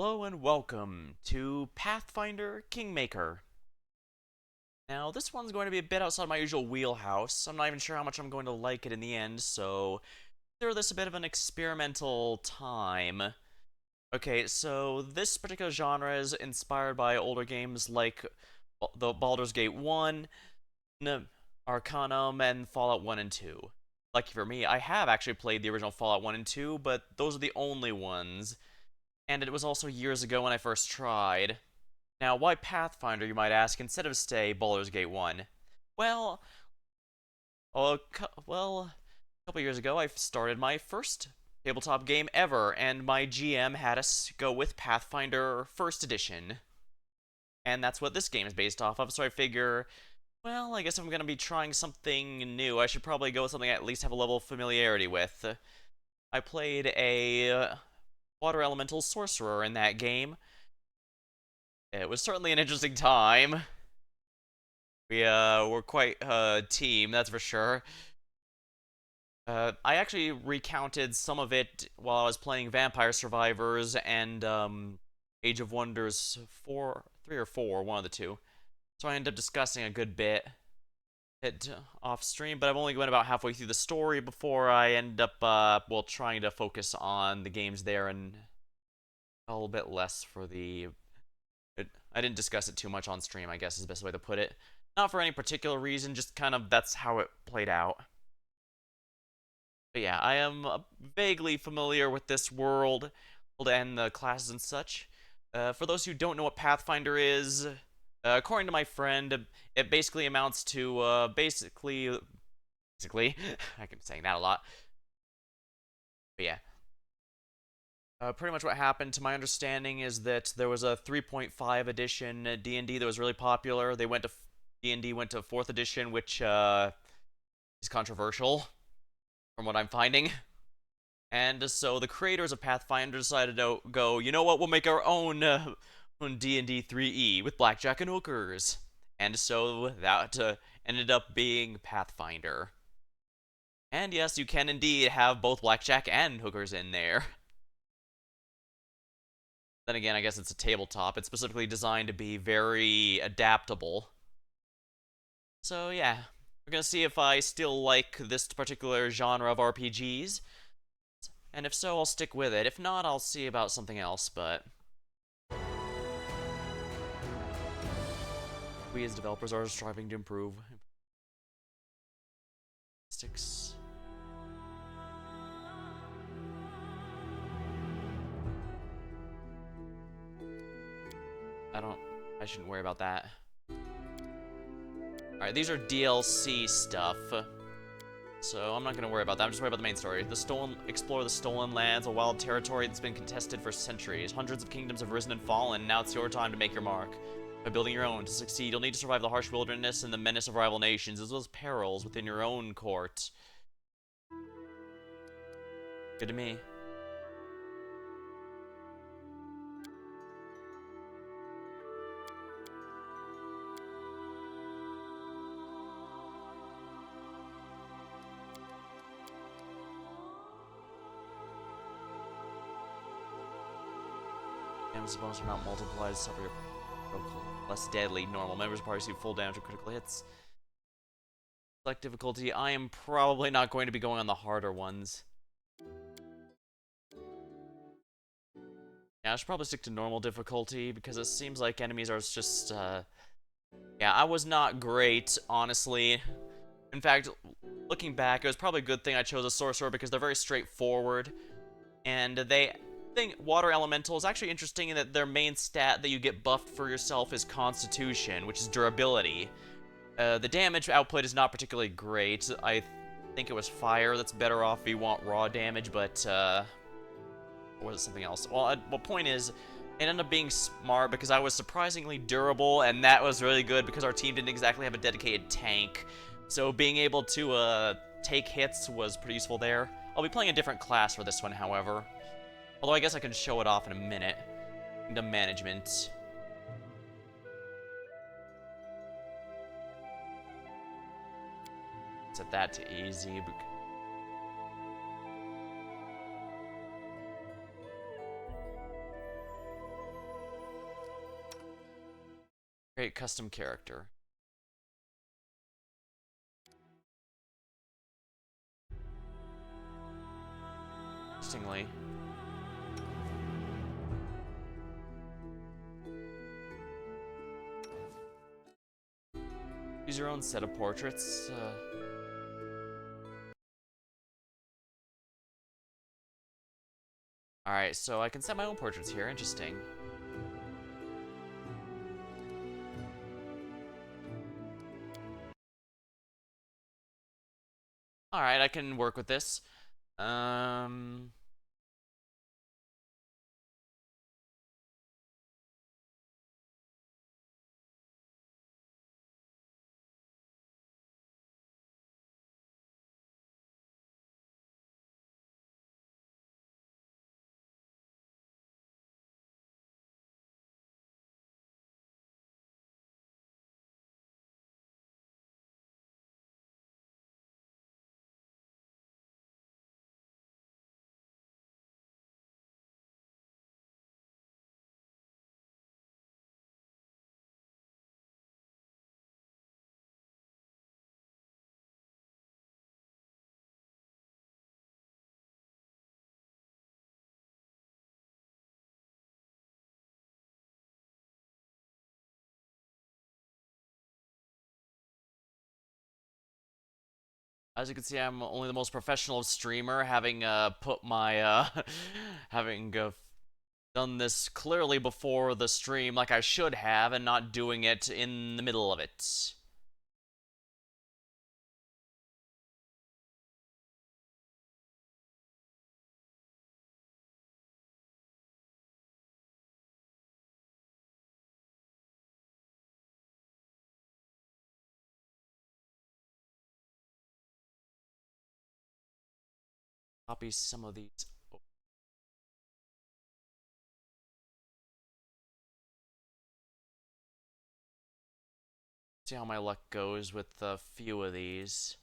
Hello and welcome to Pathfinder Kingmaker. Now, this one's going to be a bit outside my usual wheelhouse. I'm not even sure how much I'm going to like it in the end, so consider this a bit of an experimental time. Okay, so this particular genre is inspired by older games like the Baldur's Gate 1, Arcanum, and Fallout 1 and 2. Lucky for me, I have actually played the original Fallout 1 and 2, but those are the only ones. And it was also years ago when I first tried. Now, why Pathfinder, you might ask, instead of, say, Baldur's Gate 1? Well, a couple years ago, I started my first tabletop game ever, and my GM had us go with Pathfinder First Edition. And that's what this game is based off of, so I figure, well, I guess if I'm going to be trying something new, I should probably go with something I at least have a level of familiarity with. I played a water elemental sorcerer in that game. It was certainly an interesting time. We were quite a team, that's for sure. I actually recounted some of it while I was playing Vampire Survivors and Age of Wonders 3 or 4, one of the two. So I ended up discussing a good bit off stream, but I've only went about halfway through the story before I end up, trying to focus on the games there and a little bit less for the... I didn't discuss it too much on stream, I guess is the best way to put it. Not for any particular reason, just kind of that's how it played out. But yeah, I am vaguely familiar with this world and the classes and such. For those who don't know what Pathfinder is, according to my friend, it basically amounts to, basically, I keep saying that a lot. But yeah. Pretty much what happened, to my understanding, is that there was a 3.5 edition D&D that was really popular. D&D went to 4th edition, which is controversial, from what I'm finding. And so the creators of Pathfinder decided to go, you know what, we'll make our own D&D 3E with blackjack and hookers. And so that ended up being Pathfinder. And yes, you can indeed have both blackjack and hookers in there. Then again, I guess it's a tabletop. It's specifically designed to be very adaptable. So yeah, we're gonna see if I still like this particular genre of RPGs. And if so, I'll stick with it. If not, I'll see about something else, but... we as developers are striving to improve. Sticks. I shouldn't worry about that. Alright, these are DLC stuff. So I'm not gonna worry about that, I'm just worried about the main story. Explore the stolen lands, a wild territory that's been contested for centuries. Hundreds of kingdoms have risen and fallen, now it's your time to make your mark. By building your own, to succeed, you'll need to survive the harsh wilderness and the menace of rival nations, as well as perils within your own court. Good to me. Damage bonus amount multiplies, suffer your less deadly. Normal members of party receive full damage or critical hits. Select difficulty. I am probably not going to be going on the harder ones. Yeah, I should probably stick to normal difficulty because it seems like enemies are just, yeah, I was not great, honestly. In fact, looking back, it was probably a good thing I chose a sorcerer because they're very straightforward. And they think water elemental is actually interesting in that their main stat that you get buffed for yourself is constitution, which is durability. The damage output is not particularly great. I think it was fire that's better off if you want raw damage, but, or was it something else? Well, the point is, it ended up being smart because I was surprisingly durable, and that was really good because our team didn't exactly have a dedicated tank. So being able to take hits was pretty useful there. I'll be playing a different class for this one, however. Although I guess I can show it off in a minute. Kingdom management. Set that to easy. Create custom character. Interestingly. Use your own set of portraits. Alright, so I can set my own portraits here. Interesting. Alright, I can work with this. As you can see, I'm only the most professional streamer, having put my having done this clearly before the stream like I should have, and not doing it in the middle of it. Copy some of these. Oh, see how my luck goes with a few of these.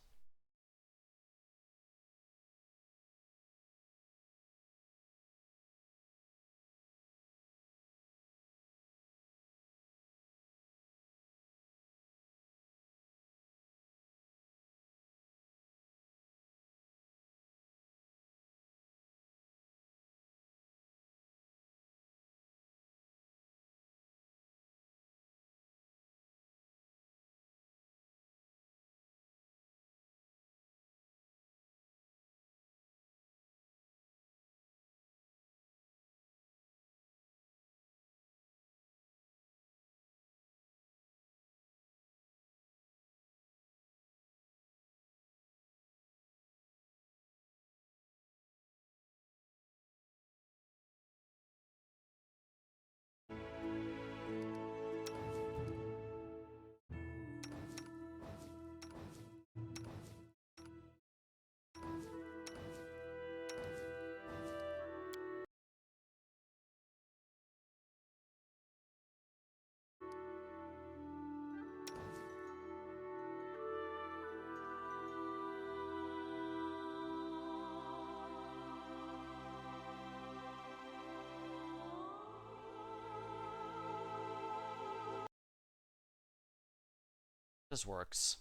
This works.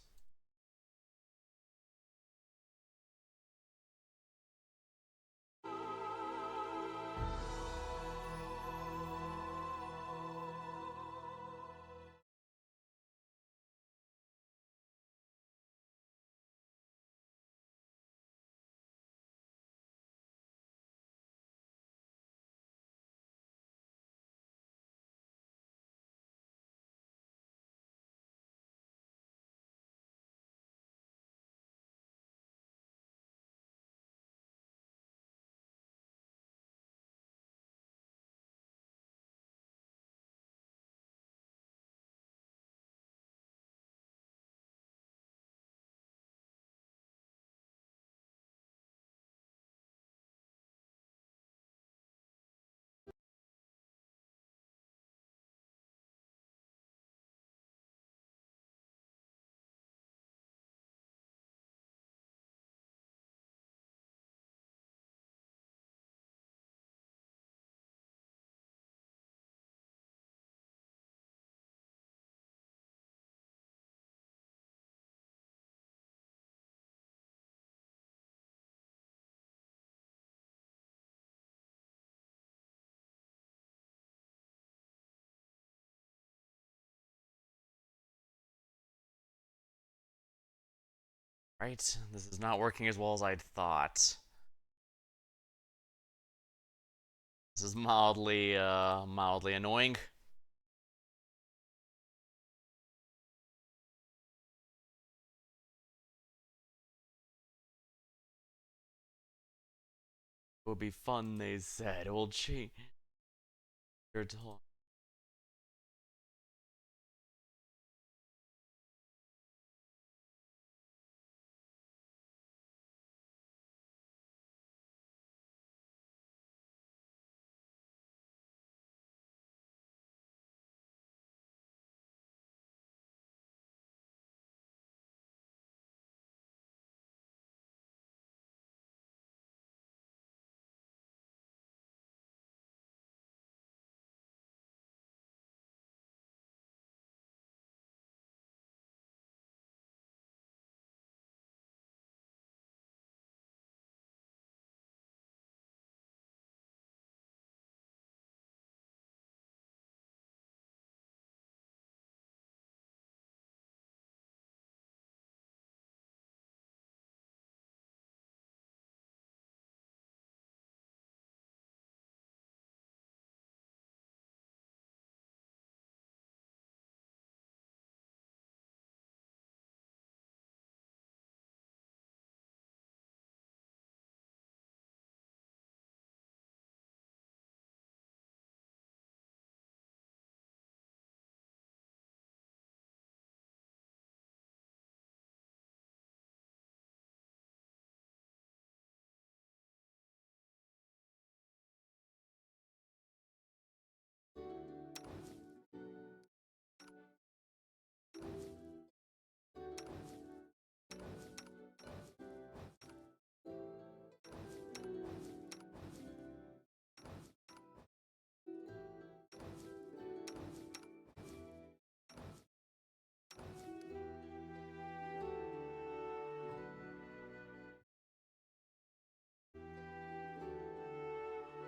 Right, this is not working as well as I'd thought. This is mildly annoying. It will be fun, they said. It will change your talk.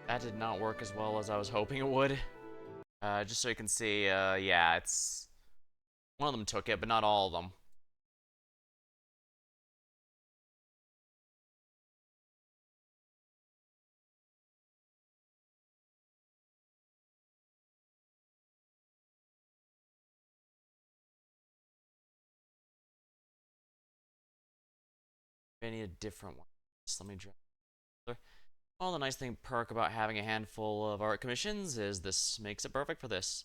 That did not work as well as I was hoping it would. Just so you can see, yeah, it's... One of them took it, but not all of them. I need a different one. Just let me draw. Well, the nice thing perk about having a handful of art commissions is this makes it perfect for this.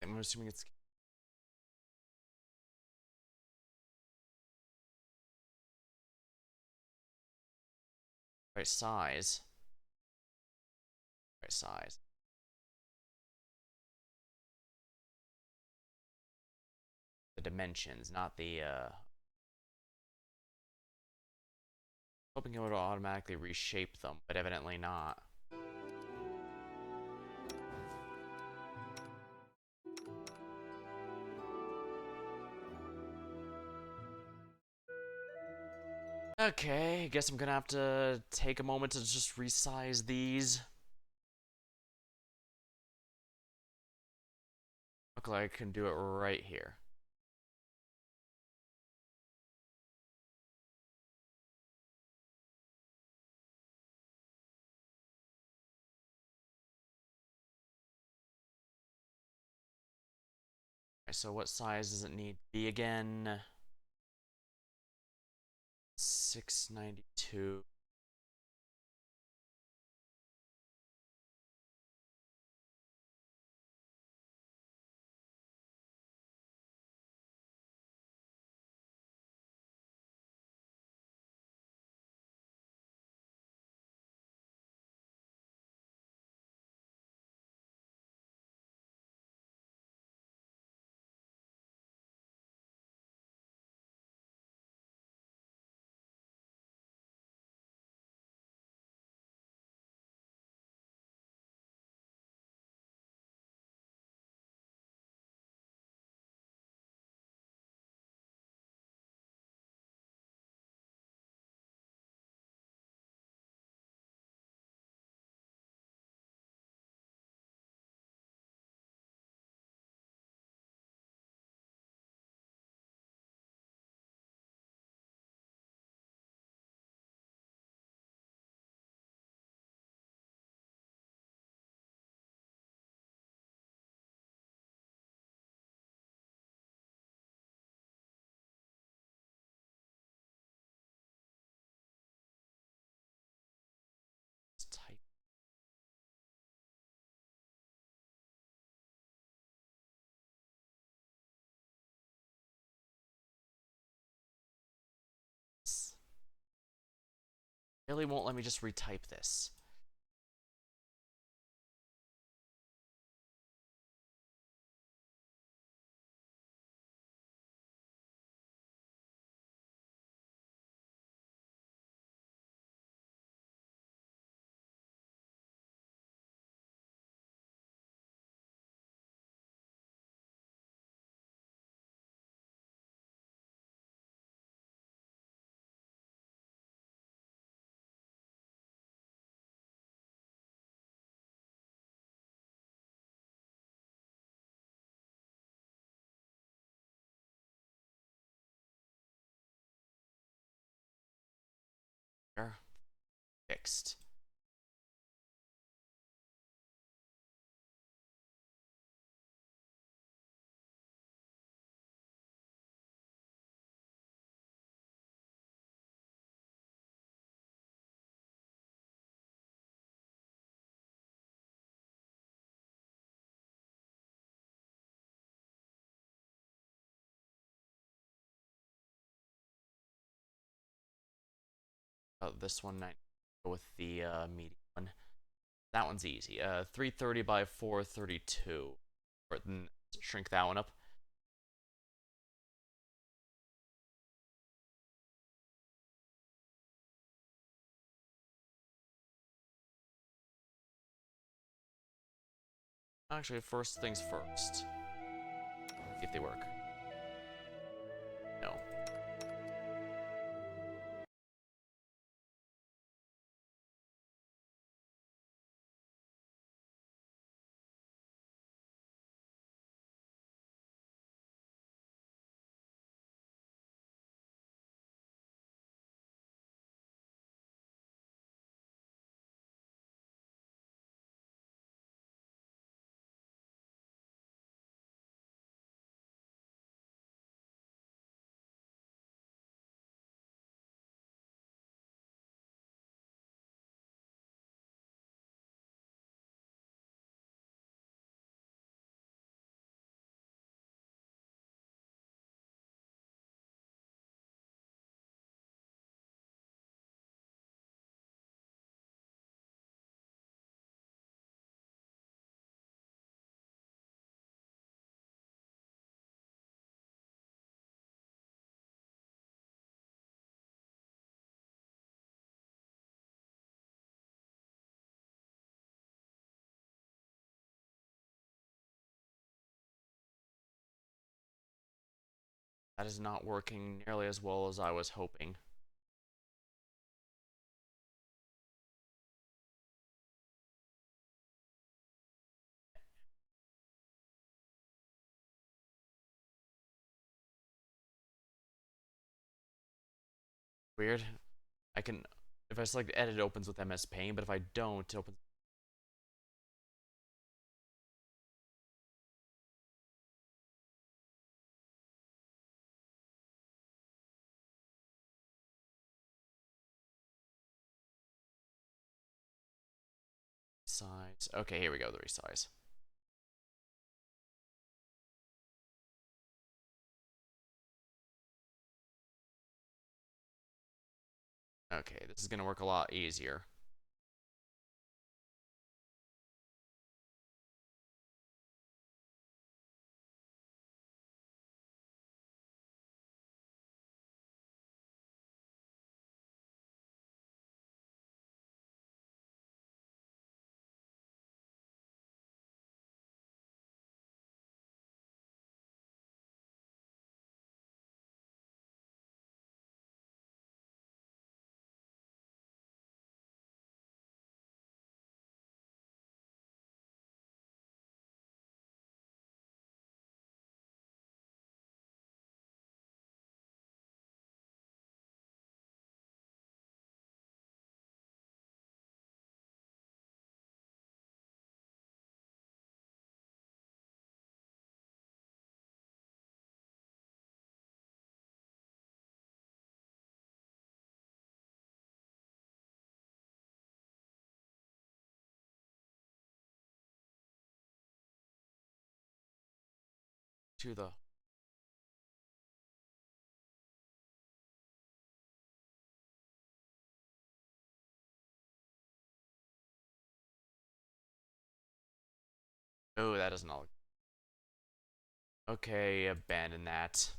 I'm assuming it's right size. Right size. The dimensions, not the, hoping it would automatically reshape them, but evidently not. Okay, guess I'm gonna have to take a moment to just resize these. Look like I can do it right here. Okay, so what size does it need to be again? 692. Really won't let me just retype this. There. Fixed. This one I go with the medium one. That one's easy. 330 by 432. Or then shrink that one up. Actually, first things first. See if they work. No. That is not working nearly as well as I was hoping. Weird. I can, if I select edit, it opens with MS Paint, but if I don't, it opens. Resize. Okay, here we go, the resize. Okay, this is gonna work a lot easier. To the Oh, that doesn't all. Okay, abandon that.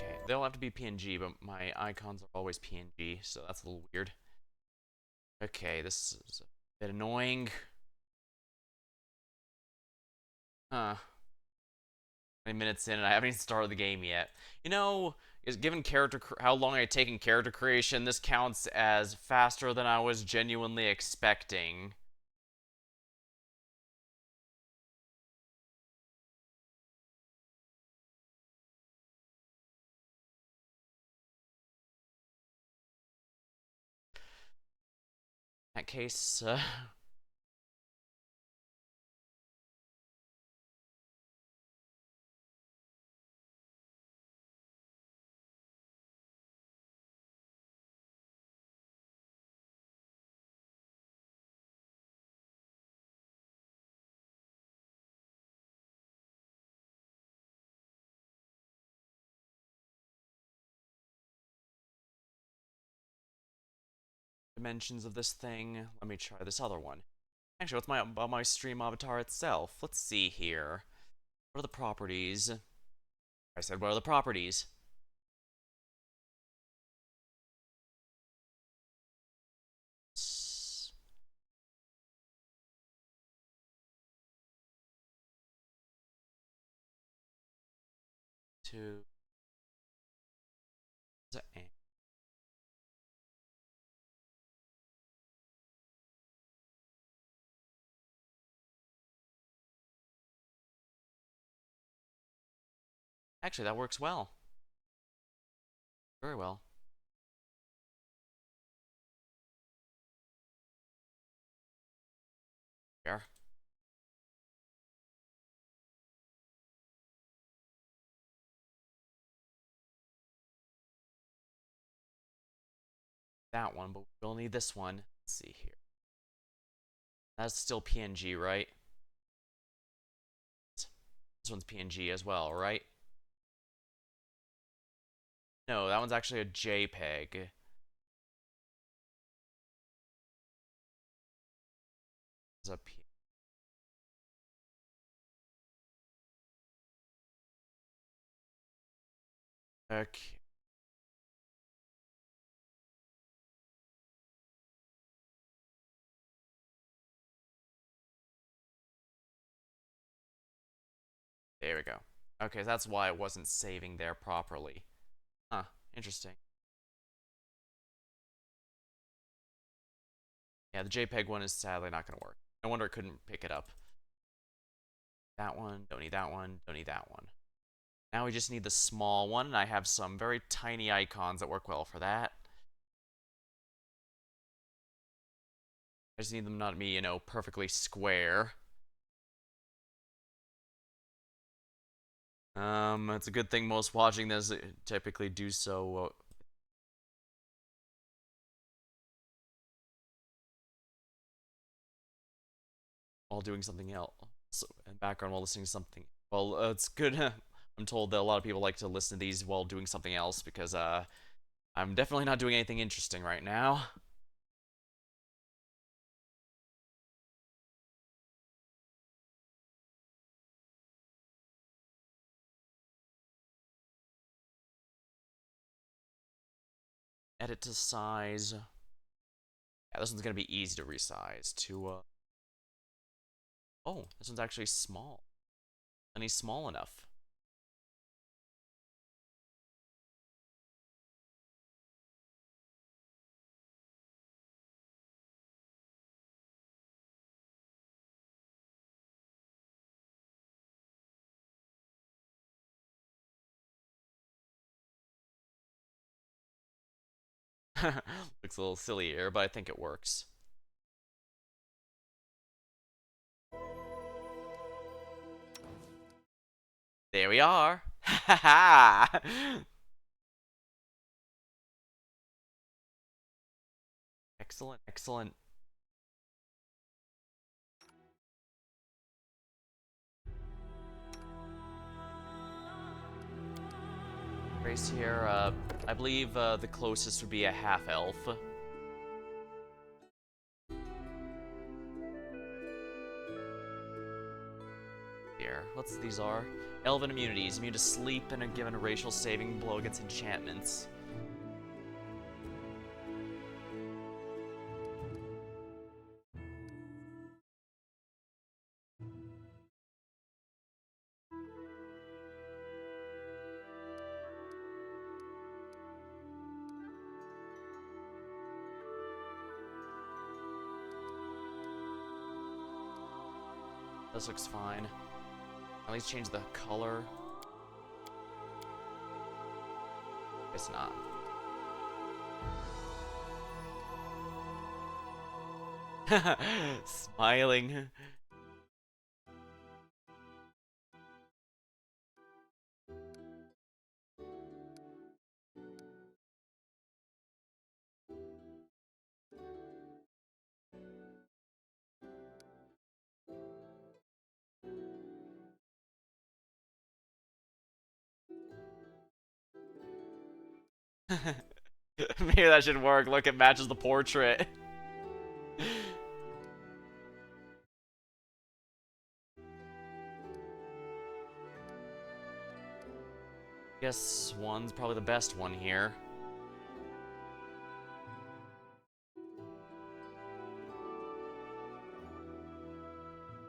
Okay, they'll have to be PNG, but my icons are always PNG, so that's a little weird. Okay, this is a bit annoying. Huh. 20 minutes in and I haven't even started the game yet. You know, given how long I take in character creation, this counts as faster than I was genuinely expecting. In that case, dimensions of this thing. Let me try this other one. Actually, what's about my stream avatar itself? Let's see here. What are the properties? I said, what are the properties? Two. Actually, that works well. Very well. There. That one, but we'll need this one. Let's see here. That's still PNG, right? This one's PNG as well, right? No, that one's actually a JPEG. It's a P okay. There we go. Okay, that's why it wasn't saving there properly. Huh, interesting. Yeah, the JPEG one is sadly not going to work. No wonder it couldn't pick it up. That one, don't need that one, don't need that one. Now we just need the small one, and I have some very tiny icons that work well for that. I just need them not to be, perfectly square. It's a good thing most watching this typically do so while doing something else. So, in background while listening to something. Well, it's good. I'm told that a lot of people like to listen to these while doing something else because I'm definitely not doing anything interesting right now. Edit to size. Yeah, this one's gonna be easy to resize to. Oh, this one's actually small. And he's small enough. Looks a little silly here, but I think it works. There we are. Ha ha! Excellent, excellent. Race here, I believe the closest would be a half-elf. Here, what's these are? Elven immunities, immune to sleep and are given a racial saving blow against enchantments. This looks fine. At least change the color. It's not. Smiling. Maybe that should work. Look, it matches the portrait. Guess one's probably the best one here.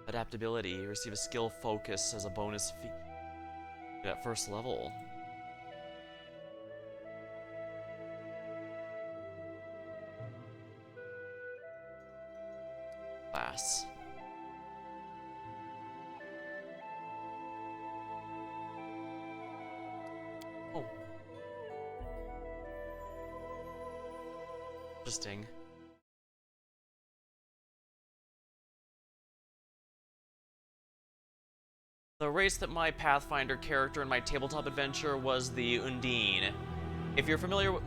Adaptability. You receive a skill focus as a bonus fee at first level. Class. Oh. Interesting. The race that my Pathfinder character in my tabletop adventure was the Undine. If you're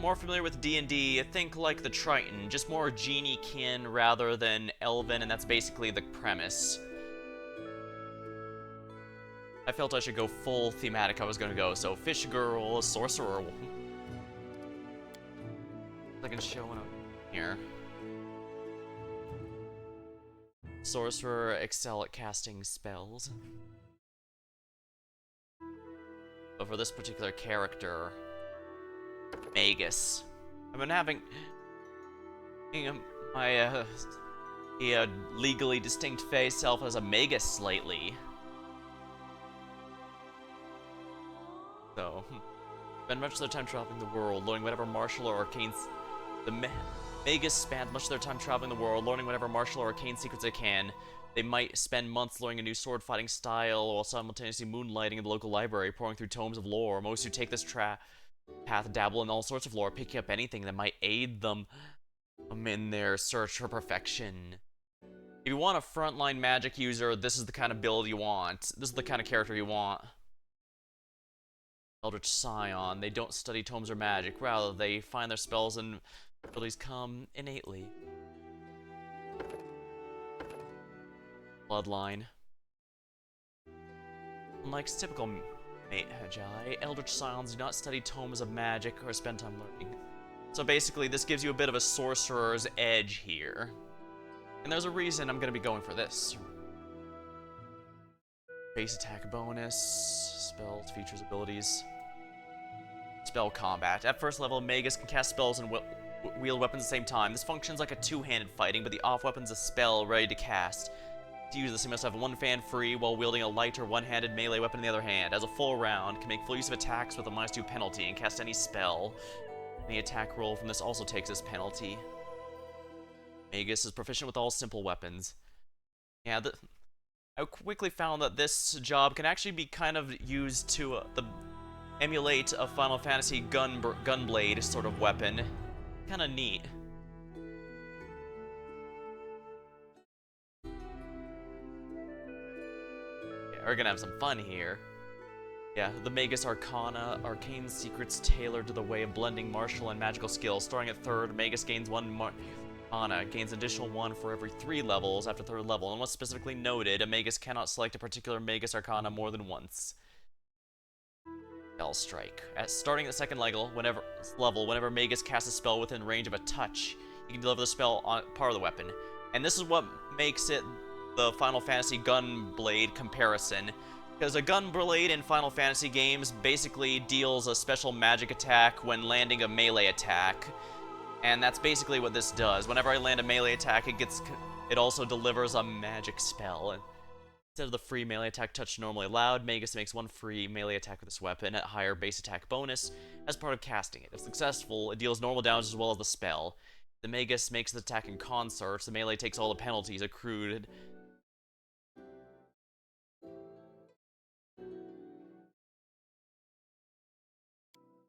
more familiar with D&D, think like the Triton, just more genie-kin rather than elven, and that's basically the premise. I felt I should go full thematic I was gonna go, so fish girl, sorcerer. I can show one up here. Sorcerer excel at casting spells. But for this particular character, Magus. I've been having my legally distinct face self as a Magus lately. So, spend much of their time traveling the world, learning whatever martial or arcane. Magus spans much of their time traveling the world, learning whatever martial or arcane secrets they can. They might spend months learning a new sword fighting style while simultaneously moonlighting in the local library, pouring through tomes of lore. Most who take this path dabble in all sorts of lore, picking up anything that might aid them in their search for perfection. If you want a frontline magic user, this is the kind of build you want. This is the kind of character you want. Eldritch Scion. They don't study tomes or magic. Rather, they find their spells and abilities come innately. Bloodline. Unlike typical magi, Eldritch Scions do not study tomes of magic or spend time learning. So basically, this gives you a bit of a sorcerer's edge here. And there's a reason I'm going to be going for this. Base attack bonus, spells, features, abilities. Spell combat. At first level, Magus can cast spells and wield weapons at the same time. This functions like a two-handed fighting, but the off weapon's a spell ready to cast. To use this, he must have one hand free while wielding a light or one-handed melee weapon in the other hand. As a full round, can make full use of attacks with a -2 penalty and cast any spell. Any attack roll from this also takes this penalty. Magus is proficient with all simple weapons. Yeah, I quickly found that this job can actually be kind of used to emulate a Final Fantasy gunblade sort of weapon. Kind of neat. Yeah, we're gonna have some fun here. Yeah, the Magus Arcana, arcane secrets tailored to the way of blending martial and magical skills. Starting at 3rd, Magus gains 1 Arcana, gains additional 1 for every 3 levels after 3rd level. Unless specifically noted, a Magus cannot select a particular Magus Arcana more than once. Spell Strike. Starting at 2nd level, whenever Magus casts a spell within range of a touch, you can deliver the spell on part of the weapon. And this is what makes it the Final Fantasy Gunblade comparison. Because a Gunblade in Final Fantasy games basically deals a special magic attack when landing a melee attack. And that's basically what this does. Whenever I land a melee attack, it also delivers a magic spell. Instead of the free melee attack touch normally allowed, Magus makes 1 free melee attack with this weapon at higher base attack bonus as part of casting it. If successful, it deals normal damage as well as the spell. The Magus makes the attack in concert, the melee takes all the penalties accrued.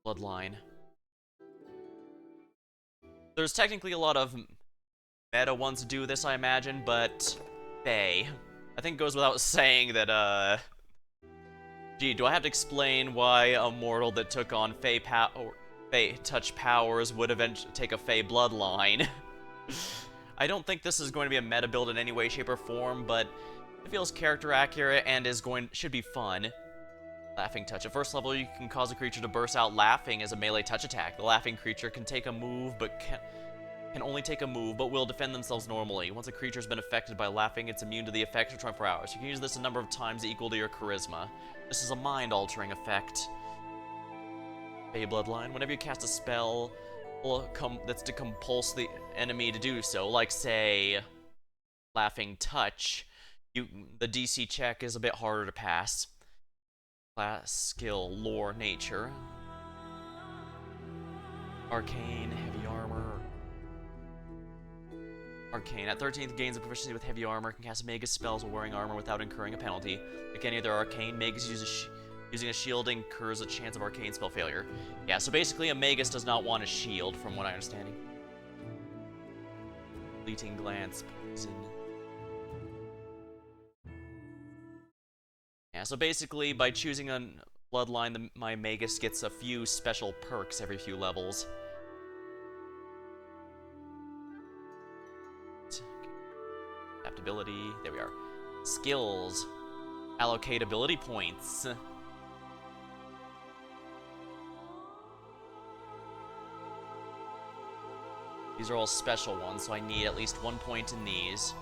Bloodline. There's technically a lot of meta ones to do this, I imagine, but Fae. I think it goes without saying that, gee, do I have to explain why a mortal that took on Fae touch powers would eventually take a Fae bloodline? I don't think this is going to be a meta build in any way, shape, or form, but it feels character accurate and should be fun. Laughing Touch. At 1st level, you can cause a creature to burst out laughing as a melee touch attack. The laughing creature can take a move, but can only take a move, but will defend themselves normally. Once a creature has been affected by laughing, it's immune to the effect for 24 hours. You can use this a number of times equal to your charisma. This is a mind-altering effect. Fae Bloodline. Whenever you cast a spell that's to compulse the enemy to do so, like, say, Laughing Touch, the DC check is a bit harder to pass. Class, skill, lore, nature. Arcane, heavy armor. Arcane. At 13th, gains a proficiency with heavy armor, can cast Magus spells while wearing armor without incurring a penalty. Like any other Arcane, Magus using a shield incurs a chance of Arcane spell failure. Yeah, so basically a Magus does not want a shield, from what I understand. Fleeting Glance, Poison. Yeah, so basically, by choosing a bloodline, my Magus gets a few special perks every few levels. Adaptability, there we are. Skills. Allocate ability points. These are all special ones, so I need at least 1 point in these.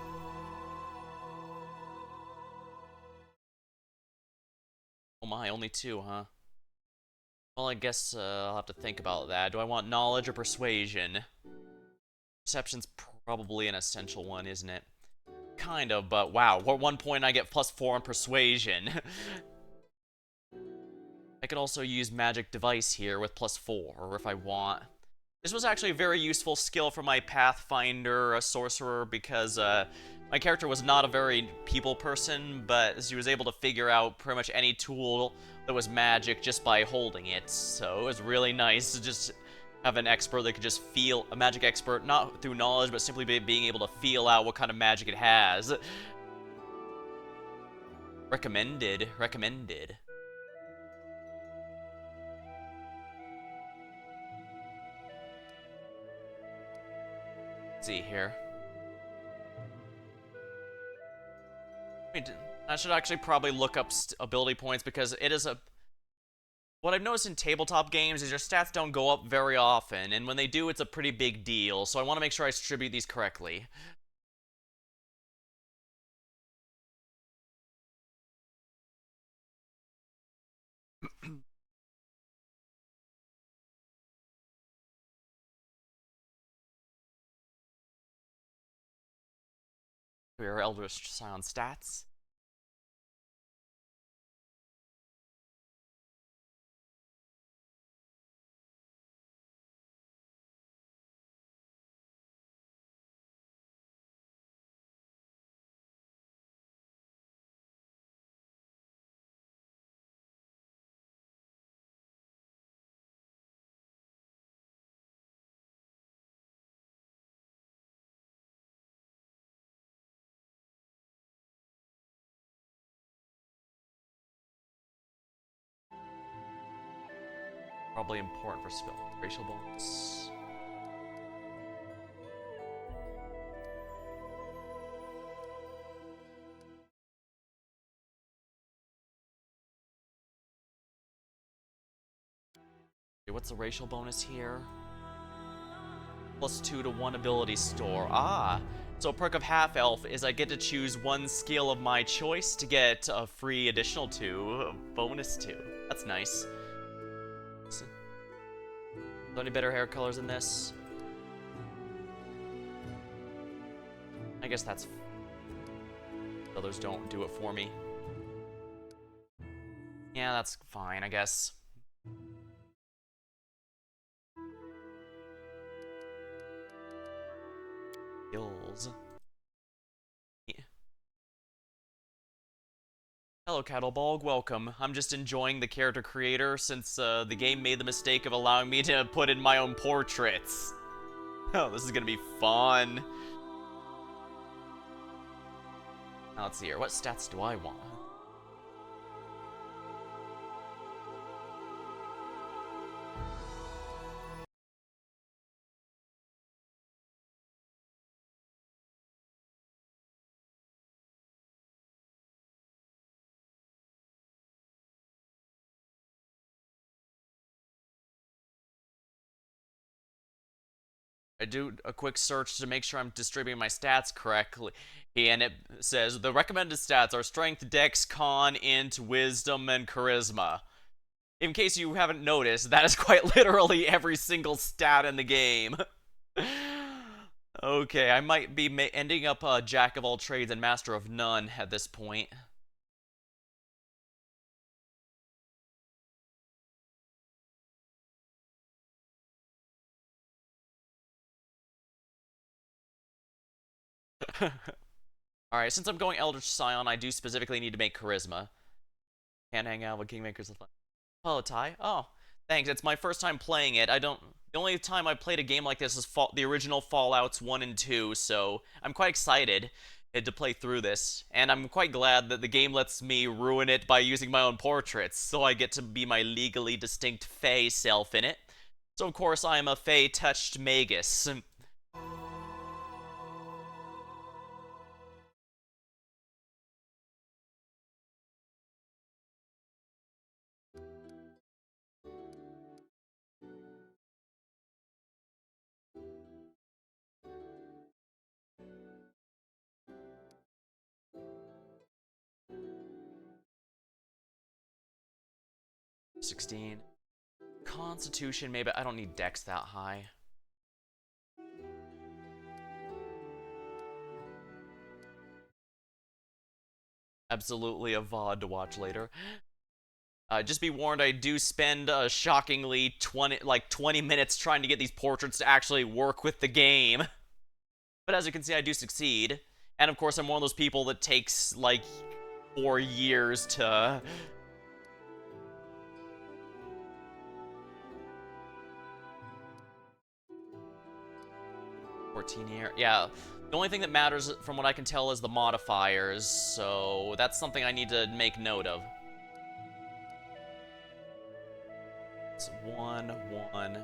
Oh my, only 2, huh? Well, I guess I'll have to think about that. Do I want knowledge or persuasion? Perception's probably an essential one, isn't it? Kind of, but wow, at 1 point I get +4 on persuasion. I could also use magic device here with +4 if I want. This was actually a very useful skill for my Pathfinder sorcerer because my character was not a very people person, but she was able to figure out pretty much any tool that was magic just by holding it. So it was really nice to just have an expert that could just feel, a magic expert, not through knowledge, but simply being able to feel out what kind of magic it has. Recommended. Recommended. Let's see here. I should actually probably look up ability points because it is a... What I've noticed in tabletop games is your stats don't go up very often, and when they do, it's a pretty big deal, so I want to make sure I distribute these correctly. Your Eldritch Sound stats. Probably important for spell. Racial bonus. Okay, what's the racial bonus here? +2 to 1 ability store. Ah! So a perk of Half Elf is I get to choose one skill of my choice to get a free additional 2, bonus 2. That's nice. Is there any better hair colors in this? I guess that's... Others don't do it for me. Yeah, that's fine, I guess. Skills. Yeah. Hello, Cattlebog. Welcome. I'm just enjoying the character creator since the game made the mistake of allowing me to put in my own portraits. Oh, this is gonna be fun. Now, let's see here. What stats do I want? I do a quick search to make sure I'm distributing my stats correctly, and it says the recommended stats are Strength, Dex, Con, Int, Wisdom, and Charisma. In case you haven't noticed, that is quite literally every single stat in the game. Okay, I might be ending up a Jack of all trades and Master of none at this point. Alright, since I'm going Eldritch Scion, I do specifically need to make Charisma. Can't hang out with Kingmakers. Hello, Ty. Oh, thanks. It's my first time playing it. The only time I played a game like this is the original Fallouts 1 and 2, so I'm quite excited to play through this. And I'm quite glad that the game lets me ruin it by using my own portraits, so I get to be my legally distinct Fae self in it. So of course I am a Fae-touched Magus. 16. Constitution, maybe. I don't need Dex that high. Absolutely a VOD to watch later. Just be warned, I do spend shockingly 20 minutes trying to get these portraits to actually work with the game. But as you can see, I do succeed. And of course, I'm one of those people that takes like 4 years to... 14 year. Yeah. The only thing that matters from what I can tell is the modifiers, so that's something I need to make note of. It's 1, 1.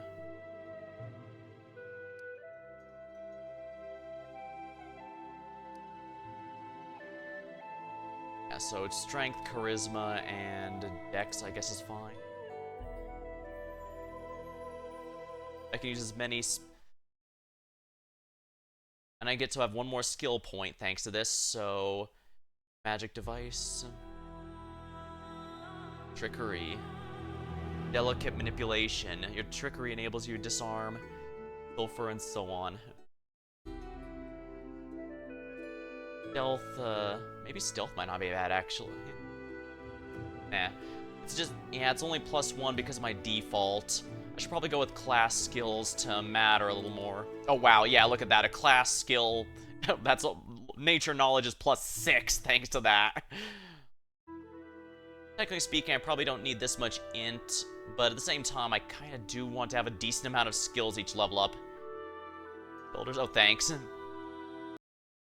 Yeah, so it's strength, charisma, and dex, I guess, is fine. I can use as many... And I get to have one more skill point thanks to this, so... Magic device... Trickery... Delicate manipulation. Your trickery enables you to disarm, pilfer, and so on. Stealth, maybe stealth might not be bad, actually. Nah. It's just, yeah, it's only +1 because of my default. I should probably go with class skills to matter a little more. Oh, wow, yeah, look at that. A class skill, that's nature knowledge is +6 thanks to that. Technically speaking, I probably don't need this much int, but at the same time, I kind of do want to have a decent amount of skills each level up. Builders, oh, thanks.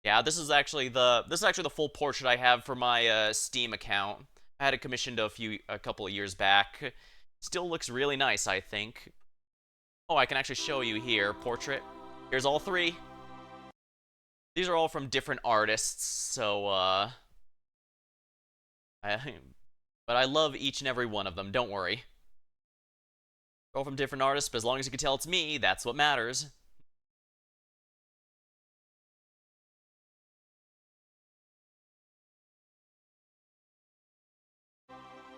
Yeah, this is actually the full portrait I have for my Steam account. I had it commissioned a couple of years back, Still looks really nice, I think. Oh, I can actually show you here. Portrait. Here's all three. These are all from different artists, so, but I love each and every one of them, don't worry. They're all from different artists, but as long as you can tell it's me, that's what matters.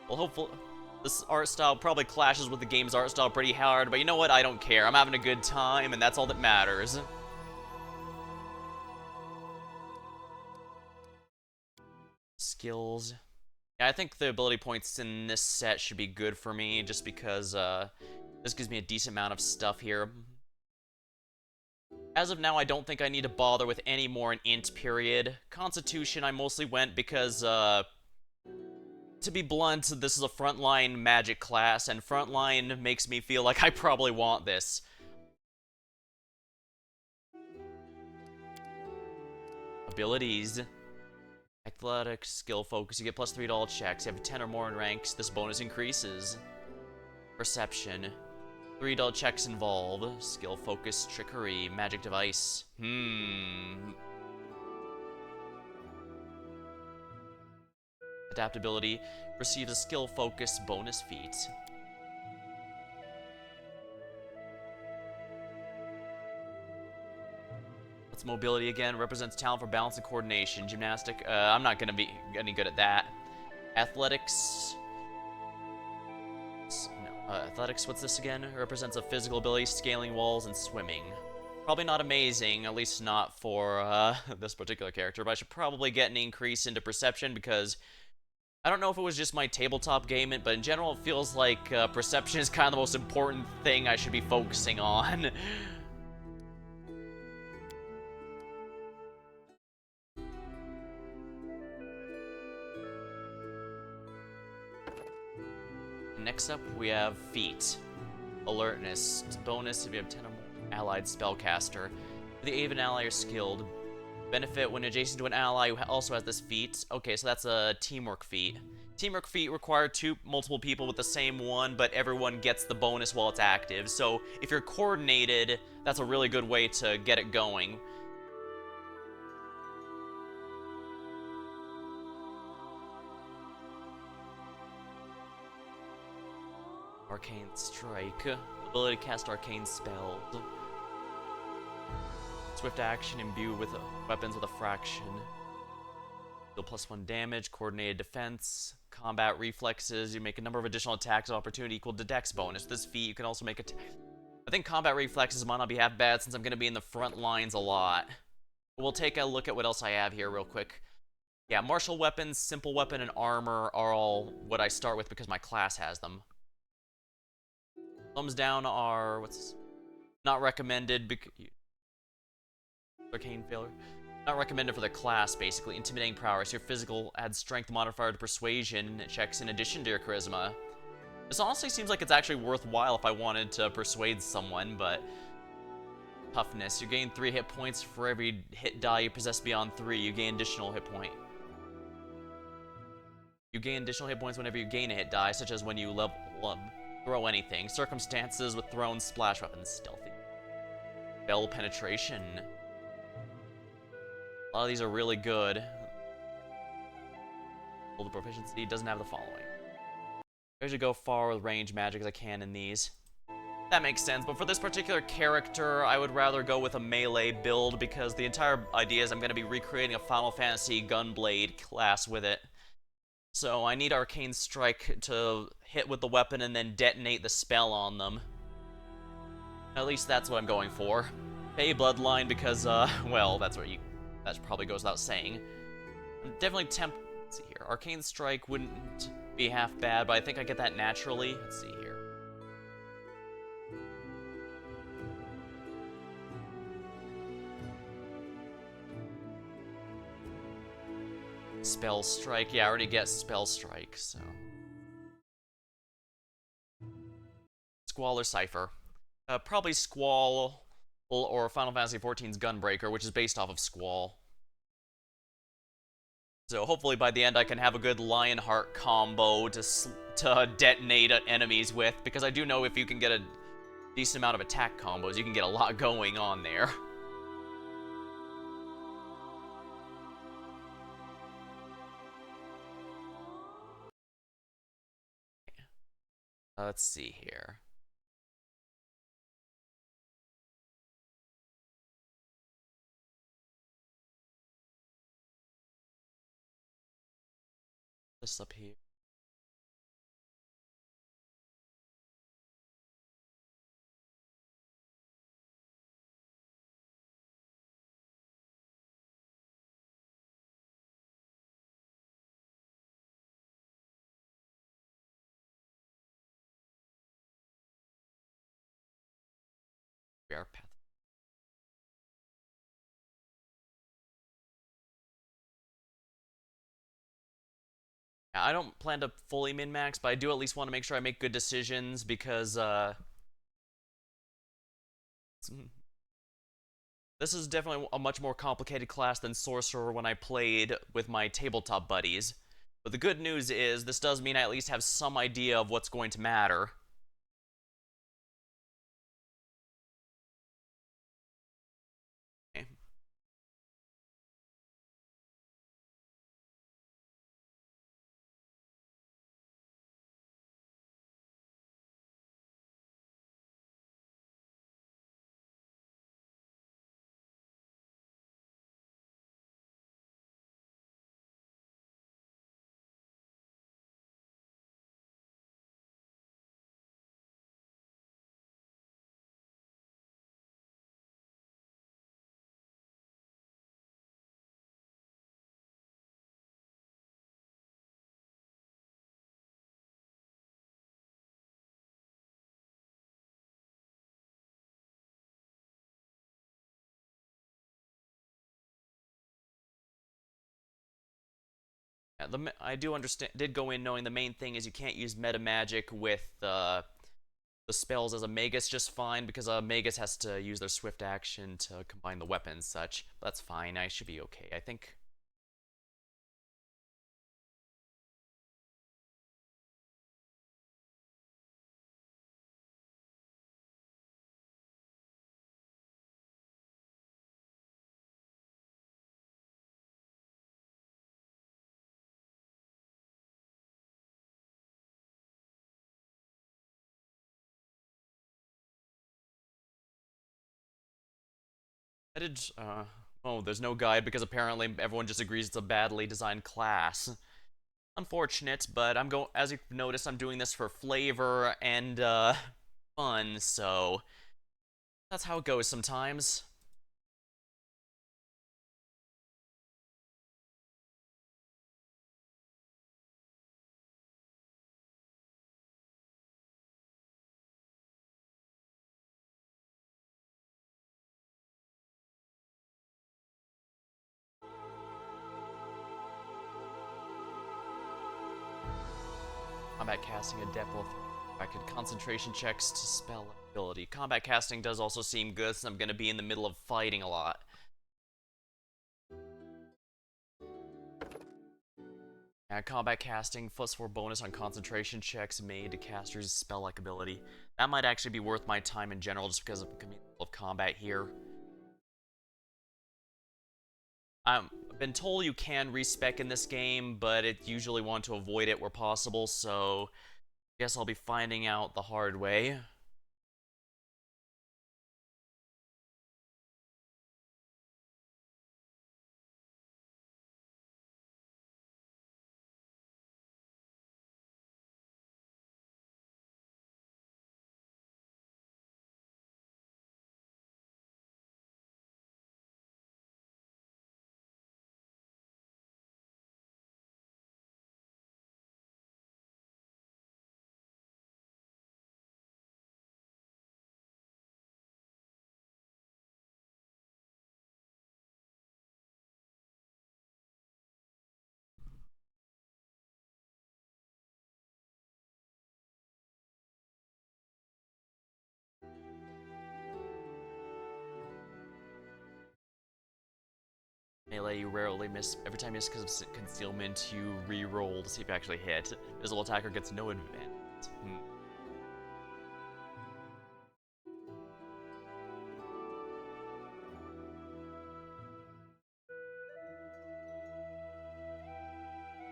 Well, hopefully, this art style probably clashes with the game's art style pretty hard, but you know what? I don't care. I'm having a good time, and that's all that matters. Skills. Yeah, I think the ability points in this set should be good for me, just because this gives me a decent amount of stuff here. As of now, I don't think I need to bother with any more in int period. Constitution, I mostly went because, to be blunt, this is a frontline magic class, and frontline makes me feel like I probably want this. Abilities. Athletics, skill focus, you get +3 to all checks. You have 10 or more in ranks, this bonus increases. Perception. 3 to all checks involve. Skill focus, trickery, magic device. Adaptability. Receives a skill focus bonus feat. What's mobility again? Represents talent for balance and coordination. Gymnastic. I'm not gonna be any good at that. Athletics. No. Athletics, what's this again? Represents a physical ability, scaling walls, and swimming. Probably not amazing, at least not for this particular character, but I should probably get an increase into perception because I don't know if it was just my tabletop game, but in general it feels like perception is kind of the most important thing I should be focusing on. Next up, we have Feat. Alertness. Bonus if you have 10 or more allied spellcaster. For the aid of an ally or skilled. Benefit when adjacent to an ally who also has this feat. Okay, so that's a teamwork feat. Teamwork feat require multiple people with the same one, but everyone gets the bonus while it's active. So if you're coordinated, that's a really good way to get it going. Arcane Strike. Ability to cast arcane spells. Swift action imbued with weapons with a fraction. Deal +1 damage, coordinated defense, combat reflexes. You make a number of additional attacks of opportunity equal to dex bonus. With this feat, you can also make I think combat reflexes might not be half bad since I'm going to be in the front lines a lot. We'll take a look at what else I have here real quick. Yeah, martial weapons, simple weapon, and armor are all what I start with because my class has them. Thumbs down are not recommended because arcane failure. Not recommended for the class, basically. Intimidating prowess. Your physical adds strength modifier to persuasion checks in addition to your charisma. This honestly seems like it's actually worthwhile if I wanted to persuade someone, but toughness. You gain 3 hit points for every hit die you possess beyond 3. You gain additional hit point. You gain additional hit points whenever you gain a hit die, such as when you level up. Throw anything. Circumstances with thrown splash weapons. Stealthy. Spell penetration. A lot of these are really good. Hold the proficiency doesn't have the following. I usually go far with range magic as I can in these. That makes sense, but for this particular character, I would rather go with a melee build because the entire idea is I'm going to be recreating a Final Fantasy Gunblade class with it. So I need Arcane Strike to hit with the weapon and then detonate the spell on them. At least that's what I'm going for. Fey Bloodline because, well, that probably goes without saying. I'm definitely tempted. Let's see here. Arcane Strike wouldn't be half bad, but I think I get that naturally. Let's see here. Spell Strike. Yeah, I already get Spell Strike, so. Squall or Cypher. Probably Squall or Final Fantasy XIV's Gunbreaker, which is based off of Squall. So hopefully by the end I can have a good Lionheart combo to to detonate enemies with, because I do know if you can get a decent amount of attack combos, you can get a lot going on there. Let's see here. This up here. We are Pathfinder. I don't plan to fully min-max, but I do at least want to make sure I make good decisions because, this is definitely a much more complicated class than Sorcerer when I played with my tabletop buddies. But the good news is, this does mean I at least have some idea of what's going to matter. Okay. Yeah, I do understand. Did go in knowing the main thing is you can't use meta magic with the spells as a magus just fine because a magus has to use their swift action to combine the weapons and such. That's fine. I should be okay. I think. I did. Oh, there's no guide because apparently everyone just agrees it's a badly designed class. Unfortunate, but I'm going. As you've noticed, I'm doing this for flavor and fun. So that's how it goes sometimes. Combat casting adept will affected concentration checks to spell ability. Combat casting does also seem good since I'm going to be in the middle of fighting a lot. Yeah, combat casting, +4 bonus on concentration checks made to caster's spell-like ability. That might actually be worth my time in general just because of the of combat here. I've been told you can respec in this game, but it usually want to avoid it where possible, so I guess I'll be finding out the hard way. Melee, you rarely miss. Every time you miss because of concealment, you re-roll to see if you actually hit. Visible attacker gets no advantage.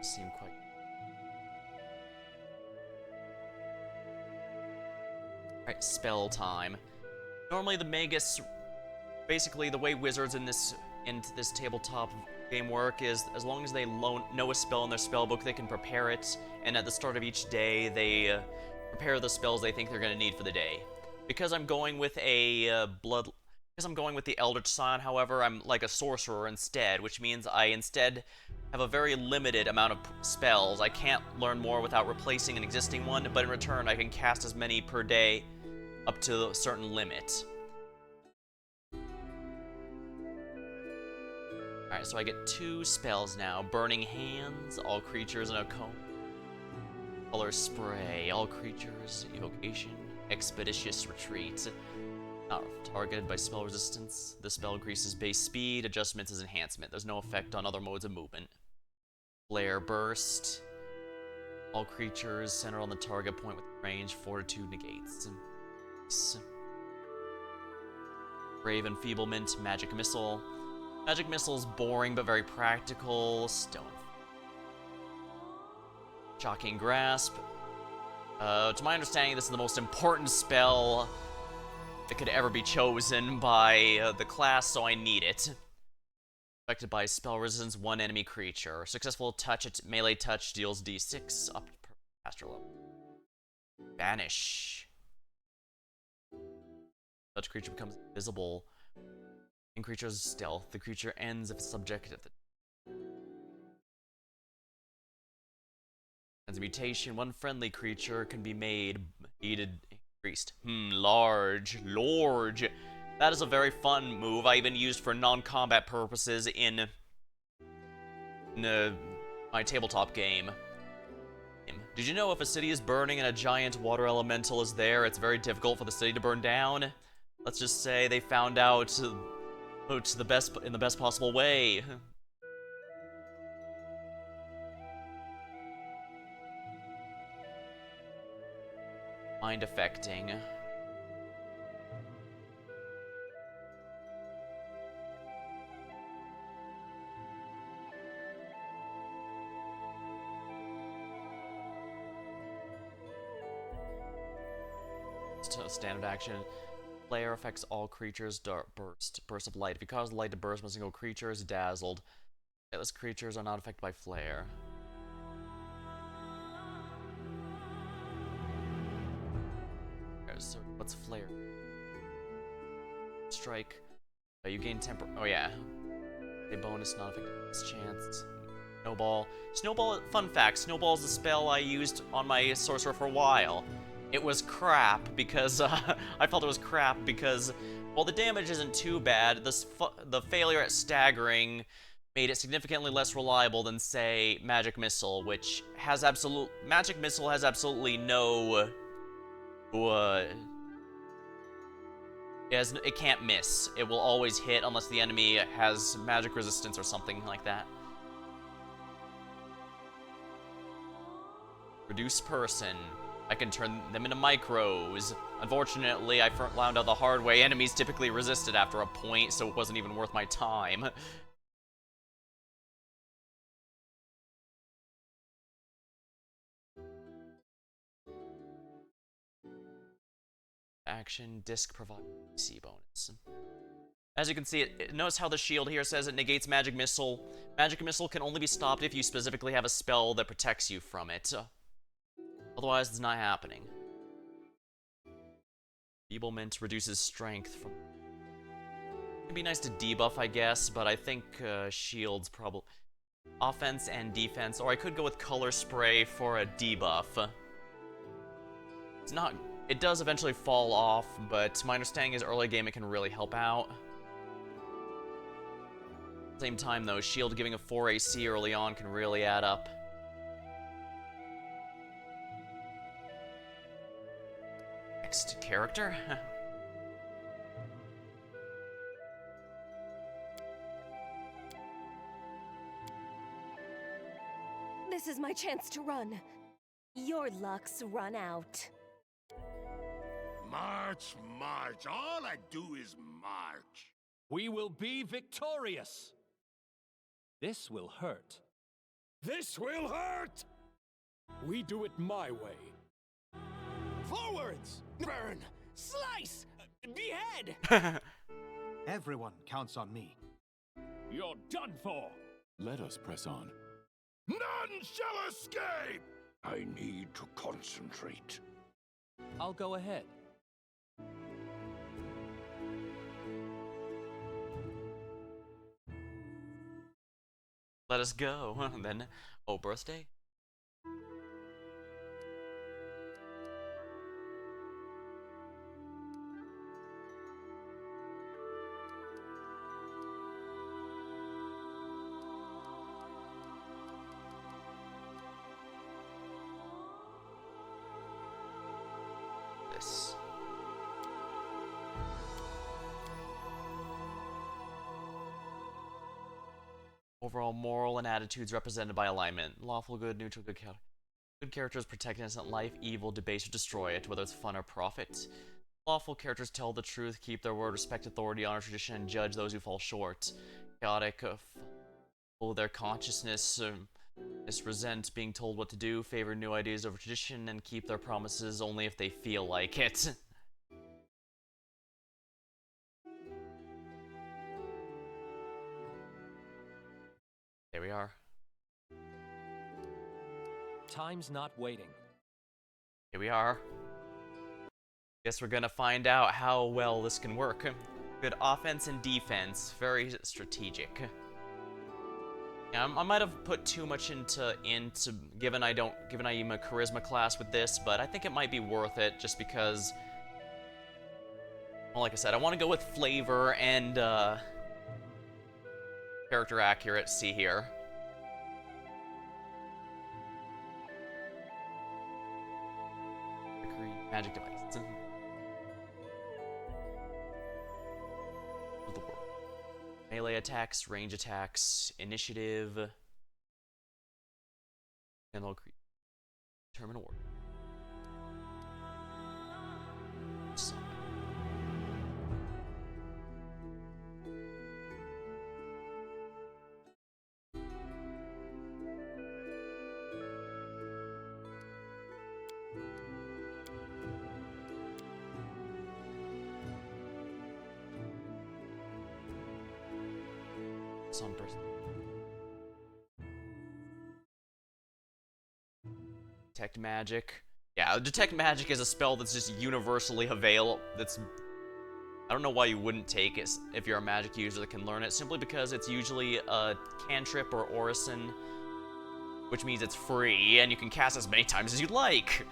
Seem quite... Alright, spell time. Normally the Magus... Basically, the way wizards in this tabletop game work is, as long as they know a spell in their spellbook, they can prepare it, and at the start of each day, they prepare the spells they think they're going to need for the day. Because I'm going with because I'm going with the Eldritch Scion, however, I'm like a sorcerer instead, which means I instead have a very limited amount of spells. I can't learn more without replacing an existing one, but in return, I can cast as many per day up to a certain limit. Alright, so I get 2 spells now. Burning Hands, all creatures in a cone. Color Spray, all creatures, Evocation, Expeditious Retreat. Not targeted by spell resistance. The spell increases base speed, adjustments as enhancement. There's no effect on other modes of movement. Flare Burst. All creatures center on the target point with range, Fortitude negates. Brave Enfeeblement, Magic Missile. Magic Missile's boring but very practical. Stone. Shocking Grasp. To my understanding, this is the most important spell that could ever be chosen by the class, so I need it. Affected by spell resistance, 1 enemy creature. Successful melee touch deals d6 up per caster level. Vanish. Such creature becomes invisible. In creature's stealth, the creature ends if it's subjected to the... As a mutation, 1 friendly creature can be made increased. Large. That is a very fun move I even used for non-combat purposes in my tabletop game. Did you know if a city is burning and a giant water elemental is there, it's very difficult for the city to burn down? Let's just say they found out in the best possible way. Mind affecting. Standard action. Flare affects all creatures. Burst of light. If you cause the light to burst, one single creature is dazzled. Lightless creatures are not affected by flare. So what's flare? Strike. You gain oh yeah. A bonus not affected by this chance. Snowball. Fun fact, Snowball is a spell I used on my sorcerer for a while. It was crap because, I felt it was crap because, while the damage isn't too bad, the failure at staggering made it significantly less reliable than, say, Magic Missile, which has Magic Missile has absolutely no, it can't miss. It will always hit unless the enemy has magic resistance or something like that. Reduce person. I can turn them into micros. Unfortunately, I found out the hard way. Enemies typically resisted after a point, so it wasn't even worth my time. Action, disc provides C bonus. As you can see, notice how the shield here says it negates Magic Missile. Magic Missile can only be stopped if you specifically have a spell that protects you from it. Otherwise, it's not happening. Feeblement reduces strength from... It'd be nice to debuff, I guess, but I think shields probably... Offense and defense, or I could go with Color Spray for a debuff. It's not... It does eventually fall off, but my understanding is early game it can really help out. At the same time, though, shield giving a 4 AC early on can really add up. Next character. This is my chance to run. Your luck's run out. March, march. All I do is march. We will be victorious. This will hurt. This will hurt! We do it my way. Forwards! Burn! Slice! Behead! Everyone counts on me. You're done for! Let us press on. None shall escape! I need to concentrate. I'll go ahead. Let us go. And then, oh, birthday? This. Overall moral and attitudes represented by alignment. Lawful good, neutral good. Good characters protect innocent life, evil debase or destroy it, whether it's fun or profit. Lawful characters tell the truth, keep their word, respect authority, honor tradition, and judge those who fall short. Chaotic, follow their consciousness, resent being told what to do, favor new ideas over tradition, and keep their promises only if they feel like it. There we are. Time's not waiting. Here we are. Guess we're gonna find out how well this can work. Good offense and defense, very strategic. Yeah, I might have put too much into given I'm a charisma class with this, but I think it might be worth it just because, well, like I said, I want to go with flavor and character accuracy here. Magic device. Of the world. Melee attacks, range attacks, initiative, and they'll determine order. Summon. Some person. Detect magic. Yeah, detect magic is a spell that's just universally available. I don't know why you wouldn't take it if you're a magic user that can learn it, simply because it's usually a cantrip or orison, which means it's free and you can cast as many times as you'd like.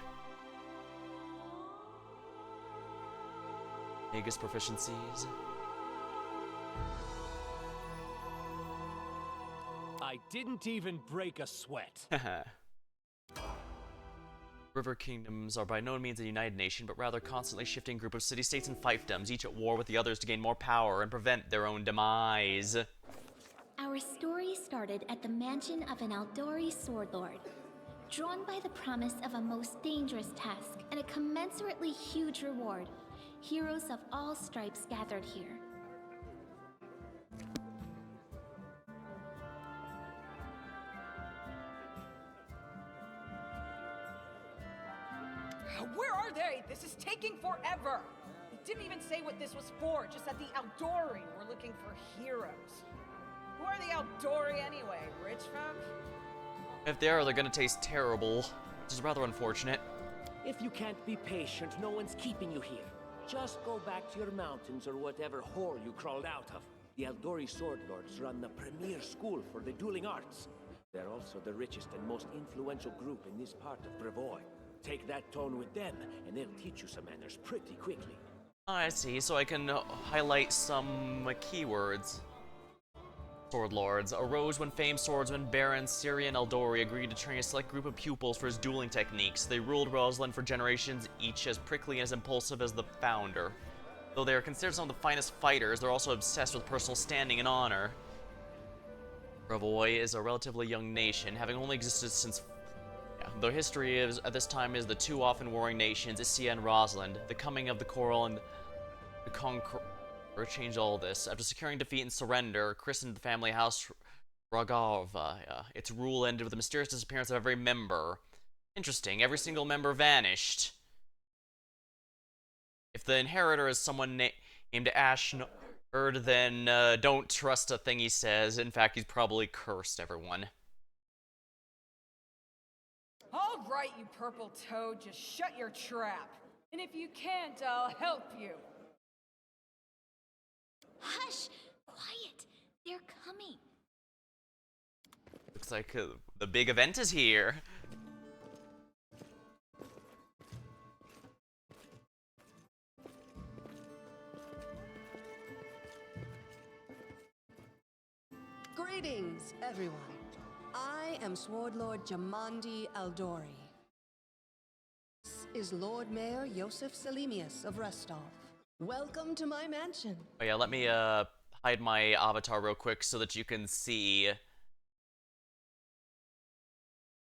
Magus proficiencies. I didn't even break a sweat. River kingdoms are by no means a united nation, but rather constantly shifting group of city-states and fiefdoms, each at war with the others to gain more power and prevent their own demise. Our story started at the mansion of an Aldori sword lord. Drawn by the promise of a most dangerous task and a commensurately huge reward, heroes of all stripes gathered here. Where are they? This is taking forever! It didn't even say what this was for, just that the Aldori were looking for heroes. Who are the Aldori anyway? Rich folk? If they are, they're gonna taste terrible, which is rather unfortunate. If you can't be patient, no one's keeping you here. Just go back to your mountains or whatever hole you crawled out of. The Aldori Sword Lords run the premier school for the dueling arts. They're also the richest and most influential group in this part of Brevoy. Take that tone with them, and they'll teach you some manners pretty quickly. I see, so I can highlight some keywords. Sword Lords arose when famed swordsman Baron Syrian Eldori agreed to train a select group of pupils for his dueling techniques. They ruled Rosalind for generations, each as prickly and as impulsive as the founder. Though they are considered some of the finest fighters, they're also obsessed with personal standing and honor. Brevoy is a relatively young nation, having only existed since. Yeah, the history is at this time is the two often warring nations, Isia and Rosalind. The coming of the Coral and the Conqueror changed all this. After securing defeat and surrender, christened the family house Rogava. Its rule ended with the mysterious disappearance of every member. Interesting. Every single member vanished. If the inheritor is someone named Ashnard, then don't trust a thing he says. In fact, he's probably cursed everyone. All right, you purple toad, just shut your trap. And if you can't, I'll help you. Hush! Quiet! They're coming. Looks like the big event is here. Greetings, everyone. I am Sword Lord Jamandi Aldori. This is Lord Mayor Yosef Selimius of Restov. Welcome to my mansion. Oh yeah, let me hide my avatar real quick so that you can see. Here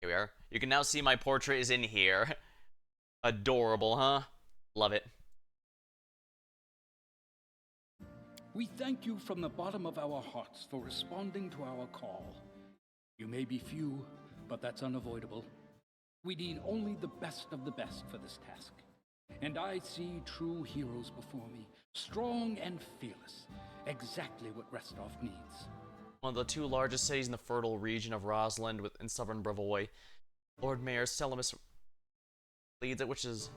we are. You can now see my portrait is in here. Adorable, huh? Love it. We thank you from the bottom of our hearts for responding to our call. You may be few, but that's unavoidable. We need only the best of the best for this task. And I see true heroes before me, strong and fearless, exactly what Restov needs. One of the two largest cities in the fertile region of Rosalind in southern Brevoy. Lord Mayor Selimus leads it, which is...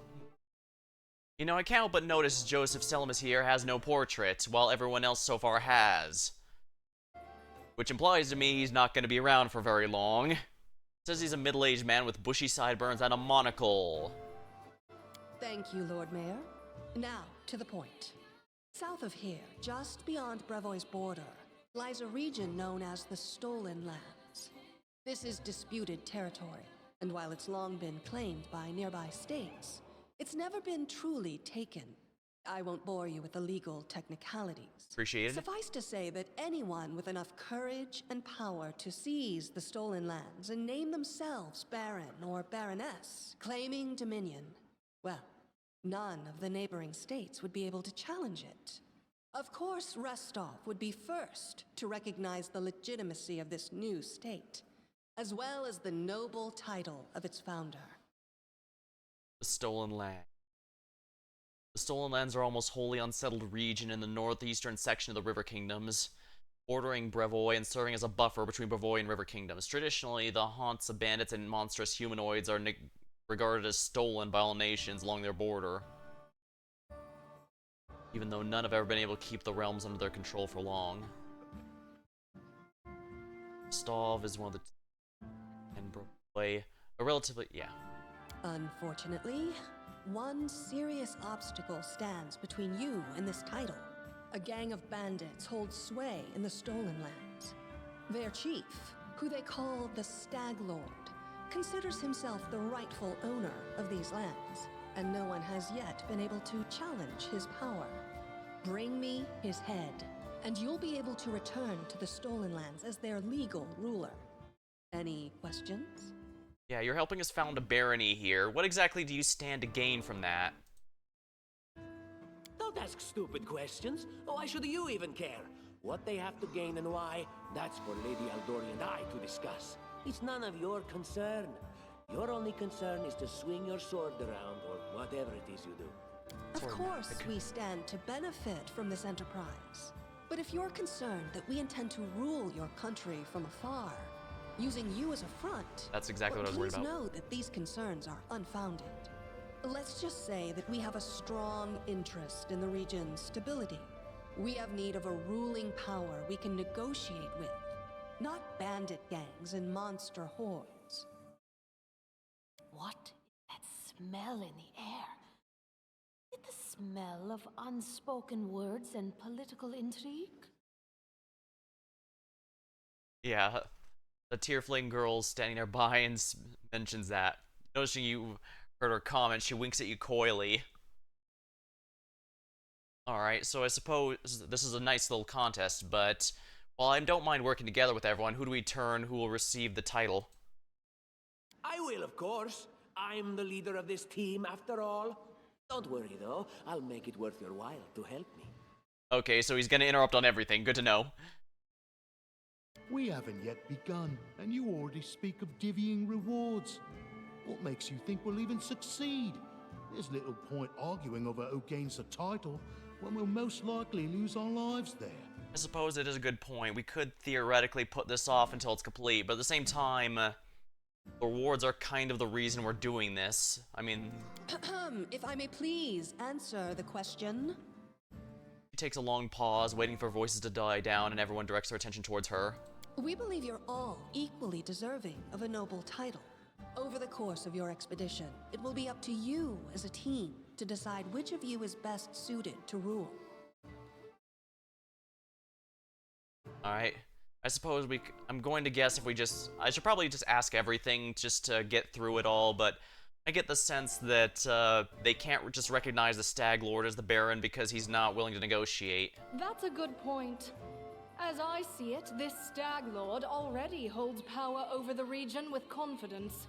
You know, I can't help but notice Joseph Selimus here has no portrait, while everyone else so far has. Which implies to me he's not going to be around for very long. It says he's a middle-aged man with bushy sideburns and a monocle. Thank you, Lord Mayor. Now, to the point. South of here, just beyond Brevoy's border, lies a region known as the Stolen Lands. This is disputed territory, and while it's long been claimed by nearby states, it's never been truly taken. I won't bore you with the legal technicalities. Appreciate it. Suffice to say that anyone with enough courage and power to seize the Stolen Lands and name themselves Baron or Baroness, claiming dominion, well, none of the neighboring states would be able to challenge it. Of course, Restov would be first to recognize the legitimacy of this new state, as well as the noble title of its founder. The Stolen Land. The Stolen Lands are almost wholly unsettled region in the northeastern section of the River Kingdoms, bordering Brevoy and serving as a buffer between Brevoy and River Kingdoms. Traditionally, the haunts of bandits and monstrous humanoids are regarded as stolen by all nations along their border, even though none have ever been able to keep the realms under their control for long. Stov is one of the and Brevoy, a relatively, yeah. Unfortunately, one serious obstacle stands between you and this title. A gang of bandits holds sway in the Stolen Lands. Their chief, who they call the Stag Lord, considers himself the rightful owner of these lands, and no one has yet been able to challenge his power. Bring me his head, and you'll be able to return to the Stolen Lands as their legal ruler. Any questions? Yeah, you're helping us found a barony here. What exactly do you stand to gain from that? Don't ask stupid questions. Why should you even care? What they have to gain and why, that's for Lady Aldori and I to discuss. It's none of your concern. Your only concern is to swing your sword around or whatever it is you do. Of course, we stand to benefit from this enterprise. But if you're concerned that we intend to rule your country from afar, using you as a front, that's exactly what I was worried about. Please know that these concerns are unfounded. Let's just say that we have a strong interest in the region's stability. We have need of a ruling power we can negotiate with, not bandit gangs and monster hordes. What is that smell in the air? Is it the smell of unspoken words and political intrigue? Yeah, the Tearflame girl standing nearby and mentions that. Noticing you heard her comment, she winks at you coyly. Alright, so I suppose this is a nice little contest, but Well, I don't mind working together with everyone. Who do we turn? Who will receive the title? I will, of course. I'm the leader of this team, after all. Don't worry, though. I'll make it worth your while to help me. Okay, so he's gonna interrupt on everything. Good to know. We haven't yet begun, and you already speak of divvying rewards. What makes you think we'll even succeed? There's little point arguing over who gains the title when we'll most likely lose our lives there. I suppose it is a good point. We could theoretically put this off until it's complete, but at the same time, the rewards are kind of the reason we're doing this. I mean... If I may please answer the question. She takes a long pause, waiting for voices to die down, and everyone directs their attention towards her. We believe you're all equally deserving of a noble title. Over the course of your expedition, it will be up to you as a team to decide which of you is best suited to rule. Alright. I suppose I'm going to guess if we just... I should probably just ask everything just to get through it all, but I get the sense that they can't just recognize the Stag Lord as the Baron because he's not willing to negotiate. That's a good point. As I see it, this Stag Lord already holds power over the region with confidence.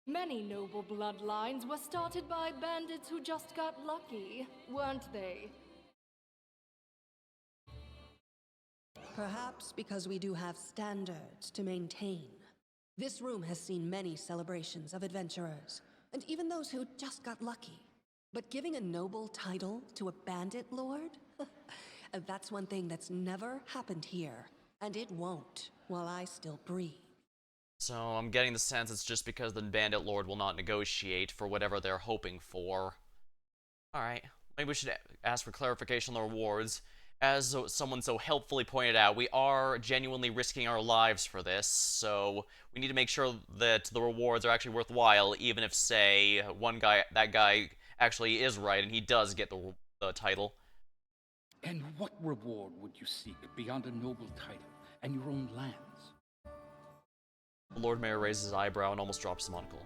Many noble bloodlines were started by bandits who just got lucky, weren't they? Perhaps because we do have standards to maintain. This room has seen many celebrations of adventurers, and even those who just got lucky. But giving a noble title to a bandit lord? That's one thing that's never happened here, and it won't while I still breathe. So I'm getting the sense it's just because the Bandit Lord will not negotiate for whatever they're hoping for. Alright, maybe we should ask for clarification on the rewards. As someone so helpfully pointed out, we are genuinely risking our lives for this, so we need to make sure that the rewards are actually worthwhile, even if, say, that guy actually is right and he does get the title. And what reward would you seek beyond a noble title and your own lands? The Lord Mayor raises his eyebrow and almost drops his monocle.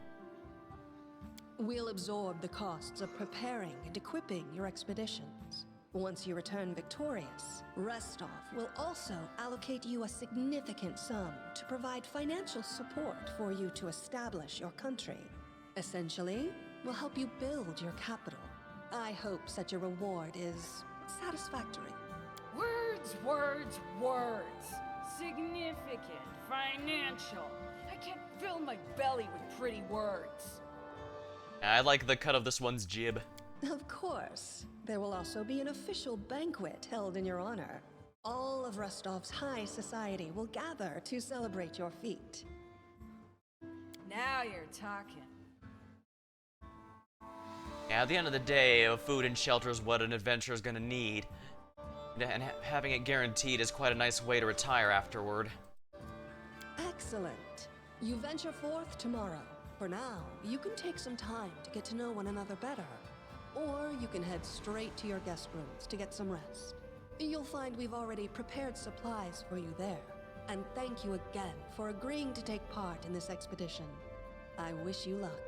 We'll absorb the costs of preparing and equipping your expeditions. Once you return victorious, Restov will also allocate you a significant sum to provide financial support for you to establish your country. Essentially, we'll help you build your capital. I hope such a reward is satisfactory. Words, words, words. Significant, financial. I can't fill my belly with pretty words. I like the cut of this one's jib. Of course. There will also be an official banquet held in your honor. All of Rostov's high society will gather to celebrate your feat. Now you're talking. Yeah, at the end of the day, food and shelter is what an adventurer is gonna need. And having it guaranteed is quite a nice way to retire afterward. Excellent. You venture forth tomorrow. For now, you can take some time to get to know one another better. Or you can head straight to your guest rooms to get some rest. You'll find we've already prepared supplies for you there. And thank you again for agreeing to take part in this expedition. I wish you luck.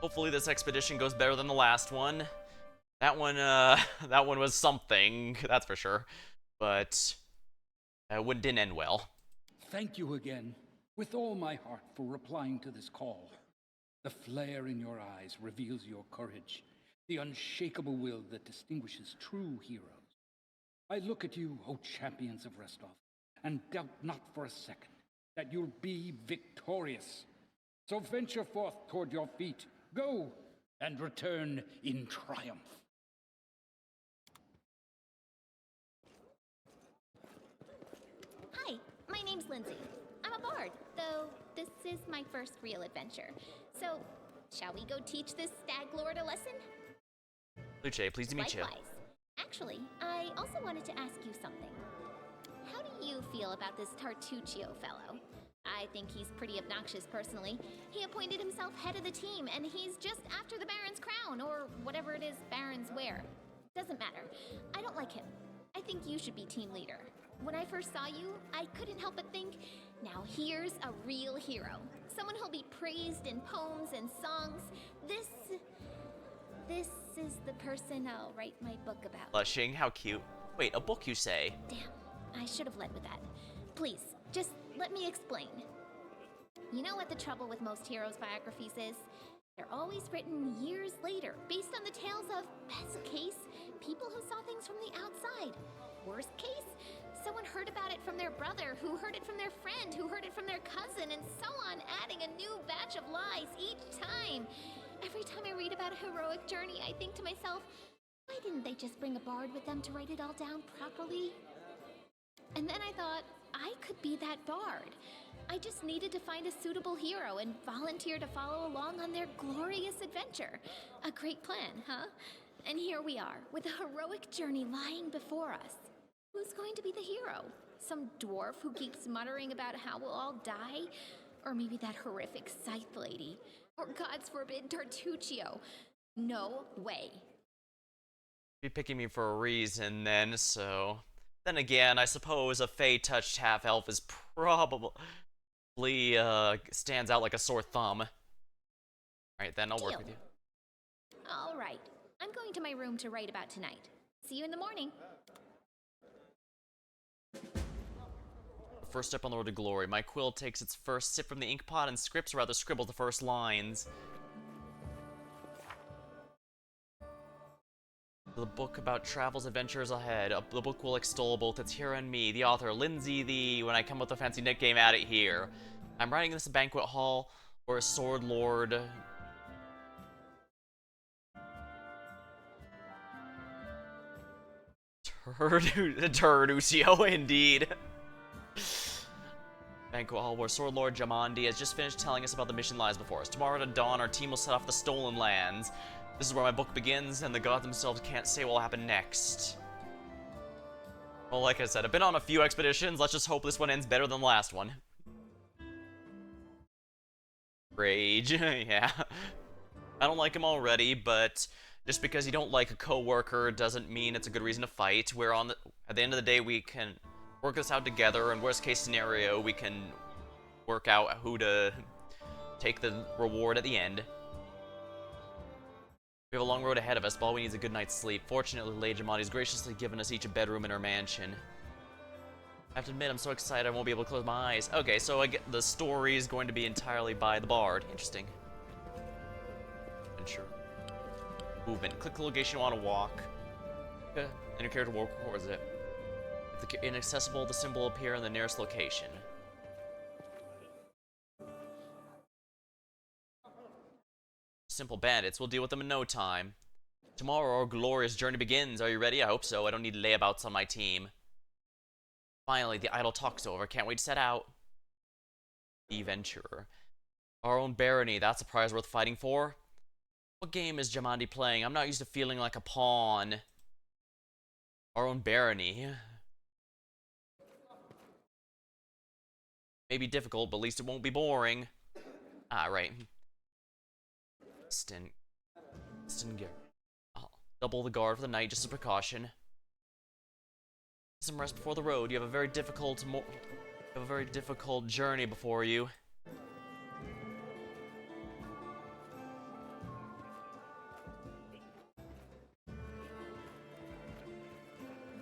Hopefully this expedition goes better than the last one. That one was something, that's for sure. But it didn't end well. Thank you again, with all my heart, for replying to this call. The flare in your eyes reveals your courage, the unshakable will that distinguishes true heroes. I look at you, O champions of Restov, and doubt not for a second that you'll be victorious. So venture forth toward your feet, go, and return in triumph. Hi, my name's Lindsay. I'm a bard, though this is my first real adventure. So, shall we go teach this Stag Lord a lesson? Luce, pleased to meet you. Likewise. Actually, I also wanted to ask you something. How do you feel about this Tartuccio fellow? I think he's pretty obnoxious personally. He appointed himself head of the team, and he's just after the Baron's crown, or whatever it is barons wear. Doesn't matter. I don't like him. I think you should be team leader. When I first saw you, I couldn't help but think, now here's a real hero. Someone who'll be praised in poems and songs. This is the person I'll write my book about. Blushing, how cute. Wait, a book you say? Damn, I should have led with that. Please, just let me explain. You know what the trouble with most heroes' biographies is? They're always written years later, based on the tales of, best case, people who saw things from the outside. Worst case, someone heard about it from their brother, who heard it from their friend, who heard it from their cousin, and so on, adding a new batch of lies each time. Every time I read about a heroic journey, I think to myself, why didn't they just bring a bard with them to write it all down properly? And then I thought, I could be that bard. I just needed to find a suitable hero and volunteer to follow along on their glorious adventure. A great plan, huh? And here we are, with a heroic journey lying before us. Who's going to be the hero? Some dwarf who keeps muttering about how we'll all die? Or maybe that horrific scythe lady? Or, God's forbid, Tartuccio? No way. Be picking me for a reason then, so... Then again, I suppose a Fey-touched half-elf is probably, stands out like a sore thumb. Alright then, I'll work with you. Alright, I'm going to my room to write about tonight. See you in the morning. First step on the road to glory. My quill takes its first sip from the ink pot and scribbles the first lines. The book about travels, adventures ahead. The book will extol both its hero and me, the author, Lindsay when I come with a fancy nickname, add it here. I'm writing this banquet hall where a sword lord... Tartuccio, indeed. Banquet hall where Sword Lord Jamandi has just finished telling us about the mission lies before us. Tomorrow at dawn, our team will set off the Stolen Lands. This is where my book begins, and the gods themselves can't say what will happen next. Well, like I said, I've been on a few expeditions. Let's just hope this one ends better than the last one. Rage, yeah. I don't like him already, but just because you don't like a co-worker doesn't mean it's a good reason to fight. At the end of the day, we can work this out together, and worst case scenario, we can work out who to take the reward at the end. We have a long road ahead of us, but all we need is a good night's sleep. Fortunately, Lady Jamadi's graciously given us each a bedroom in her mansion. I have to admit, I'm so excited I won't be able to close my eyes. Okay, so the story is going to be entirely by the bard. Interesting. Sure. Movement. Click the location you want to walk. And your character will walk towards it. If inaccessible, the symbol will appear in the nearest location. Simple bandits. We'll deal with them in no time. Tomorrow, our glorious journey begins. Are you ready? I hope so. I don't need layabouts on my team. Finally, the idle talk's over. Can't wait to set out. The Venturer. Our own barony. That's a prize worth fighting for. What game is Jamandi playing? I'm not used to feeling like a pawn. Our own barony. May be difficult, but at least it won't be boring. Ah, right. Stin gear. I'll double the guard for the night just as a precaution. Some rest before the road. You have a very difficult journey before you. Do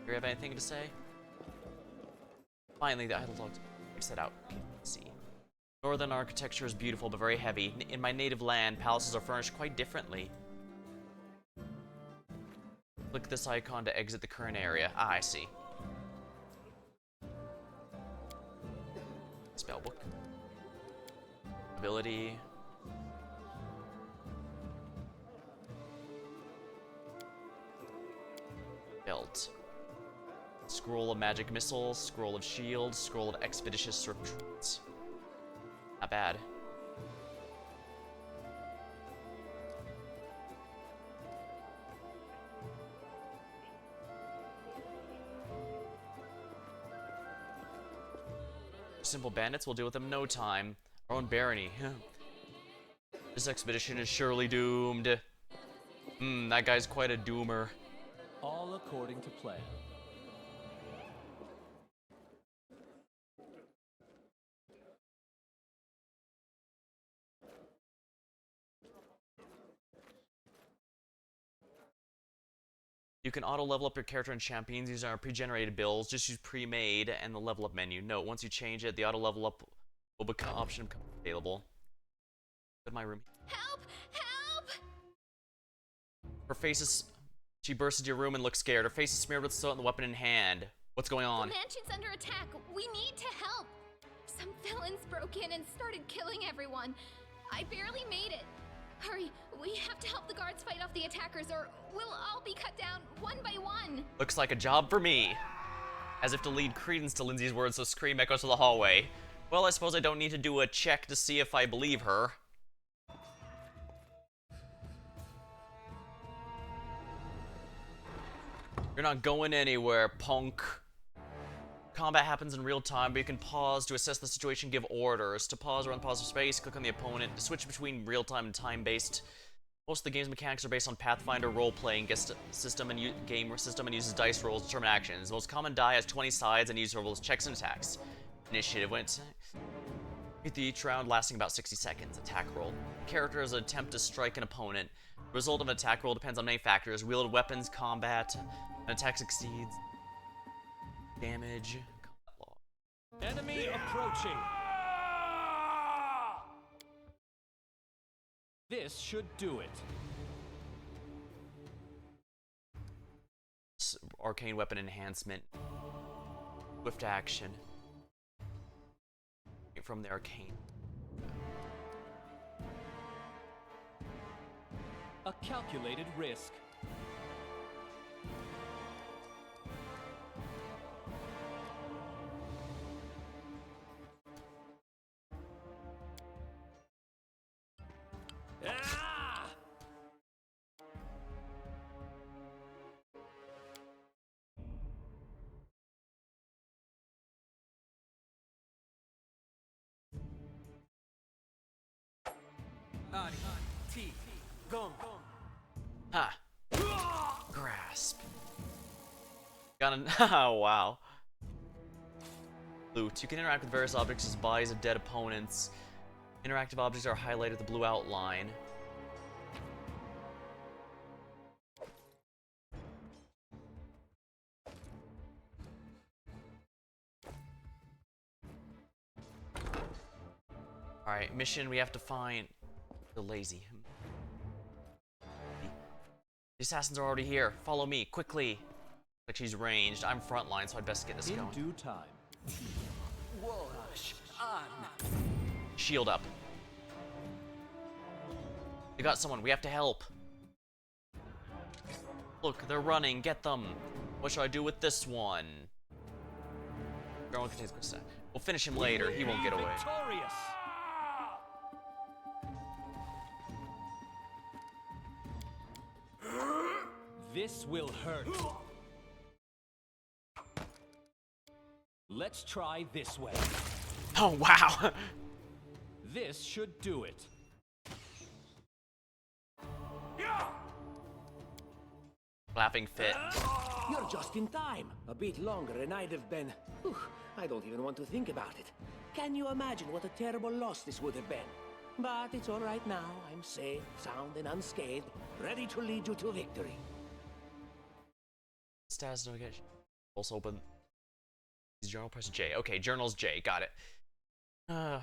you have anything to say? Finally, the idle dogs set out. See. Northern architecture is beautiful but very heavy. In my native land, palaces are furnished quite differently. Click this icon to exit the current area. Ah, I see. Spellbook. Ability. Belt. Scroll of magic missiles, scroll of shields, scroll of expeditious retreats. Not bad. Simple bandits, we'll deal with them in no time. Our own barony. This expedition is surely doomed. That guy's quite a doomer. All according to plan. You can auto level up your character and champions using our pre-generated builds. Just use pre-made and the level up menu. Note, once you change it, the auto level up will become option become available. In my room. Help! Help! Her face is... She bursts into your room and looks scared. Her face is smeared with soot and the weapon in hand. What's going on? The mansion's under attack. We need to help. Some villains broke in and started killing everyone. I barely made it. Hurry, we have to help the guards fight off the attackers or we'll all be cut down one by one. Looks like a job for me. As if to lead credence to Lindsay's words, the scream echoes to the hallway. Well, I suppose I don't need to do a check to see if I believe her. You're not going anywhere, punk. Combat happens in real time, but you can pause to assess the situation, give orders. To pause or unpause for space, click on the opponent. To switch between real-time and time-based. Most of the game's mechanics are based on Pathfinder role-playing system and game system and uses dice rolls to determine actions. The most common die has 20 sides and uses rolls checks and attacks. Initiative went with each round lasting about 60 seconds. Attack roll. Character is an attempt to strike an opponent. The result of an attack roll depends on many factors: wielded weapons, combat. An attack succeeds. Damage. Combat log. Enemy approaching. This should do it. Arcane weapon enhancement. Swift action. From the arcane. A calculated risk. Ah! T. Gong. Ha! Grasp. Got an. Oh, wow. Loot. You can interact with various objects as bodies of dead opponents. Interactive objects are highlighted with the blue outline. Alright, mission, we have to find the lazy. The assassins are already here. Follow me, quickly. Like she's ranged. I'm frontline, so I'd best get this going. In due time. Wash on. Shield up. We got someone. We have to help. Look, they're running. Get them. What should I do with this one? We'll finish him later. He won't get away. Victorious. This will hurt. Let's try this way. Oh, wow. This should do it. Laughing fit. You're just in time. A bit longer and I'd have been... Whew, I don't even want to think about it. Can you imagine what a terrible loss this would have been? But it's all right now. I'm safe, sound, and unscathed, ready to lead you to victory. Status notification. Also open. Journal, press J. Okay, journal's J. Got it. So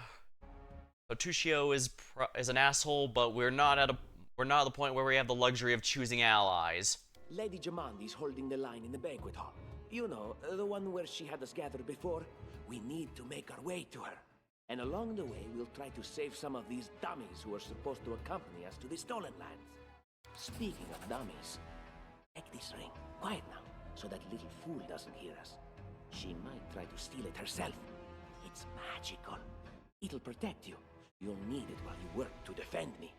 Tushio is an asshole, but we're not at the point where we have the luxury of choosing allies. Lady Jamandi's holding the line in the banquet hall. You know, the one where she had us gathered before. We need to make our way to her. And along the way, we'll try to save some of these dummies who are supposed to accompany us to the stolen lands. Speaking of dummies, take this ring. Quiet now, so that little fool doesn't hear us. She might try to steal it herself. It's magical. It'll protect you. You'll need it while you work to defend me.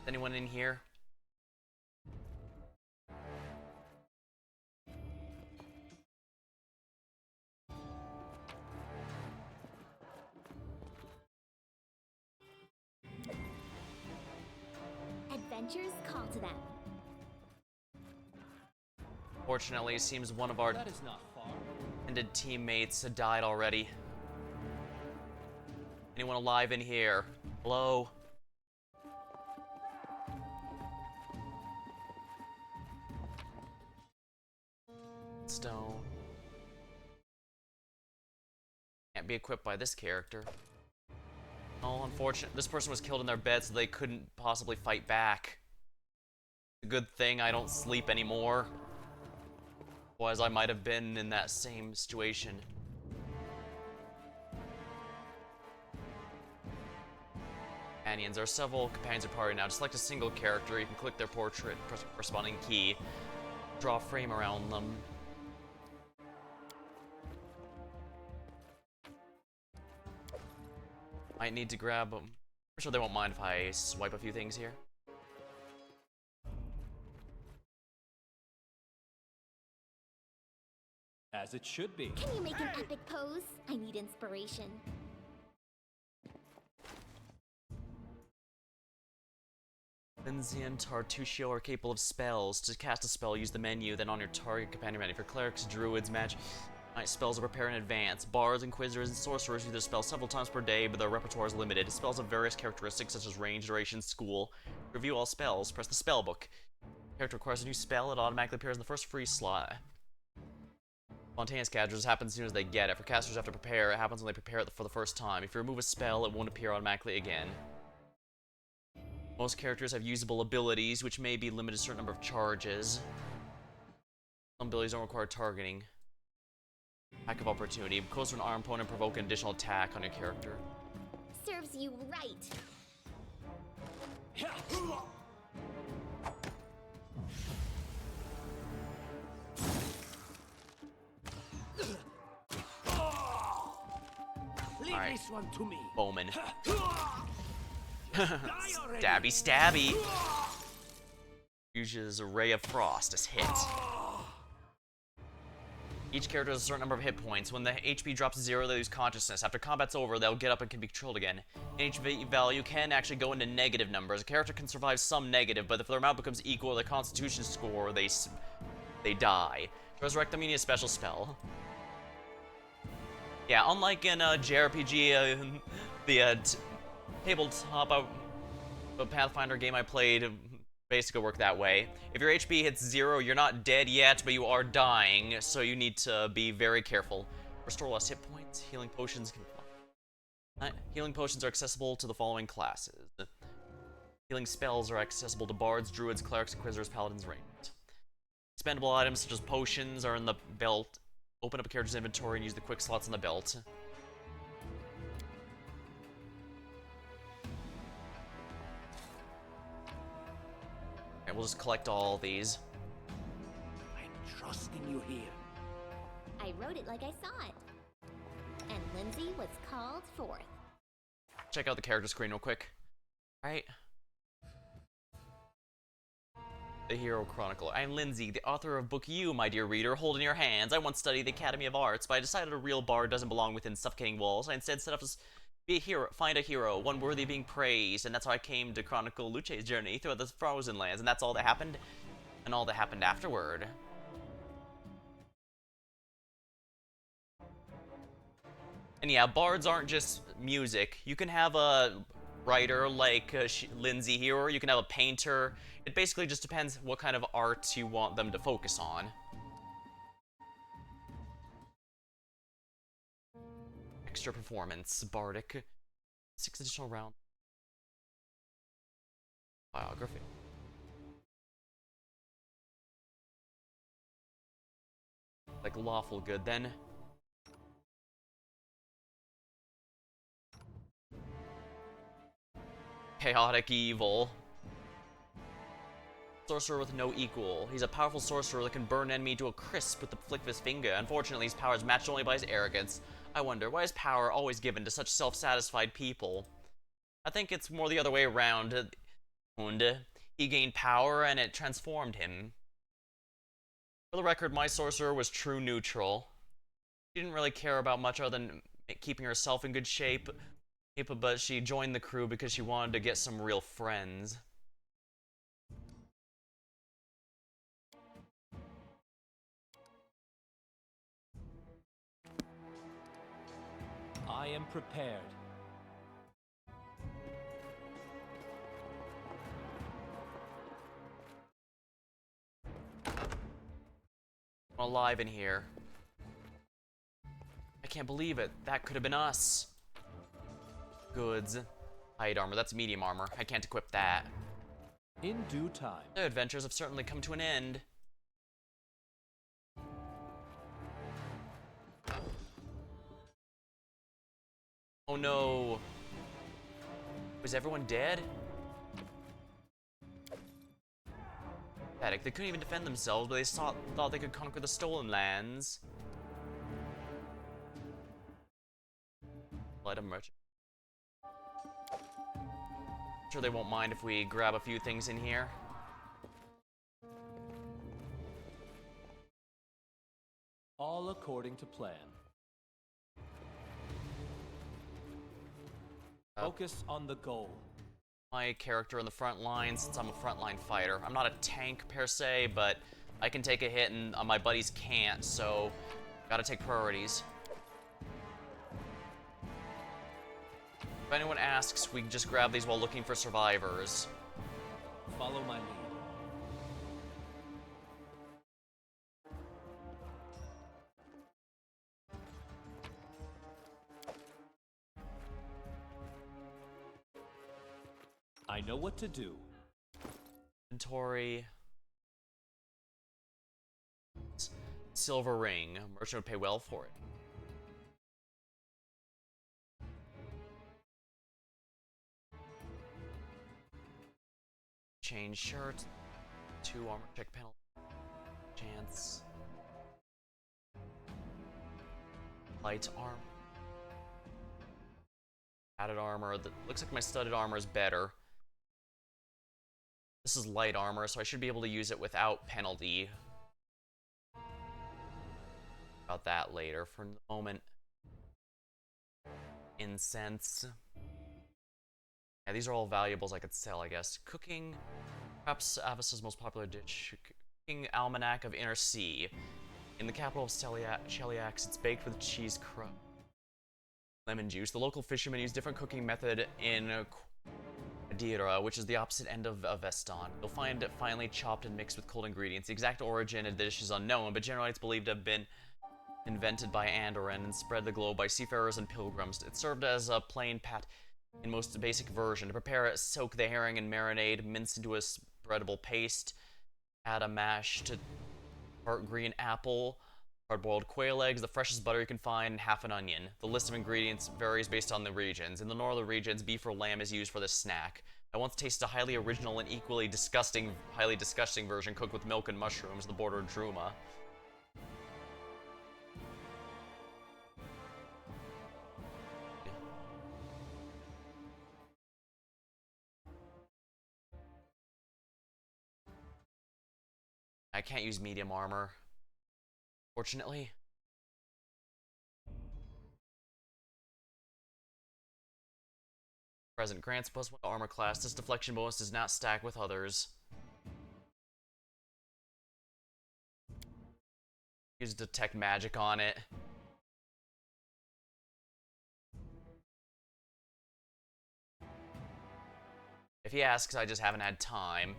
Anyone in here? Adventures call to them. Fortunately, it seems one of our That is not far. intended teammates had died already. Anyone alive in here? Hello? Stone. Can't be equipped by this character. Oh, unfortunate. This person was killed in their bed, so they couldn't possibly fight back. It's a good thing I don't sleep anymore. Otherwise, I might have been in that same situation. Companions. There are several companions of party now. Just select a single character. You can click their portrait, press the corresponding key, draw a frame around them. Might need to grab them. I'm sure they won't mind if I swipe a few things here. As it should be. Can you make an epic pose? I need inspiration. Lindsay and Tartuccio are capable of spells. To cast a spell, use the menu, then on your target companion menu. For clerics, druids, magic spells are prepared in advance. Bards, inquisitors, and sorcerers use their spells several times per day, but their repertoire is limited. Spells have various characteristics such as range, duration, school. To review all spells, press the spell book. Character requires a new spell, it automatically appears in the first free slot. Spontaneous casters happen as soon as they get it. For casters who have to prepare, it happens when they prepare it for the first time. If you remove a spell, it won't appear automatically again. Most characters have usable abilities, which may be limited to a certain number of charges. Some abilities don't require targeting. Attack of opportunity. Close to an armed opponent, provoke an additional attack on your character. Serves you right. Leave this one to me. Bowman. Stabby, stabby. Uses a ray of frost as hit. Each character has a certain number of hit points. When the HP drops to 0, they lose consciousness. After combat's over, they'll get up and can be controlled again. HP value can actually go into negative numbers. A character can survive some negative, but if their amount becomes equal to their constitution score, they die. To resurrect them, you need a special spell. Yeah, unlike in JRPG, the tabletop Pathfinder game I played basically work that way. If your HP hits 0, you're not dead yet, but you are dying, so you need to be very careful. Restore lost hit points. Healing potions are accessible to the following classes. Healing spells are accessible to bards, druids, clerics, inquisitors, paladins, ranged. Expendable items such as potions are in the belt. Open up a character's inventory and use the quick slots in the belt. Okay, we'll just collect all these. I'm trusting you here. I wrote it like I saw it. And Lindsay was called forth. Check out the character screen real quick. Alright. The Hero Chronicle. I'm Lindsay, the author of Book You, my dear reader. Hold in your hands. I once studied the Academy of Arts, but I decided a real bard doesn't belong within suffocating walls. I instead set up to be a hero, find a hero, one worthy of being praised, and that's how I came to chronicle Luce's journey through the frozen lands, and that's all that happened, and all that happened afterward. And yeah, bards aren't just music. You can have a writer like Lindsay here, or you can have a painter. It basically just depends what kind of art you want them to focus on. Extra performance, bardic, 6 additional rounds. Biography. Like lawful good then. Chaotic evil. Sorcerer with no equal. He's a powerful sorcerer that can burn enemy to a crisp with the flick of his finger. Unfortunately, his power is matched only by his arrogance. I wonder, why is power always given to such self-satisfied people? I think it's more the other way around. He gained power and it transformed him. For the record, my sorcerer was true neutral. She didn't really care about much other than keeping herself in good shape, but she joined the crew because she wanted to get some real friends. I am prepared. alive in here. I can't believe it. That could have been us. Goods. Hide armor. That's medium armor. I can't equip that. In due time. The adventures have certainly come to an end. Oh no. Was everyone dead? Pathetic. They couldn't even defend themselves, but they thought they could conquer the stolen lands. Light a merchant. Sure they won't mind if we grab a few things in here. All according to plan. Focus on the goal. My character in the front line, since I'm a frontline fighter. I'm not a tank per se, but I can take a hit and my buddies can't, so gotta take priorities. If anyone asks, we can just grab these while looking for survivors. Follow my lead. I know what to do. Inventory. Silver ring. Merchant would pay well for it. Change shirt. 2 armor check penalty. Chance. Light armor. Added armor. That looks like my studded armor is better. This is light armor, so I should be able to use it without penalty. About that later. For the moment. Incense. Yeah, these are all valuables I could sell, I guess. Cooking. Perhaps Avis's most popular dish. Cooking Almanac of Inner Sea. In the capital of Cheliax, it's baked with cheese crust. Lemon juice. The local fishermen use different cooking method in Madeira, which is the opposite end of Veston. You'll find it finely chopped and mixed with cold ingredients. The exact origin of the dish is unknown, but generally it's believed to have been invented by Andoran and spread the globe by seafarers and pilgrims. It served as a plain pat in most basic version. To prepare it, soak the herring in marinade, mince into a spreadable paste, add a mashed tart green apple, hard-boiled quail eggs, the freshest butter you can find, and half an onion. The list of ingredients varies based on the regions. In the northern regions, beef or lamb is used for this snack. I once tasted a highly original and equally highly disgusting version cooked with milk and mushrooms in the border of Druma. I can't use medium armor, fortunately. Present grants +1 to armor class. This deflection bonus does not stack with others. Use detect magic on it. If he asks, I just haven't had time.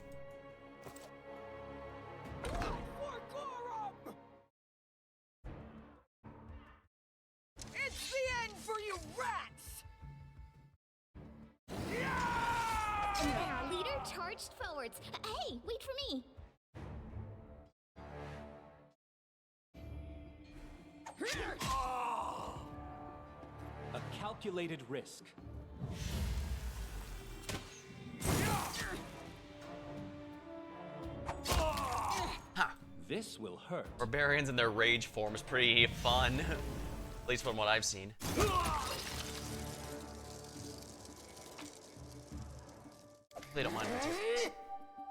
It's the end for you rats! Our leader charged forwards. Hey, wait for me. A calculated risk. Ha! This will hurt. Barbarians in their rage form is pretty fun. At least from what I've seen. They don't mind it.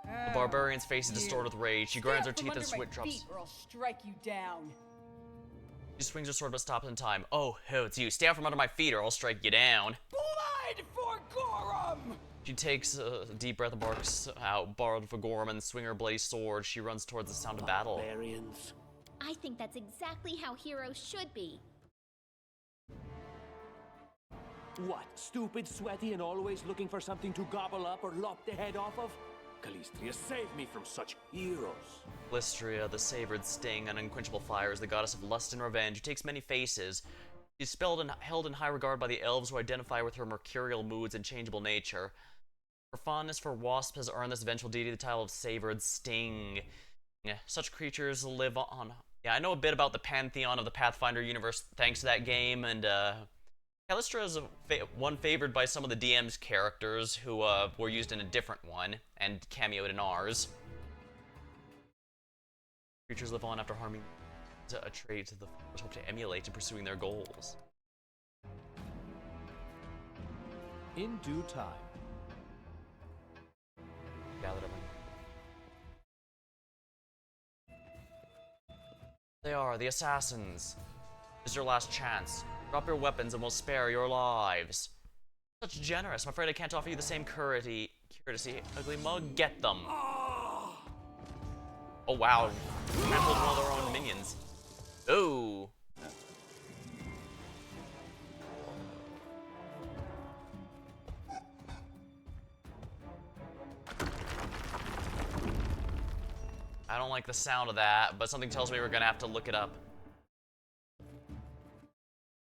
The barbarian's face is distorted with rage. She grinds her teeth and sweat drops. Or I'll strike you down. She swings her sword but stops in time. Oh, it's you. Stay out from under my feet or I'll strike you down. Blood for Gorum! She takes a deep breath and barks out, borrowed for Gorham, and swing her bloody sword. She runs towards the sound of battle. Barbarians. I think that's exactly how heroes should be. What, stupid, sweaty, and always looking for something to gobble up or lop the head off of? Calistria, save me from such heroes. Calistria, the savored sting and unquenchable fire, is the goddess of lust and revenge, who takes many faces. She is spelled and held in high regard by the elves, who identify with her mercurial moods and changeable nature. Her fondness for wasps has earned this vengeful deity the title of savored sting. Such creatures live on... Yeah, I know a bit about the pantheon of the Pathfinder universe thanks to that game, and Calistria is one favored by some of the DM's characters who were used in a different one and cameoed in ours. Creatures live on after harming a trait the followers hope to emulate in pursuing their goals. In due time. Gathered up. They are the assassins. This is your last chance. Drop your weapons and we'll spare your lives. Such generous. I'm afraid I can't offer you the same courtesy. Ugly mug, get them. Oh wow. Trampled one of their own minions. Ooh. I don't like the sound of that, but something tells me we're gonna have to look it up.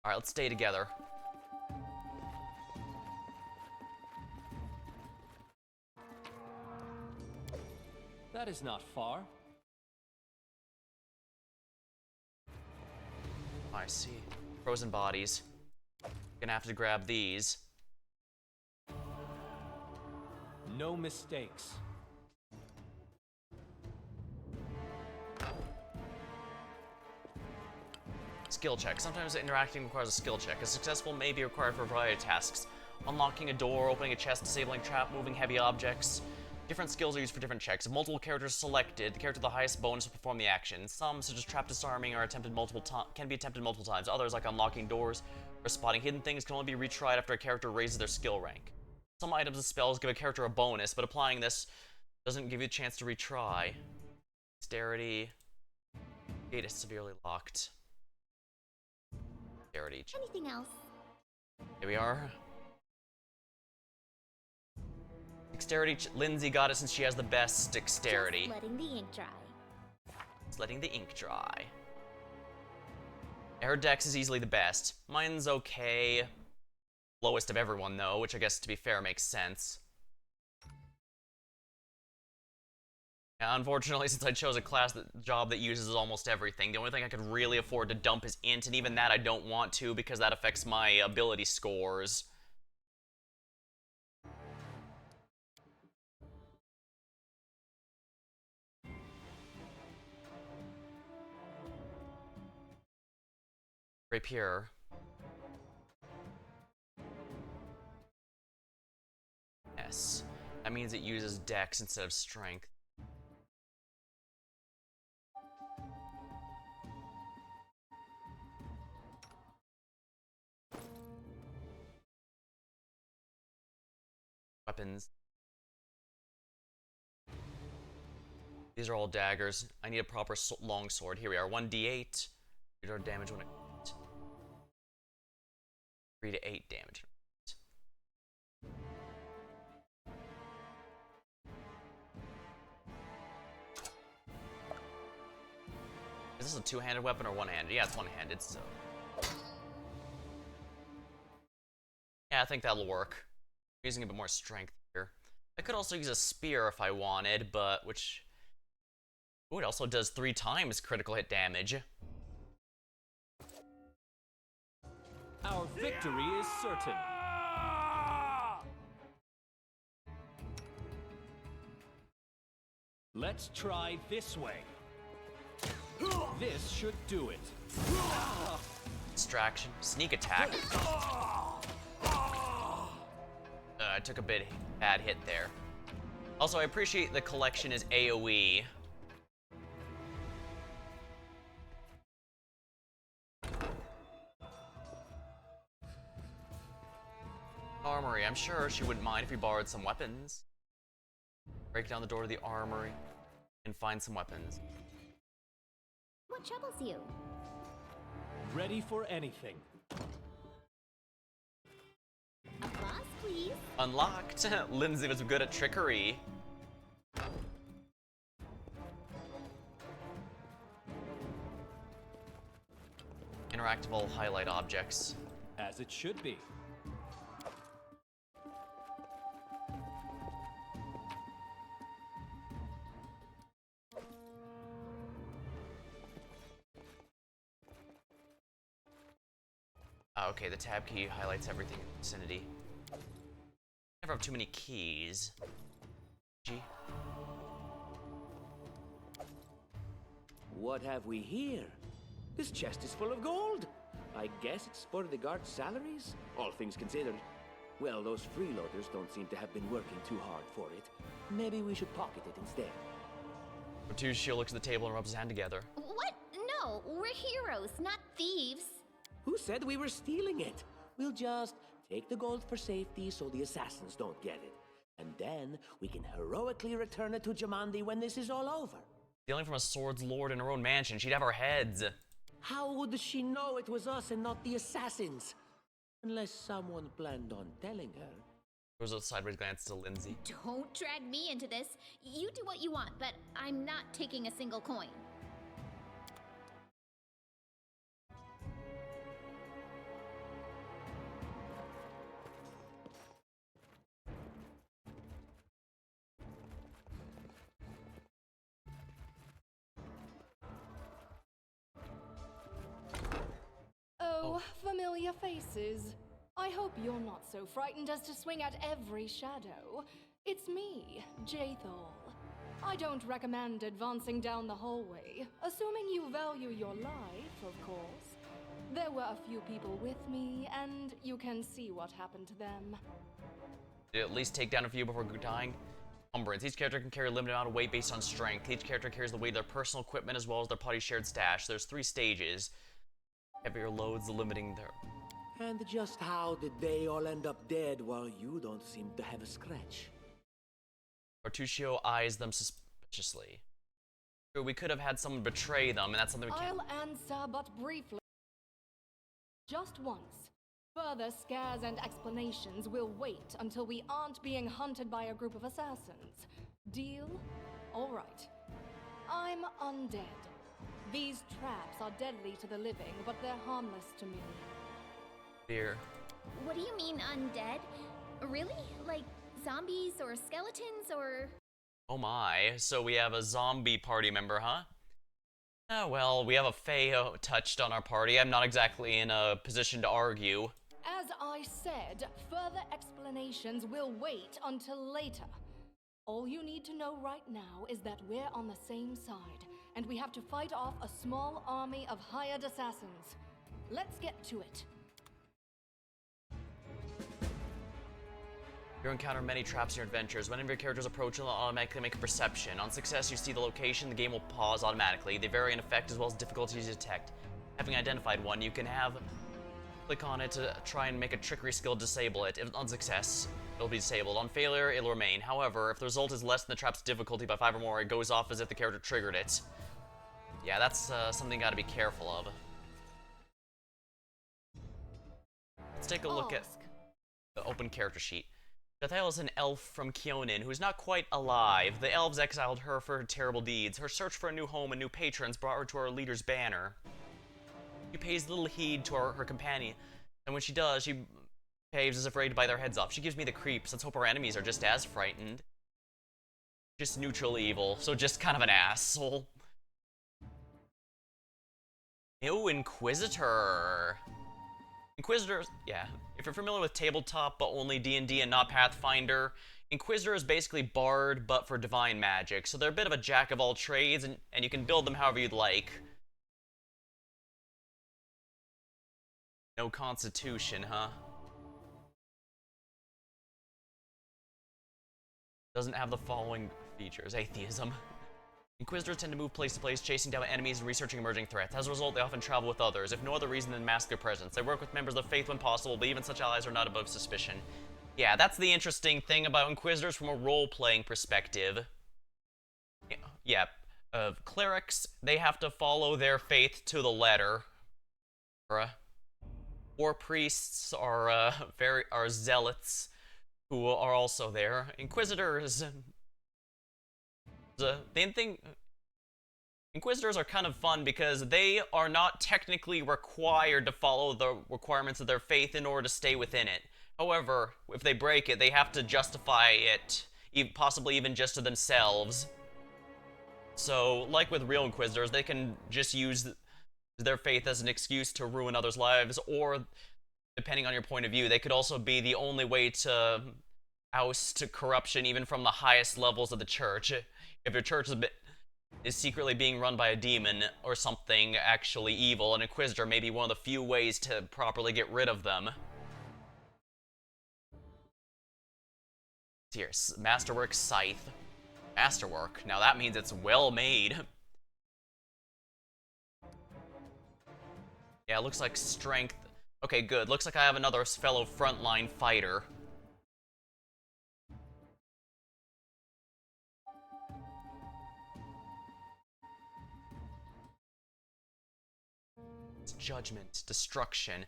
Alright, let's stay together. That is not far. I see. Frozen bodies. Gonna have to grab these. No mistakes. Skill check. Sometimes interacting requires a skill check. A successful may be required for a variety of tasks. Unlocking a door, opening a chest, disabling a trap, moving heavy objects. Different skills are used for different checks. If multiple characters selected, the character with the highest bonus will perform the action. Some, such as trap disarming, can be attempted multiple times. Others, like unlocking doors or spotting hidden things, can only be retried after a character raises their skill rank. Some items and spells give a character a bonus, but applying this doesn't give you a chance to retry. Dexterity. Gate is severely locked. Dexterity. Anything else? Here we are. Dexterity, Lindsay got it since she has the best dexterity. Just letting the ink dry. Just letting the ink dry. Her dex is easily the best. Mine's okay. Lowest of everyone, though, which I guess, to be fair, makes sense. Yeah, unfortunately, since I chose a job that uses almost everything, the only thing I could really afford to dump is int, and even that I don't want to because that affects my ability scores. Rapier. Yes. That means it uses dex instead of strength. Weapons. These are all daggers. I need a proper longsword. Here we are. 1d8. Our damage when it 3 to 8 damage. Is this a two-handed weapon or one-handed? Yeah, it's one-handed, so. Yeah, I think that'll work. I'm using a bit more strength here. I could also use a spear if I wanted, but which. Ooh, it also does 3 times critical hit damage. Our victory is certain. Let's try this way. This should do it. Distraction. Sneak attack. I took a bad hit there. Also, I appreciate the collection is AoE. Armory. I'm sure she wouldn't mind if we borrowed some weapons. Break down the door to the armory and find some weapons. What troubles you? Ready for anything. Applause, please. Unlocked. Lindsay was good at trickery. interactable highlight objects. As it should be. Okay, the tab key highlights everything in the vicinity. Never have too many keys. G. What have we here? This chest is full of gold. I guess it's for the guards' salaries, all things considered. Well, those freeloaders don't seem to have been working too hard for it. Maybe we should pocket it instead. Bertuccio looks at the table and rubs his hand together. What? No, we're heroes, not thieves. Who said we were stealing it? We'll just take the gold for safety so the assassins don't get it. And then we can heroically return it to Jamandi when this is all over. Stealing from a swords lord in her own mansion, she'd have our heads. How would she know it was us and not the assassins? Unless someone planned on telling her. There was a sideways glance to Lindsay. Don't drag me into this. You do what you want, but I'm not taking a single coin. Oh, familiar faces. I hope you're not so frightened as to swing at every shadow. It's me, Jathal. I don't recommend advancing down the hallway, assuming you value your life, of course. There were a few people with me, and you can see what happened to them. Did you at least take down a few before dying? Encumbrance. Each character can carry a limited amount of weight based on strength. Each character carries the weight of their personal equipment as well as their party shared stash. There's 3 stages. Heavier loads limiting their... And just how did they all end up dead while you don't seem to have a scratch? Bertuccio eyes them suspiciously. Sure, we could have had someone betray them, and that's something we can't... I'll answer but briefly. Just once. Further scares and explanations will wait until we aren't being hunted by a group of assassins. Deal? All right. I'm undead. These traps are deadly to the living, but they're harmless to me. Fear. What do you mean undead? Really? Like zombies or skeletons or... Oh my, so we have a zombie party member, huh? Ah, well, we have a Fae touched on our party. I'm not exactly in a position to argue. As I said, further explanations will wait until later. All you need to know right now is that we're on the same side, and we have to fight off a small army of hired assassins. Let's get to it. You encounter many traps in your adventures. Whenever your characters approach, you'll automatically make a perception. On success, you see the location, the game will pause automatically. They vary in effect as well as difficulty to detect. Having identified one, you can click on it to try and make a trickery skill to disable it. If on success, it'll be disabled. On failure, it'll remain. However, if the result is less than the trap's difficulty by 5 or more, it goes off as if the character triggered it. Yeah, that's something you gotta be careful of. Let's take a look at the open character sheet. Jathal is an elf from Kionin who is not quite alive. The elves exiled her for her terrible deeds. Her search for a new home and new patrons brought her to our leader's banner. She pays little heed to her companion, and when she does, she behaves as if ready to bite their heads off. She gives me the creeps. Let's hope our enemies are just as frightened. Just neutral evil, so just kind of an asshole. Ew, Inquisitor. Inquisitors, yeah. If you're familiar with tabletop, but only D&D and not Pathfinder, Inquisitor is basically Bard, but for divine magic. So they're a bit of a jack of all trades, and you can build them however you'd like. No constitution, huh? Doesn't have the following features. Atheism. Inquisitors tend to move place to place, chasing down enemies and researching emerging threats. As a result, they often travel with others, if no other reason than mask their presence. They work with members of the faith when possible, but even such allies are not above suspicion. Yeah, that's the interesting thing about Inquisitors from a role-playing perspective. Yeah, clerics, they have to follow their faith to the letter. War priests are zealots who are also there. Inquisitors... The main thing Inquisitors are kind of fun because they are not technically required to follow the requirements of their faith in order to stay within it. However, if they break it, they have to justify it, possibly even just to themselves. So, like with real Inquisitors, they can just use their faith as an excuse to ruin others' lives, or, depending on your point of view, they could also be the only way to oust corruption even from the highest levels of the church. If your church is secretly being run by a demon or something actually evil, an Inquisitor may be one of the few ways to properly get rid of them. Here, Masterwork Scythe. Masterwork. Now that means it's well made. Yeah, it looks like strength. Okay, good. Looks like I have another fellow frontline fighter. It's Judgment, Destruction,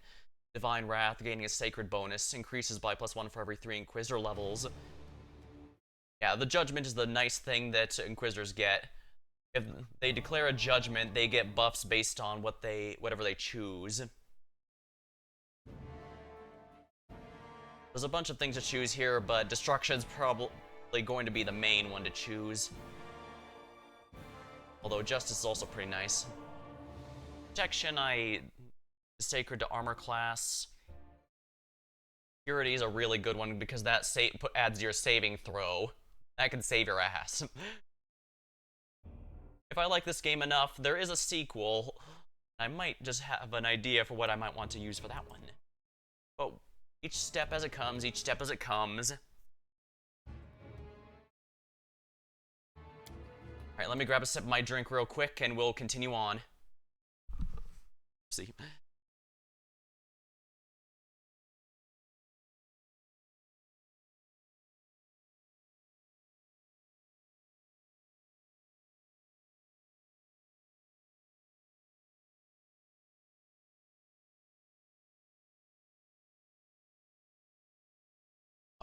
Divine Wrath, gaining a Sacred bonus, increases by +1 for every 3 Inquisitor levels. Yeah, the Judgment is the nice thing that Inquisitors get. If they declare a judgment, they get buffs based on whatever they choose. There's a bunch of things to choose here, but Destruction's probably going to be the main one to choose. Although Justice is also pretty nice. Protection, is sacred to armor class. Purity is a really good one because that adds your saving throw. That can save your ass. If I like this game enough, there is a sequel. I might just have an idea for what I might want to use for that one. But each step as it comes, each step as it comes. Alright, let me grab a sip of my drink real quick and we'll continue on. See.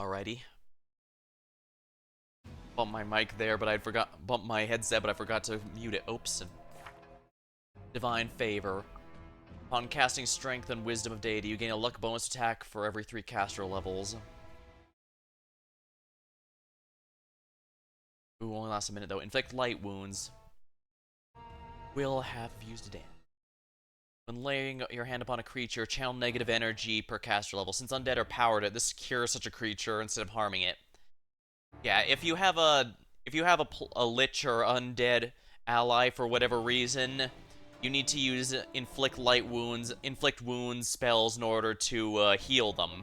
Alrighty. Bumped my mic there, but bumped my headset, but I forgot to mute it. Oops. Divine Favor. Upon casting Strength and Wisdom of Deity, you gain a luck bonus attack for every 3 caster levels. Ooh, only lasts a minute though. Inflict light wounds. Will have used a damage. When laying your hand upon a creature, channel negative energy per caster level. Since undead are powered, this cures such a creature instead of harming it. Yeah, if you have a lich or undead ally for whatever reason, you need to use inflict wounds spells in order to heal them,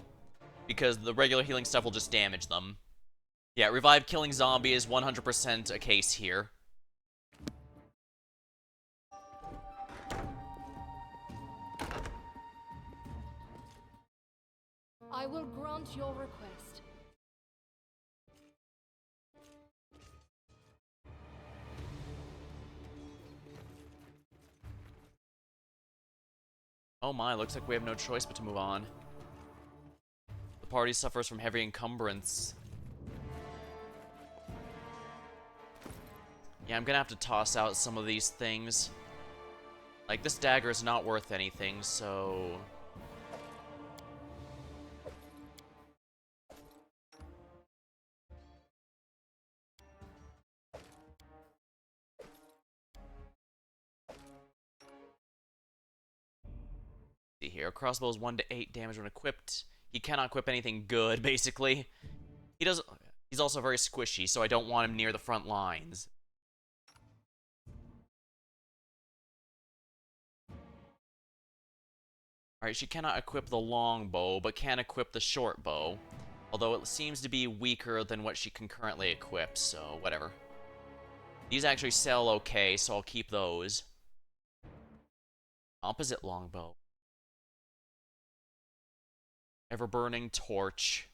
because the regular healing stuff will just damage them. Yeah, revive killing zombie is 100% a case here. I will grant your request. Oh my, looks like we have no choice but to move on. The party suffers from heavy encumbrance. Yeah, I'm gonna have to toss out some of these things. Like, this dagger is not worth anything, so... see here, crossbow is 1 to 8 damage when equipped. He cannot equip anything good, basically. He's also very squishy, so I don't want him near the front lines. Alright, she cannot equip the long bow, but can equip the short bow. Although it seems to be weaker than what she can currently equip, so whatever. These actually sell okay, so I'll keep those. Opposite longbow. Ever-burning torch.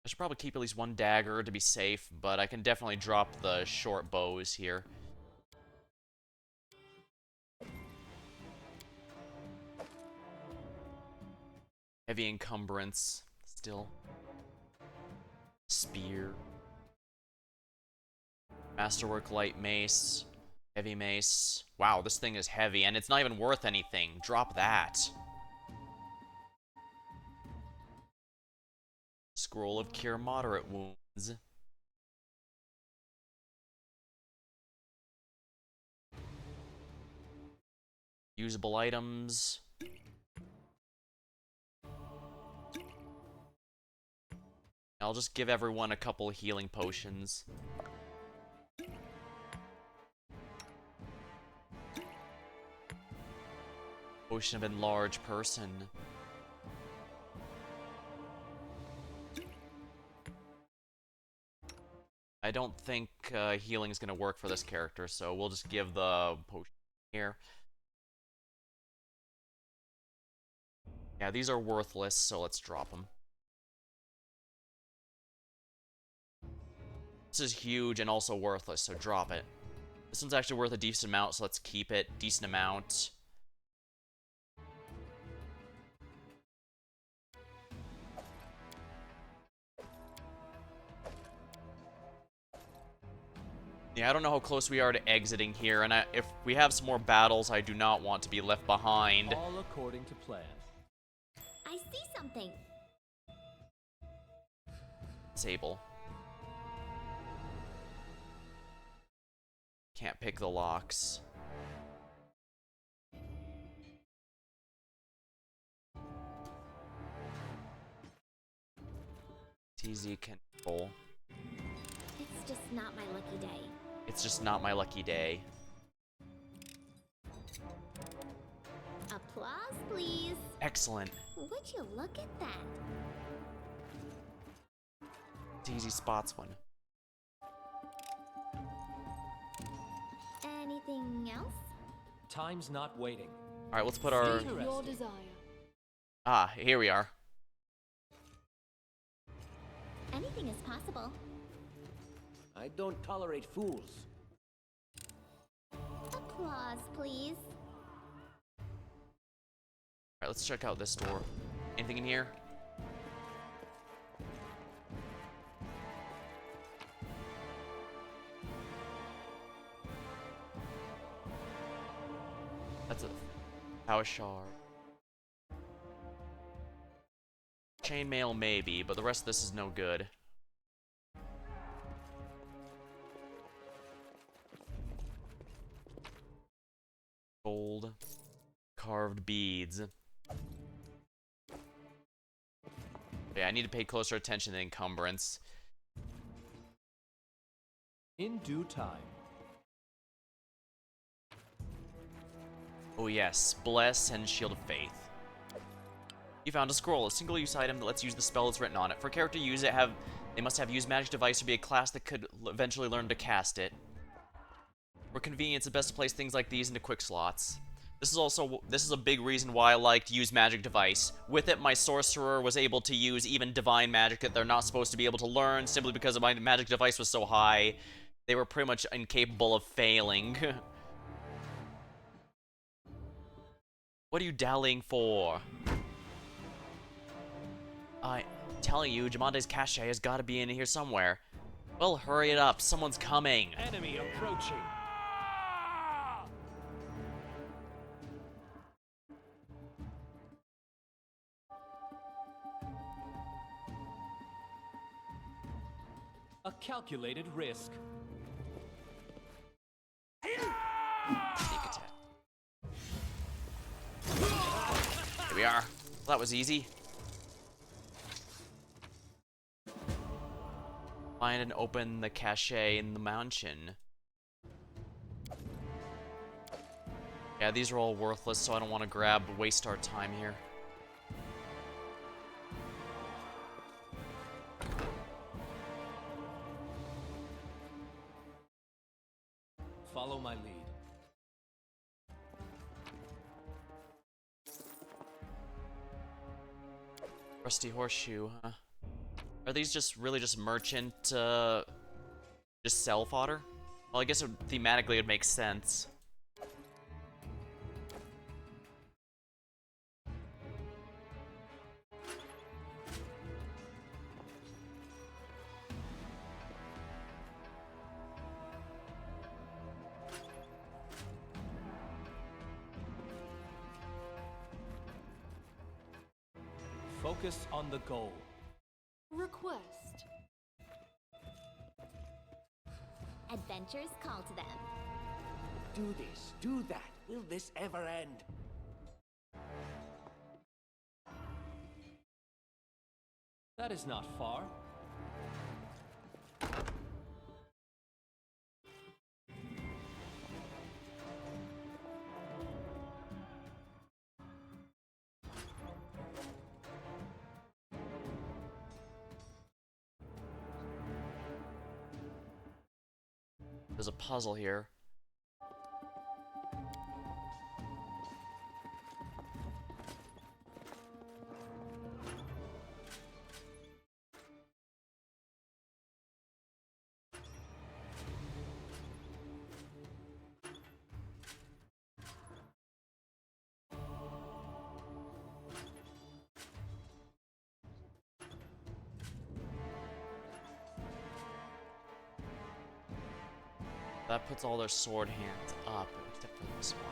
I should probably keep at least 1 dagger to be safe, but I can definitely drop the short bows here. Heavy encumbrance. still. Spear. Masterwork light mace. Heavy mace. Wow, this thing is heavy, and it's not even worth anything. Drop that. Scroll of Cure Moderate Wounds. Usable items. I'll just give everyone a couple healing potions. Potion of Enlarge Person. I don't think healing is going to work for this character, so we'll just give the potion here. Yeah, these are worthless, so let's drop them. This is huge and also worthless, so drop it. This one's actually worth a decent amount, so let's keep it. Decent amount. Yeah, I don't know how close we are to exiting here, and if we have some more battles, I do not want to be left behind. All according to plan. I see something. Sable. Can't pick the locks. TZ control. It's just not my lucky day. It's just not my lucky day. Applause, please. Excellent. Would you look at that? TZ spots one. Anything else? Time's not waiting. Alright, let's put our... Your desire. Ah, here we are. Anything is possible. I don't tolerate fools. Applause, please. Alright, let's check out this door. Anything in here? That's a power shard. Chainmail maybe, but the rest of this is no good. Gold. Carved beads. Yeah, I need to pay closer attention to the encumbrance. In due time. Oh yes, Bless and Shield of Faith. You found a scroll, a single-use item that lets you use the spell that's written on it. For a character to use it, they must have used magic device or be a class that could eventually learn to cast it. For convenience, it's best to place things like these into quick slots. This is a big reason why I like to use magic device. With it, my sorcerer was able to use even divine magic that they're not supposed to be able to learn simply because my magic device was so high. They were pretty much incapable of failing. What are you dallying for? I'm telling you, Jamonte's cache has got to be in here somewhere. Well, hurry it up. Someone's coming. Enemy approaching. A calculated risk. Sneak attack. Here we are. Well, that was easy. Find and open the cache in the mansion. Yeah, these are all worthless, so I don't want to waste our time here. Follow my lead. Rusty horseshoe, huh? Are these just really just merchant, just sell fodder? Well, I guess thematically it would make sense. Focus on the goal. Request. Adventures call to them. Do this, do that. Will this ever end? That is not far. There's a puzzle here. That puts all their sword hands up, except for this one.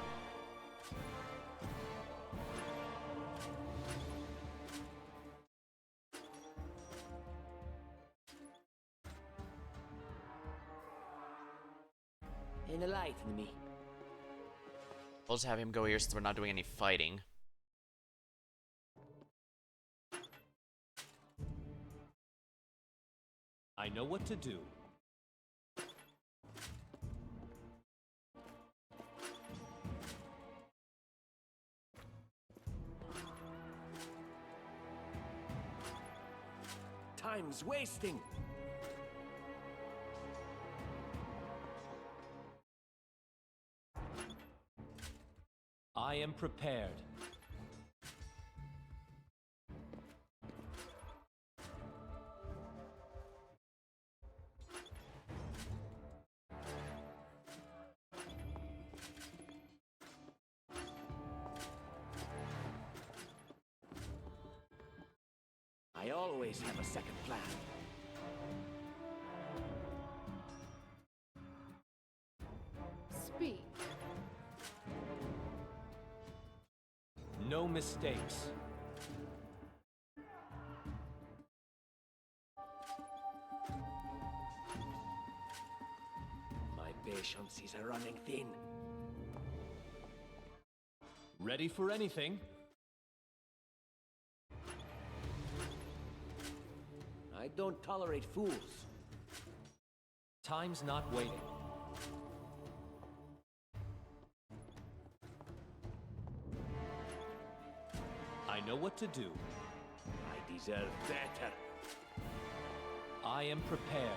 Enlighten me. We'll just have him go here since we're not doing any fighting. I know what to do. Time's wasting. I am prepared. I always have a second plan. Speak. No mistakes. My patience is running thin. Ready for anything? I don't tolerate fools. Time's not waiting. I know what to do. I deserve better. I am prepared.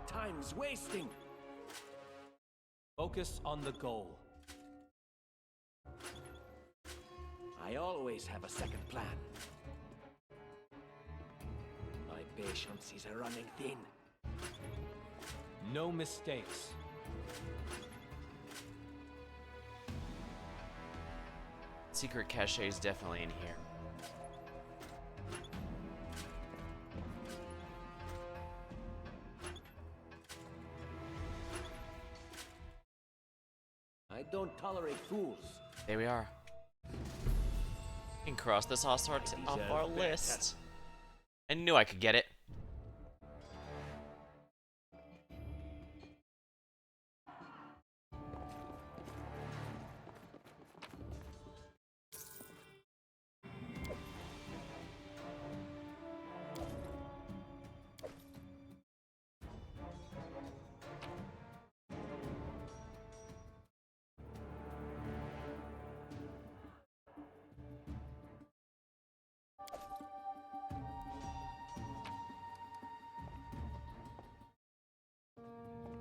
Time's wasting. Focus on the goal. I always have a second plan. My patience is running thin. No mistakes. Secret cache is definitely in here. I don't tolerate fools. There we are. We can cross this off our list. I knew I could get it.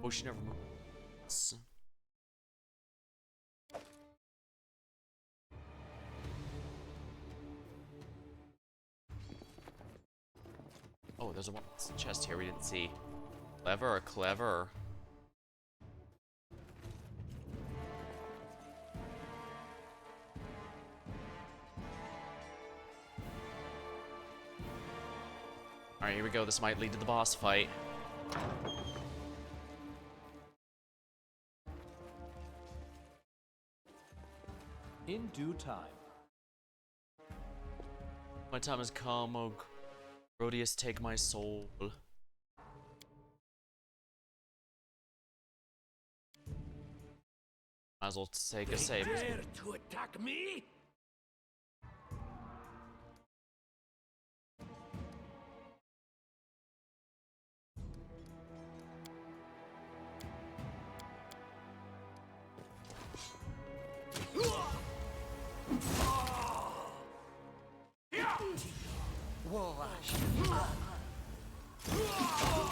Ocean of Moons. Oh, there's a chest here we didn't see. Clever or clever? Alright, here we go. This might lead to the boss fight. In due time. My time has come, oh Rodius, take my soul. Might as well take a save. Dare to attack me?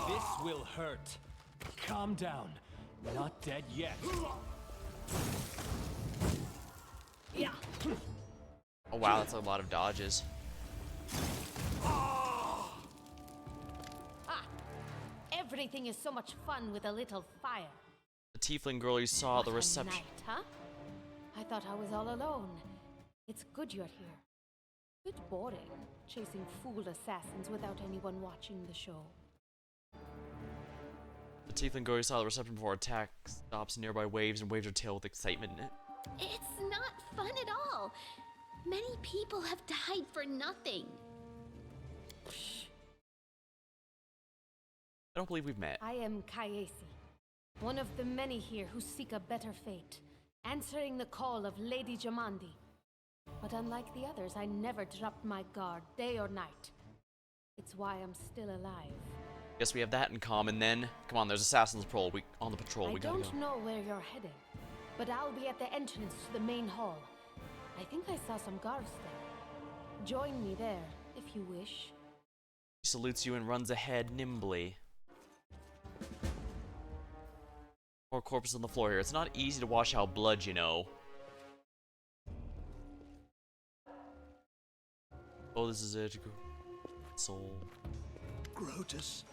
This will hurt. Calm down. Not dead yet. Yeah. Oh wow, that's a lot of dodges. Ah, everything is so much fun with a little fire. The tiefling girl you saw at the What a reception. night, huh? I thought I was all alone. It's good you're here. Bit boring, chasing fool assassins without anyone watching the show. The tiefling girl you saw at the reception before attack stops nearby waves and waves her tail with excitement. It's not fun at all. Many people have died for nothing. I don't believe we've met. I am Kayesi, one of the many here who seek a better fate, answering the call of Lady Jamandi. But unlike the others, I never dropped my guard, day or night. It's why I'm still alive. Guess we have that in common then. Come on, there's assassins patrol. On the patrol. We gotta go. I don't know where you're heading, but I'll be at the entrance to the main hall. I think I saw some guards there. Join me there, if you wish. He salutes you and runs ahead nimbly. More corpses on the floor here. It's not easy to wash out blood, you know. Oh, this is it. Soul. Grotus,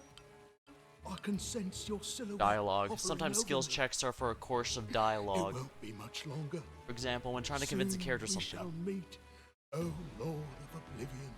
I can sense your silhouette. Dialogue. Sometimes skills checks are for a course of dialogue. It won't be much longer. For example, when trying to convince a character Soon something. we shall meet, O Lord of Oblivion.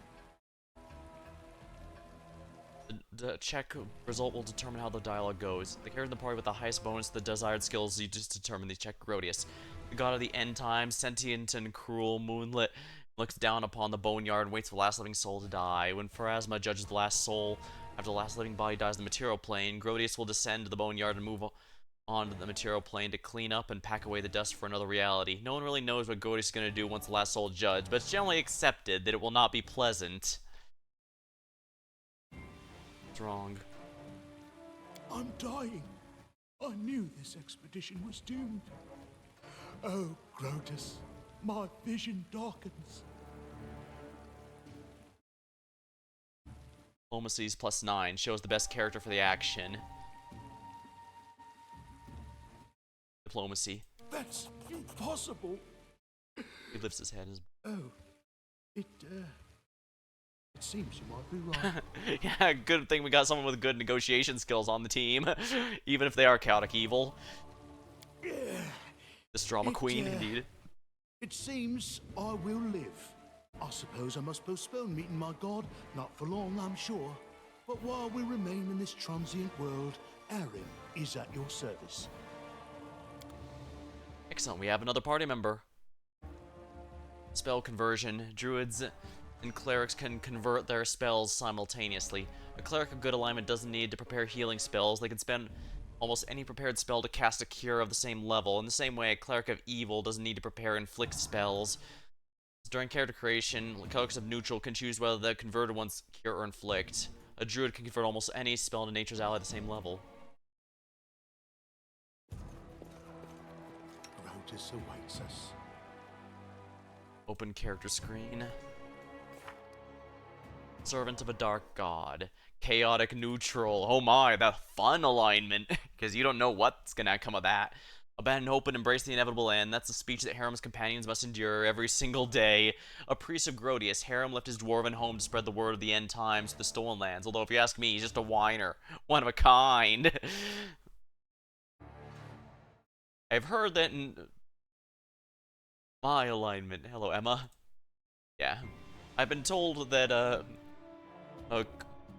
The check result will determine how the dialogue goes. The character in the party with the highest bonus to the desired skills you just determine the check Grodius. The god of the end times, sentient and cruel, moonlit, looks down upon the boneyard and waits for the last living soul to die. When Pharasma judges the last soul after the last living body dies in the material plane, Grodius will descend to the boneyard and move on to the material plane to clean up and pack away the dust for another reality. No one really knows what Grodius is going to do once the last soul is judged, but it's generally accepted that it will not be pleasant. What's wrong? I'm dying. I knew this expedition was doomed. Oh, Grotus, my vision darkens. Diplomacy's +9 shows the best character for the action. Diplomacy. That's impossible. He lifts his head. Oh, it seems you might be right. Yeah, good thing we got someone with good negotiation skills on the team, even if they are chaotic evil. This drama queen, indeed. It seems I will live. I suppose I must postpone meeting my god, not for long, I'm sure. But while we remain in this transient world, Aaron is at your service. Excellent, we have another party member. Spell conversion. Druids and clerics can convert their spells simultaneously. A cleric of good alignment doesn't need to prepare healing spells. They can spend almost any prepared spell to cast a cure of the same level. In the same way, a cleric of evil doesn't need to prepare inflict spells. During character creation, clerics of neutral can choose whether the converted ones cure or inflict. A druid can convert almost any spell into nature's ally at the same level. Grotus awaits us. Open character screen. Servant of a dark god. Chaotic neutral. Oh my, that fun alignment. Because you don't know what's gonna come of that. Abandon hope and embrace the inevitable end. That's a speech that Harem's companions must endure every single day. A priest of Grodius, Harem left his dwarven home to spread the word of the end times to the stolen lands. Although if you ask me, he's just a whiner. One of a kind. I've heard that in my alignment. Hello, Emma. Yeah. I've been told that,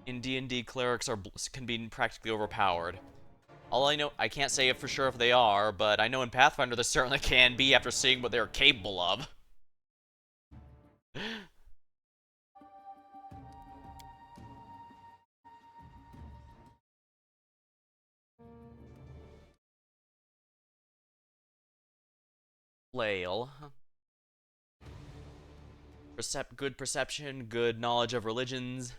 In D&D, clerics can be practically overpowered. All I know, I can't say it for sure if they are, but I know in Pathfinder they certainly can be after seeing what they're capable of. Flail. Good perception, good knowledge of religions.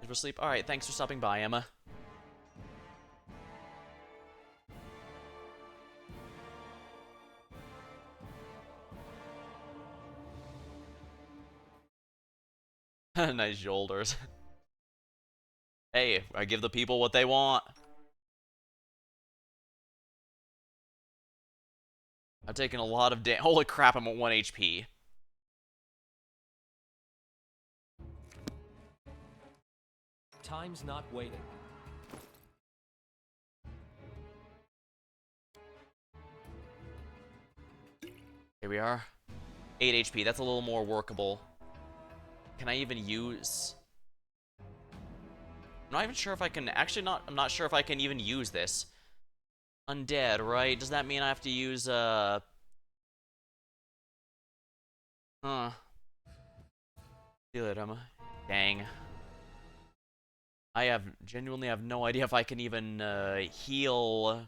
For sleep. Alright, thanks for stopping by, Emma. Nice shoulders. Hey, I give the people what they want. I've taken a lot of damage. Holy crap, I'm at 1 HP. Time's not waiting. Here we are. 8 HP, that's a little more workable. Can I even use... I'm not even sure if I can... Actually, I'm not sure if I can even use this. Undead, right? Does that mean I have to use, Huh. Feel it, Emma. Dang. I genuinely have no idea if I can even, heal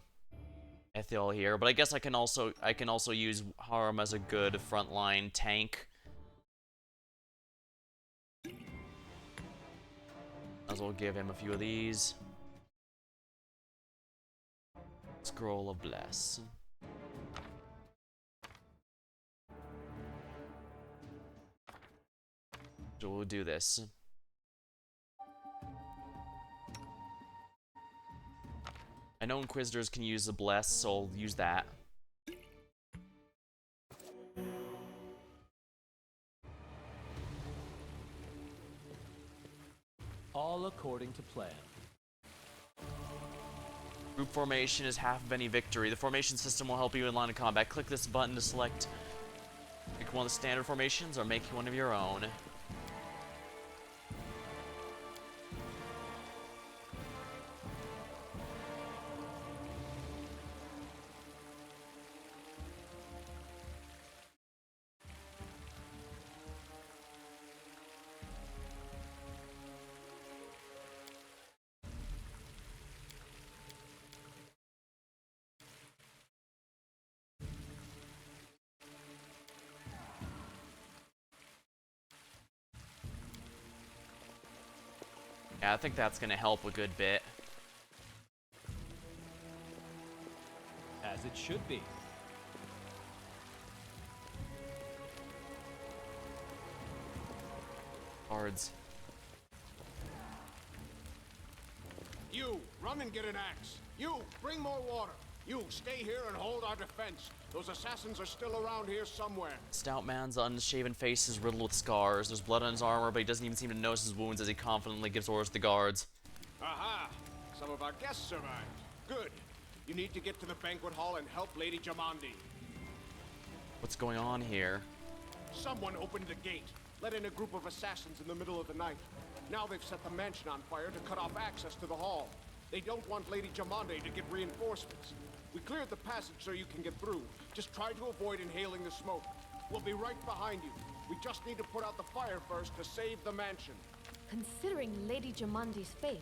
Ethiel here, but I guess I can also use Harm as a good frontline tank. Might as well give him a few of these. Scroll of Bless. So we'll do this. I know Inquisitors can use the Bless, so I'll use that. All according to plan. Group formation is half of any victory. The formation system will help you in line of combat. Click this button to select pick one of the standard formations or make one of your own. Yeah, I think that's gonna help a good bit. As it should be. Cards. You, run and get an axe. You, bring more water. You, stay here and hold our defense. Those assassins are still around here somewhere. Stout man's unshaven face is riddled with scars. There's blood on his armor, but he doesn't even seem to notice his wounds as he confidently gives orders to the guards. Aha! Some of our guests survived. Good. You need to get to the banquet hall and help Lady Jamandi. What's going on here? Someone opened the gate, let in a group of assassins in the middle of the night. Now they've set the mansion on fire to cut off access to the hall. They don't want Lady Jamandi to get reinforcements. We cleared the passage so you can get through. Just try to avoid inhaling the smoke. We'll be right behind you. We just need to put out the fire first to save the mansion. Considering Lady Jamandi's fate,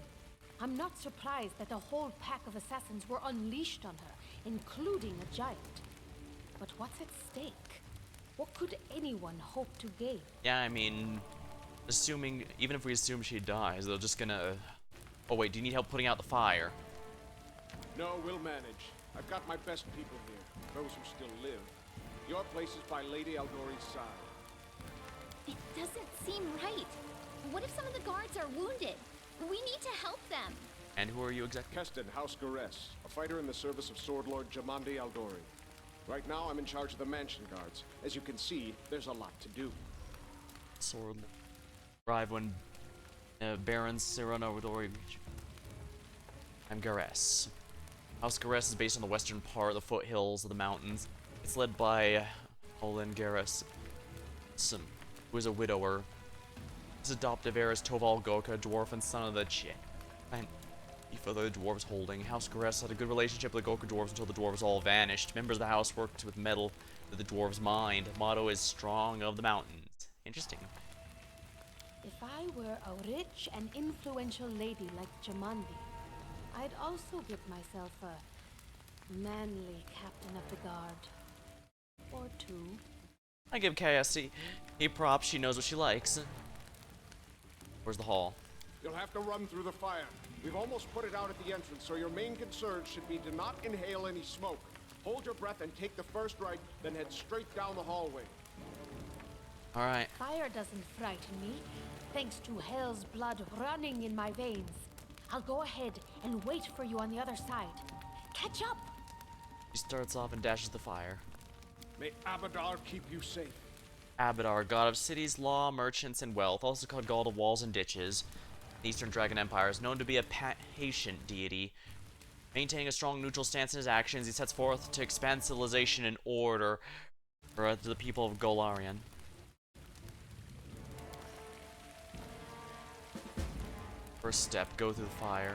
I'm not surprised that a whole pack of assassins were unleashed on her, including a giant. But what's at stake? What could anyone hope to gain? Yeah, I mean, even if we assume she dies, they're just gonna... Oh wait, do you need help putting out the fire? No, we'll manage. I've got my best people here, those who still live. Your place is by Lady Aldori's side. It doesn't seem right. What if some of the guards are wounded? We need to help them. And who are you exactly? Keston, House Gares, a fighter in the service of Sword Lord Jamandi Aldori. Right now, I'm in charge of the mansion guards. As you can see, there's a lot to do. Sword. Arrive when Baron Cyrano Aldori. I'm Gares. House Gares is based on the western part of the foothills of the mountains. It's led by Olin Garrus, who is a widower. His adoptive heir is Toval Goka, dwarf and son of the and the dwarves holding. House Garrus had a good relationship with the Goka dwarves until the dwarves all vanished. Members of the house worked with metal to the dwarves' mind. Motto is strong of the mountains. Interesting. If I were a rich and influential lady like Jamandi, I'd also give myself a manly captain of the guard. Or two. I give KSC props, she knows what she likes. Where's the hall? You'll have to run through the fire. We've almost put it out at the entrance, so your main concern should be to not inhale any smoke. Hold your breath and take the first right, then head straight down the hallway. Alright. Fire doesn't frighten me, thanks to hell's blood running in my veins. I'll go ahead and wait for you on the other side. Catch up! She starts off and dashes the fire. May Abadar keep you safe. Abadar, god of cities, law, merchants, and wealth, also called god of walls and ditches. The Eastern Dragon Empire is known to be a patient deity. Maintaining a strong neutral stance in his actions, he sets forth to expand civilization and order for the people of Golarion. First step, go through the fire.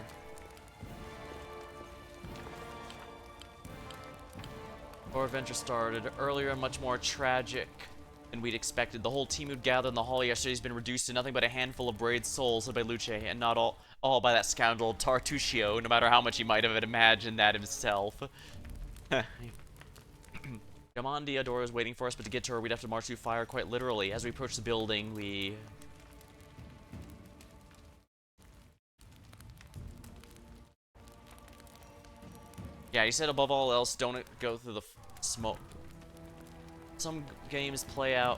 Our adventure started earlier and much more tragic than we'd expected. The whole team who'd gathered in the hall yesterday has been reduced to nothing but a handful of brave souls led by Luce, and not all by that scoundrel Tartuccio, no matter how much he might have imagined that himself. Jamandi Adora is waiting for us, but to get to her, we'd have to march through fire quite literally. As we approach the building, we... Yeah, he said above all else, don't go through the smoke. Some games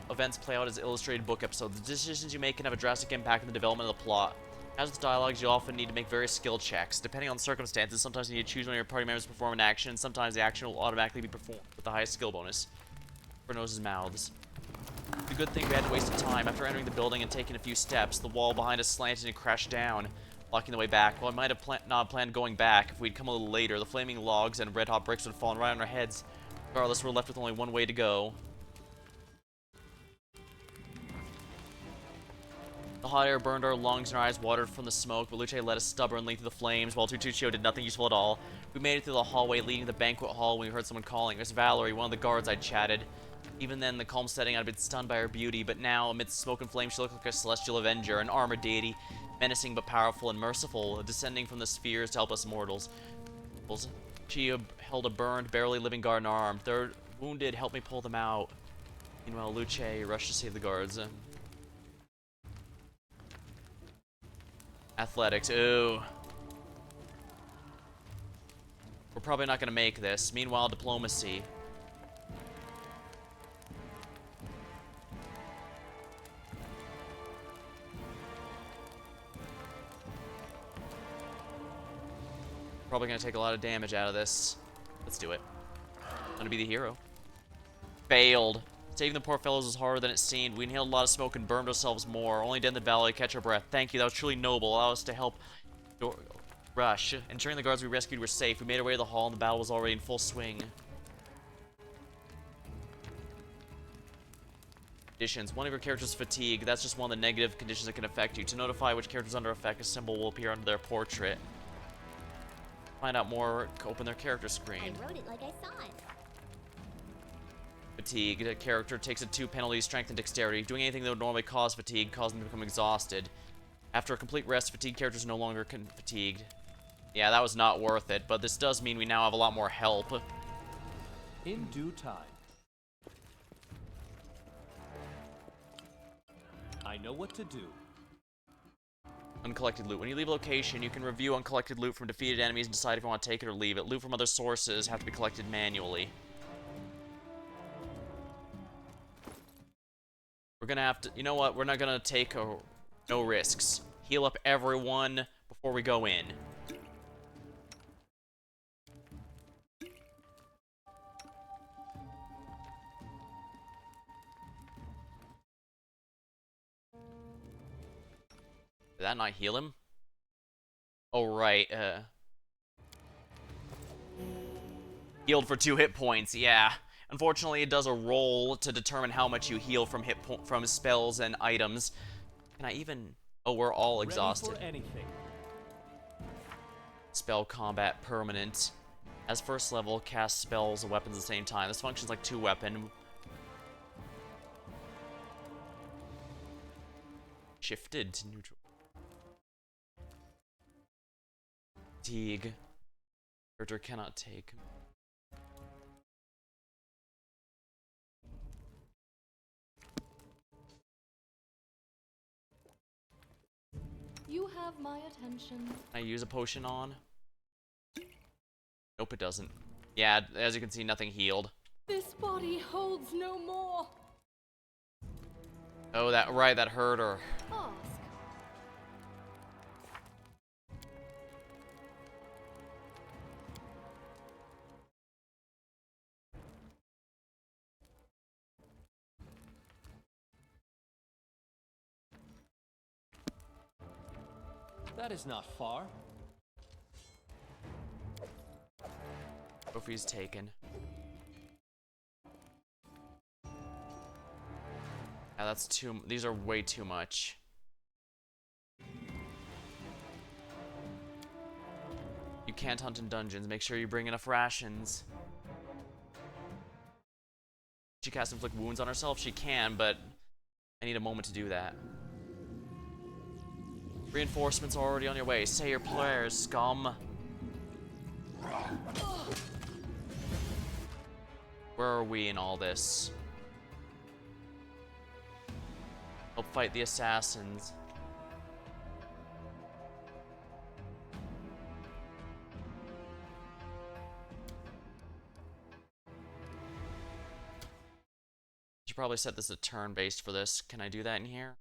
events play out as illustrated book episodes. The decisions you make can have a drastic impact on the development of the plot. As with dialogues, you often need to make various skill checks. Depending on the circumstances, sometimes you need to choose one of your party members to perform an action, and sometimes the action will automatically be performed with the highest skill bonus. For noses' mouths. The good thing we hadn't wasted time. After entering the building and taking a few steps, the wall behind us slanted and crashed down, blocking the way back. While I might have not planned going back, if we'd come a little later, the flaming logs and red-hot bricks would have fallen right on our heads. Regardless, we're left with only one way to go. The hot air burned our lungs and our eyes watered from the smoke, but Luce led us stubbornly through the flames, while Tutuccio did nothing useful at all. We made it through the hallway leading to the banquet hall when we heard someone calling. It was Valerie, one of the guards I'd chatted. Even then, the calm setting, I'd been stunned by her beauty, but now, amidst smoke and flame, she looked like a celestial avenger, an armored deity, menacing but powerful and merciful, descending from the spheres to help us mortals. She held a burned, barely living guard in her arm. Third wounded helped me pull them out. Meanwhile, Luce rushed to save the guards. Athletics, ooh. We're probably not gonna make this. Meanwhile, diplomacy. Probably gonna take a lot of damage out of this. Let's do it. I'm gonna be the hero. Failed. Saving the poor fellows was harder than it seemed. We inhaled a lot of smoke and burned ourselves more, only to end the battle to catch our breath. Thank you, that was truly noble. Allow us to help rush. Ensuring the guards we rescued were safe. We made our way to the hall and the battle was already in full swing. Conditions. One of your characters is fatigue. That's just one of the negative conditions that can affect you. To notify which character is under effect, a symbol will appear under their portrait. Find out more, open their character screen. I wrote it like I saw it. Fatigue. A character takes a 2 penalties, strength and dexterity. Doing anything that would normally cause fatigue causes them to become exhausted. After a complete rest, fatigued characters are no longer fatigued. Yeah, that was not worth it, but this does mean we now have a lot more help. In due time. I know what to do. Uncollected loot. When you leave a location, you can review uncollected loot from defeated enemies and decide if you want to take it or leave it. Loot from other sources have to be collected manually. We're gonna have to... You know what? We're not gonna take no risks. Heal up everyone before we go in. Did that not heal him? Oh, right, Healed for 2 hit points, yeah. Unfortunately, it does a roll to determine how much you heal from from spells and items. Can I even... Oh, we're all exhausted. Ready for anything. Spell combat permanent. As first level, cast spells and weapons at the same time. This functions like 2-weapon. Shifted to neutral. Fatigue. Character cannot take. You have my attention. Can I use a potion on? Nope, it doesn't. Yeah, as you can see, nothing healed. This body holds no more. Oh, that right, that hurt her. Ask. That is not far. Trophy's taken. Yeah, that's too... These are way too much. You can't hunt in dungeons. Make sure you bring enough rations. She cast inflict wounds on herself? She can, but I need a moment to do that. Reinforcements are already on your way. Say your prayers, scum. Where are we in all this? Help fight the assassins. Should probably set this to turn-based for this. Can I do that in here?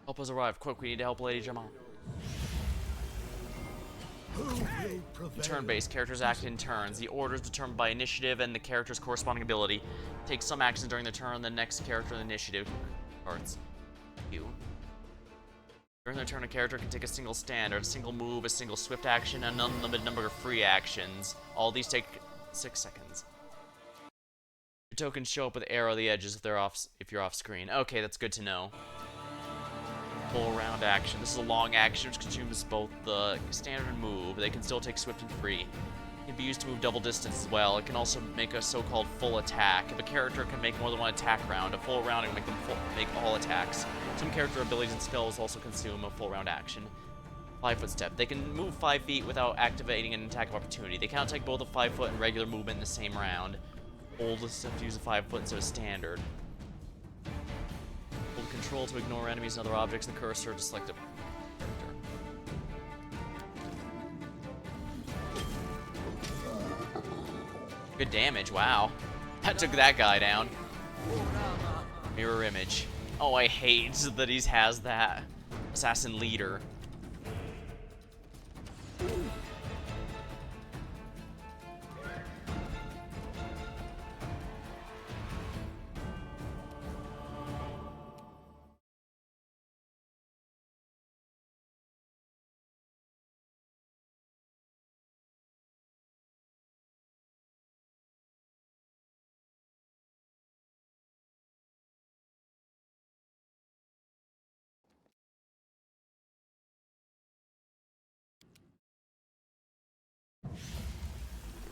Help us arrive. Quick, we need to help Lady Jamal. Turn-based. Characters act in turns. The order is determined by initiative and the character's corresponding ability. Take some actions during the turn, the next character in the initiative starts. You. During their turn, a character can take a single stand, or a single move, a single swift action, and an unlimited number of free actions. All these take 6 seconds. Your tokens show up with arrow at the edges if you're off screen. Okay, that's good to know. Full round action. This is a long action which consumes both the standard and move. They can still take swift and free. It can be used to move double distance as well. It can also make a so-called full attack. If a character can make more than one attack round, a full round can make them make all attacks. Some character abilities and spells also consume a full round action. 5-foot step. They can move 5 feet without activating an attack of opportunity. They cannot take both a 5-foot and regular movement in the same round. Hold is to use a 5-foot instead of standard. Hold control to ignore enemies and other objects, and the cursor to select a character. Good damage, wow. That took that guy down. Mirror image. Oh, I hate that he has that. Assassin leader.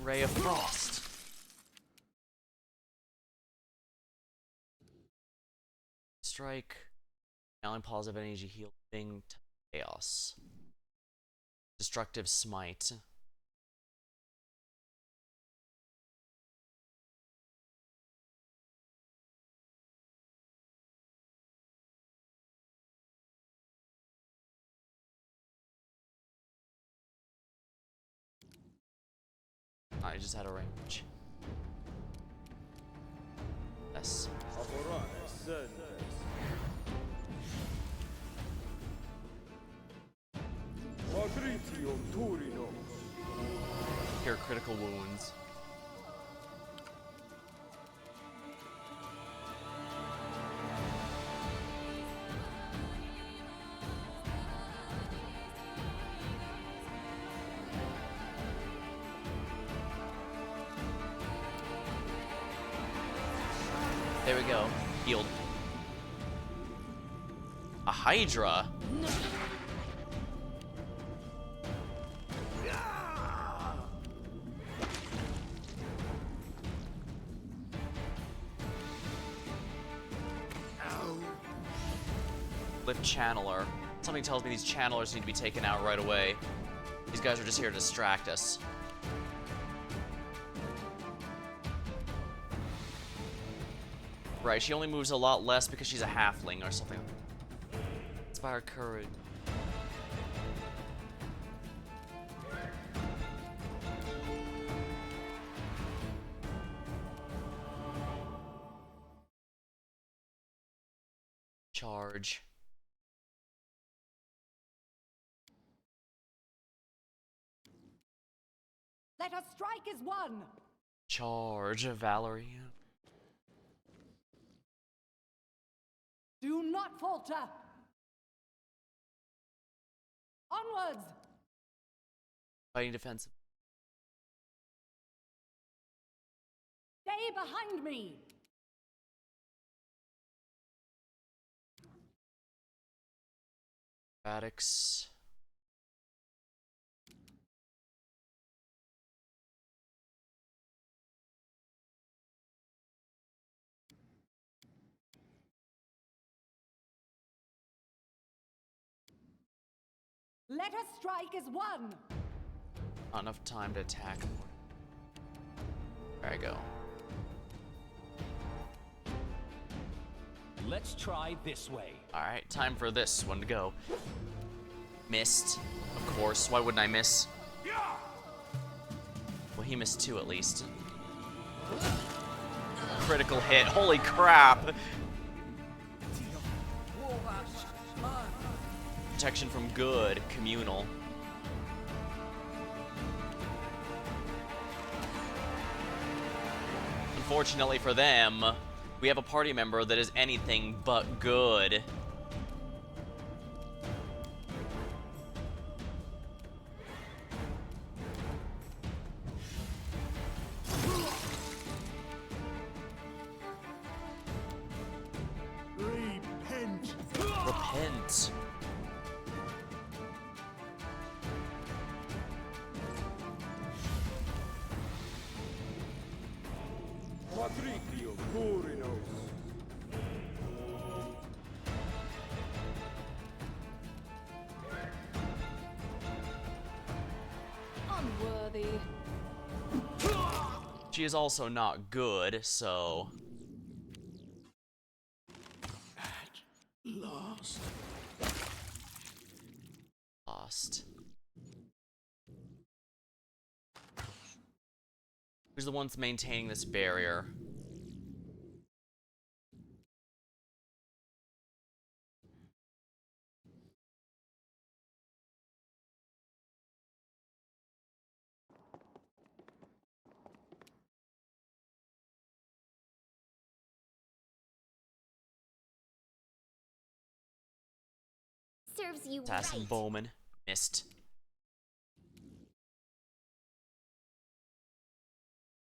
Ray of Frost. Strike. Nailing positive energy heal thing to chaos. Destructive smite. I just had a range. Yes. Cure critical wounds. There we go. Healed. A Hydra? Lift Channeler. Something tells me these channelers need to be taken out right away. These guys are just here to distract us. Right, she only moves a lot less because she's a halfling or something. Inspire courage. Charge. Let us strike as one! Charge, Valerie. Do not falter! Onwards! Fighting defensive. Stay behind me! Acrobatics. Let us strike as one! Not enough time to attack. There I go. Let's try this way. Alright, time for this one to go. Missed. Of course, why wouldn't I miss? Well, he missed two at least. Critical hit, holy crap! Protection from good, communal. Unfortunately for them, we have a party member that is anything but good. Repent. Repent. Patriclio Curinos. Unworthy. She is also not good, so... Last. Lost. Who's the ones maintaining this barrier? Serves you Assassin right. Bowman. Missed.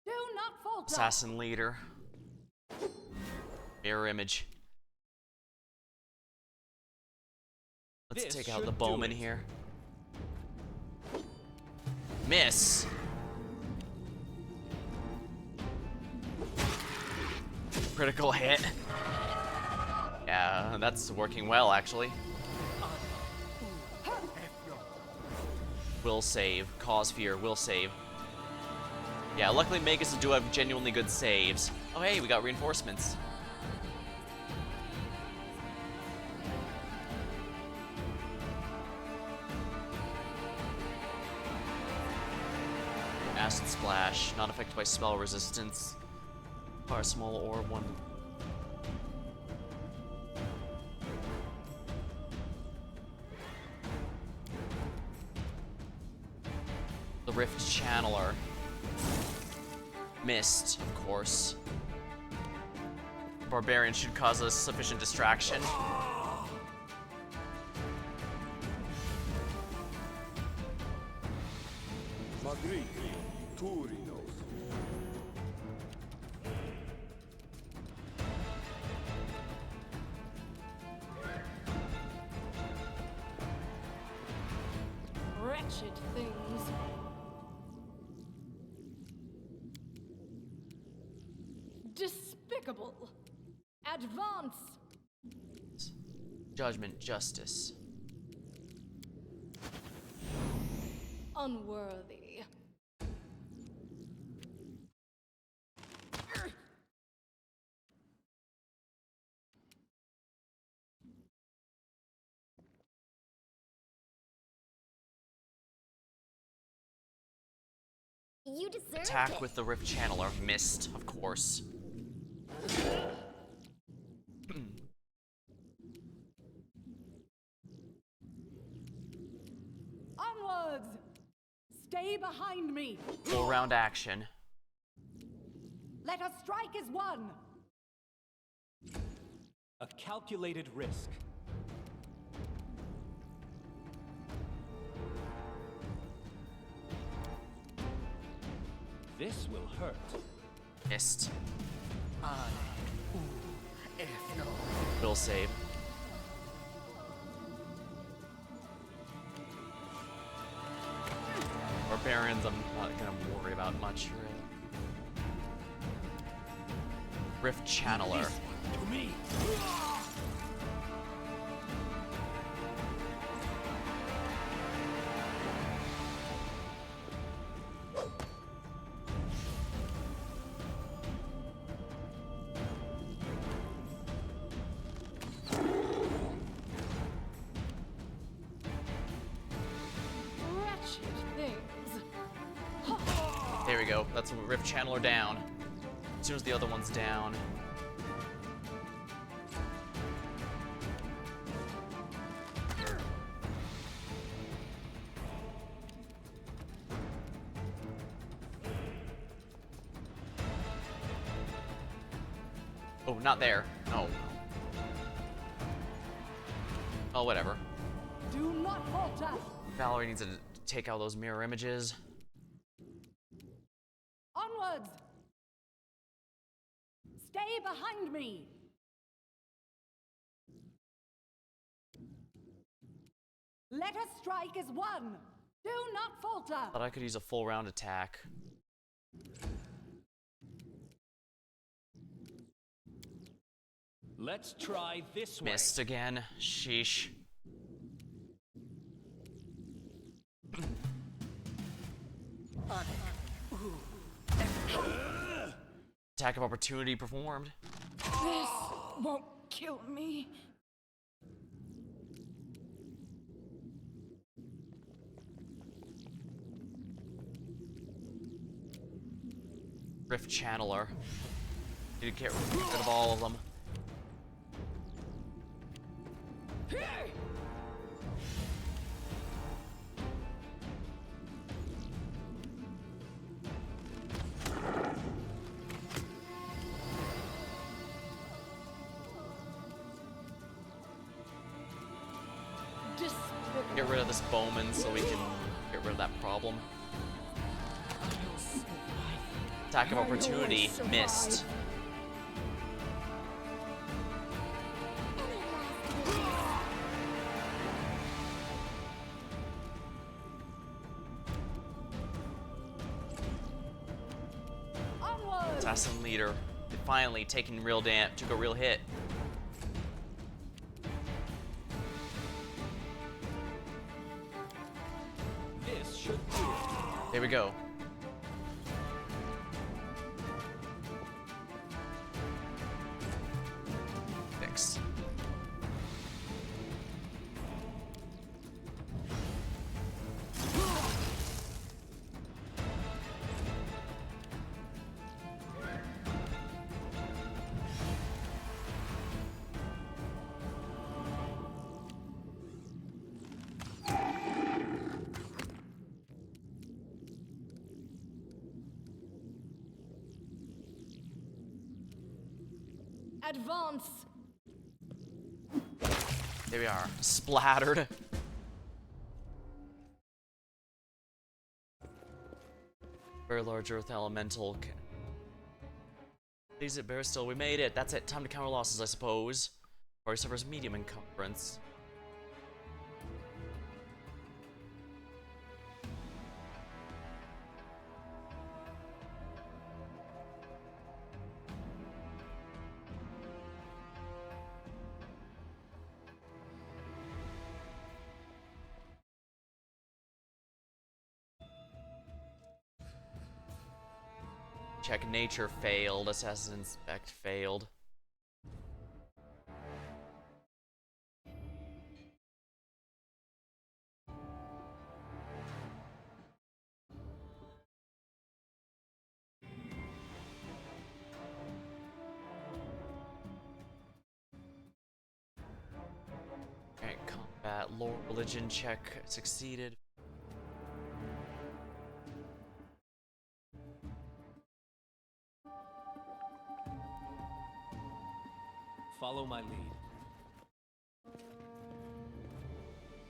Do not falter! Assassin leader. Mirror image. Let's This take out the should do bowman it. here. Miss. Critical hit. Yeah, that's working well actually. Will save. Cause fear. Will save. Yeah, luckily Magus do have genuinely good saves. Oh hey, we got reinforcements. Acid Splash, not affected by spell resistance. Fire small orb, one. The Rift Channeler. Missed, of course. Barbarian should cause us sufficient distraction. Patriclio Curinos. Despicable! Advance! Judgment, justice. Unworthy. You deserve Attack it. with the Rift Channeler. Missed, of course. Onwards! Stay behind me! Full round action. Let us strike as one! A calculated risk. This will hurt. Missed. Will save. Barbarians, I'm not gonna worry about much, really. Rift Channeler. To me. Wretched things. There we go. That's Rift Channeler down. As soon as the other one's down. Oh, not there. No. Oh, whatever. Do not falter! Valerie needs to take out those mirror images. Onwards! Stay behind me! Let us strike as one! Do not falter! Thought I could use a full round attack. Let's try this way. Missed again. Sheesh. Attack of opportunity performed. This won't kill me. Rift Channeler. Need to get rid of all of them. Get rid of this bowman so we can get rid of that problem. Attack of opportunity missed. Assassin leader finally taking real took a real hit. This should do it. There we go. Fix. Advance! There we are. Splattered. Very large earth elemental. Please it bear still. We made it. That's it. Time to counter losses, I suppose. Party suffers medium encumbrance. Check nature failed. Assassin inspect failed. Alright, combat, lore, religion check succeeded. Follow my lead.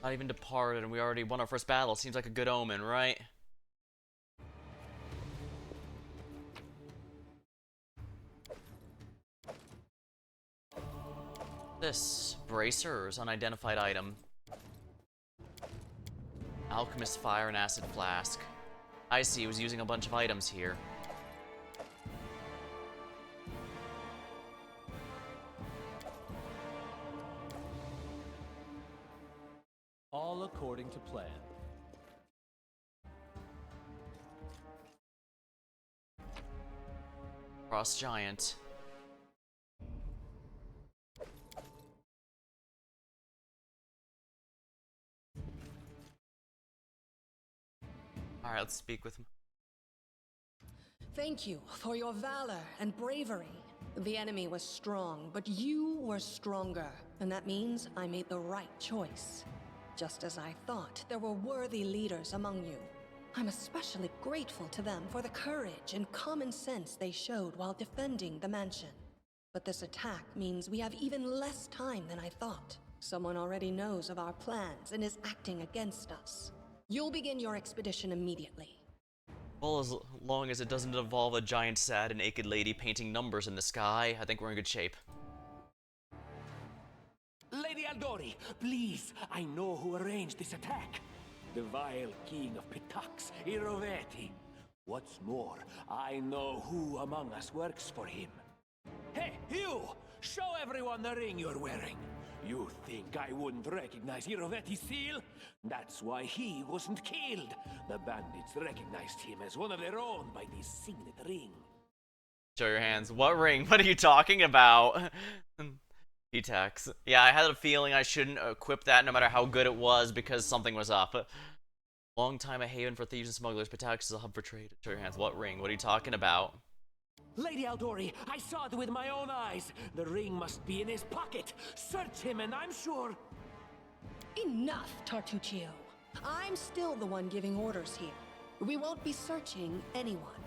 Not even departed, and we already won our first battle. Seems like a good omen, right? This bracers, unidentified item. Alchemist fire and acid flask. I see, he was using a bunch of items here. All according to plan. Frost Giant. Alright, let's speak with him. Thank you for your valor and bravery. The enemy was strong, but you were stronger, and that means I made the right choice. Just as I thought, there were worthy leaders among you. I'm especially grateful to them for the courage and common sense they showed while defending the mansion. But this attack means we have even less time than I thought. Someone already knows of our plans and is acting against us. You'll begin your expedition immediately. Well, as long as it doesn't involve a giant, sad, and naked lady painting numbers in the sky, I think we're in good shape. Lady Aldori, please, I know who arranged this attack. The vile king of Pitax, Iroveti. What's more, I know who among us works for him. Hey, you! Show everyone the ring you're wearing. You think I wouldn't recognize Iroveti's seal? That's why he wasn't killed. The bandits recognized him as one of their own by this signet ring. Show your hands. What ring? What are you talking about? Pitax. Yeah, I had a feeling I shouldn't equip that no matter how good it was because something was up. Long time a haven for thieves and smugglers. Pitax is a hub for trade. Show your hands. What ring? What are you talking about? Lady Aldori, I saw it with my own eyes. The ring must be in his pocket. Search him and I'm sure... Enough, Tartuccio. I'm still the one giving orders here. We won't be searching anyone.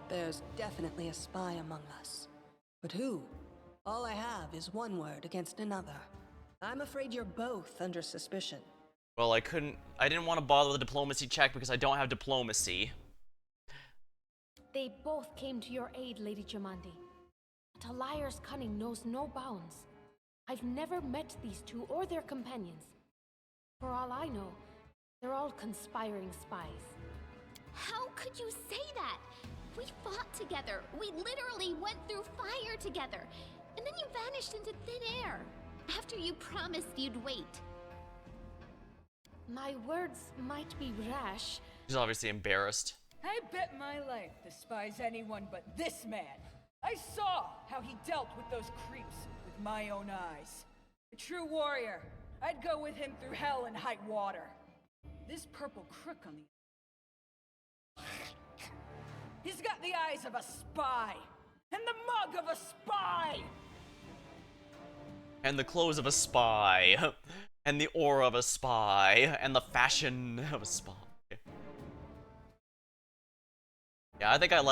There's definitely a spy among us. But who? All I have is one word against another. I'm afraid you're both under suspicion. Well, I didn't want to bother with a diplomacy check because I don't have diplomacy. They both came to your aid, Lady Jamandi. But a liar's cunning knows no bounds. I've never met these two or their companions. For all I know, they're all conspiring spies. How could you say that? We fought together. We literally went through fire together. And then you vanished into thin air. After you promised you'd wait. My words might be rash. She's obviously embarrassed. I bet my life despises anyone but this man. I saw how he dealt with those creeps with my own eyes. A true warrior. I'd go with him through hell and high water. This purple crook on the... He's got the eyes of a spy. And the mug of a spy. And the clothes of a spy. And the aura of a spy. And the fashion of a spy. Yeah, I think I'm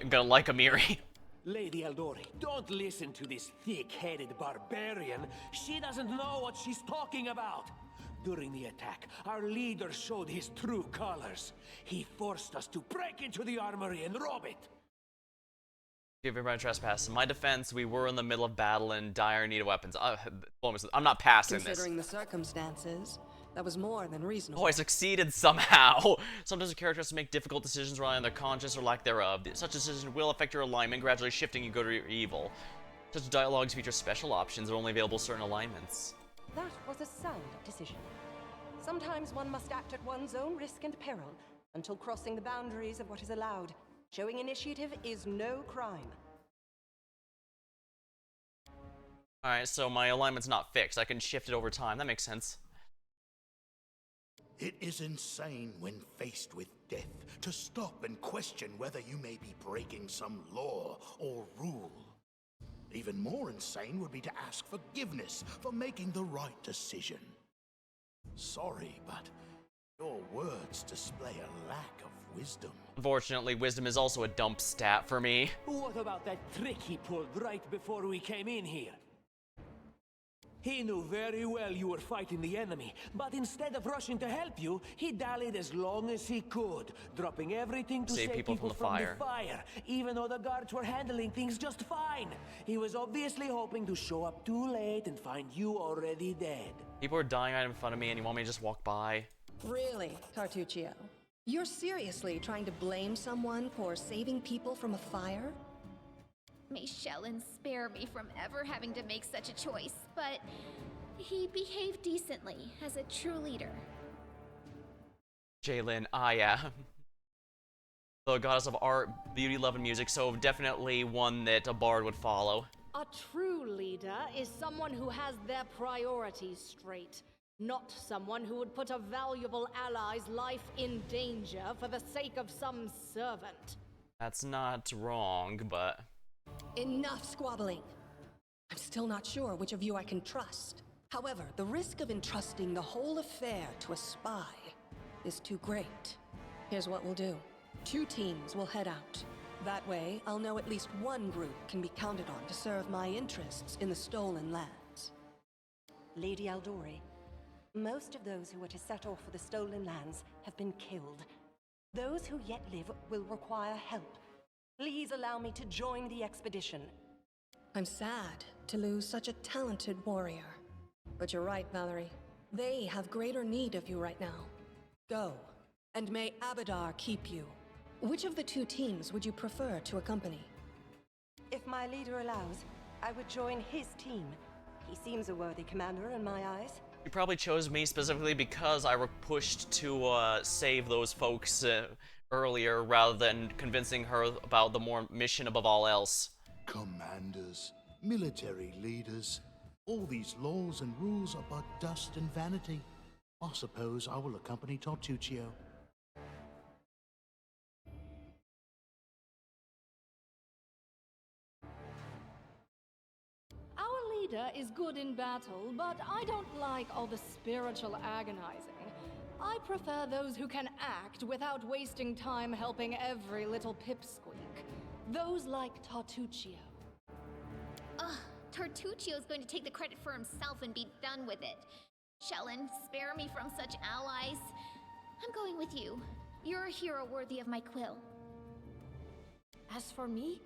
gonna like Amiri. Lady Aldori, don't listen to this thick-headed barbarian. She doesn't know what she's talking about. During the attack, our leader showed his true colors. He forced us to break into the armory and rob it. Give everybody trespass. In my defense, we were in the middle of battle and dire need of weapons. I'm not passing this. Considering the circumstances, that was more than reasonable. Oh, I succeeded somehow. Sometimes a character has to make difficult decisions relying on their conscience or lack thereof. Such decisions will affect your alignment, gradually shifting you good or evil. Such dialogues feature special options that are only available certain alignments. That was a sound decision. Sometimes one must act at one's own risk and peril, until crossing the boundaries of what is allowed. Showing initiative is no crime. Alright, so my alignment's not fixed. I can shift it over time. That makes sense. It is insane when faced with death to stop and question whether you may be breaking some law or rule. Even more insane would be to ask forgiveness for making the right decision. Sorry, but your words display a lack of wisdom. Unfortunately, wisdom is also a dump stat for me. What about that trick he pulled right before we came in here? He knew very well you were fighting the enemy, but instead of rushing to help you, he dallied as long as he could, dropping everything to Save people from the fire. Even though the guards were handling things just fine. He was obviously hoping to show up too late and find you already dead. People are dying right in front of me and you want me to just walk by? Really, Tartuccio? You're seriously trying to blame someone for saving people from a fire? May Shellen spare me from ever having to make such a choice, but he behaved decently as a true leader. Jalen, yeah. The goddess of art, beauty, love, and music, so definitely one that a bard would follow. A true leader is someone who has their priorities straight, not someone who would put a valuable ally's life in danger for the sake of some servant. That's not wrong, but... Enough squabbling. I'm still not sure which of you I can trust. However, the risk of entrusting the whole affair to a spy is too great. Here's what we'll do. 2 teams will head out. That way, I'll know at least one group can be counted on to serve my interests in the stolen lands. Lady Aldori, most of those who were to set off for the stolen lands have been killed. Those who yet live will require help. Please allow me to join the expedition. I'm sad to lose such a talented warrior. But you're right, Valerie. They have greater need of you right now. Go, and may Abadar keep you. Which of the 2 teams would you prefer to accompany? If my leader allows, I would join his team. He seems a worthy commander in my eyes. You probably chose me specifically because I were pushed to save those folks earlier rather than convincing her about the more mission above all else. Commanders, military leaders, all these laws and rules are but dust and vanity. I suppose I will accompany Tartuccio. Our leader is good in battle, but I don't like all the spiritual agonizing. I prefer those who can act without wasting time helping every little pipsqueak. Those like Tartuccio. Ugh, Tartuccio's going to take the credit for himself and be done with it. Shellen, spare me from such allies. I'm going with you. You're a hero worthy of my quill. As for me,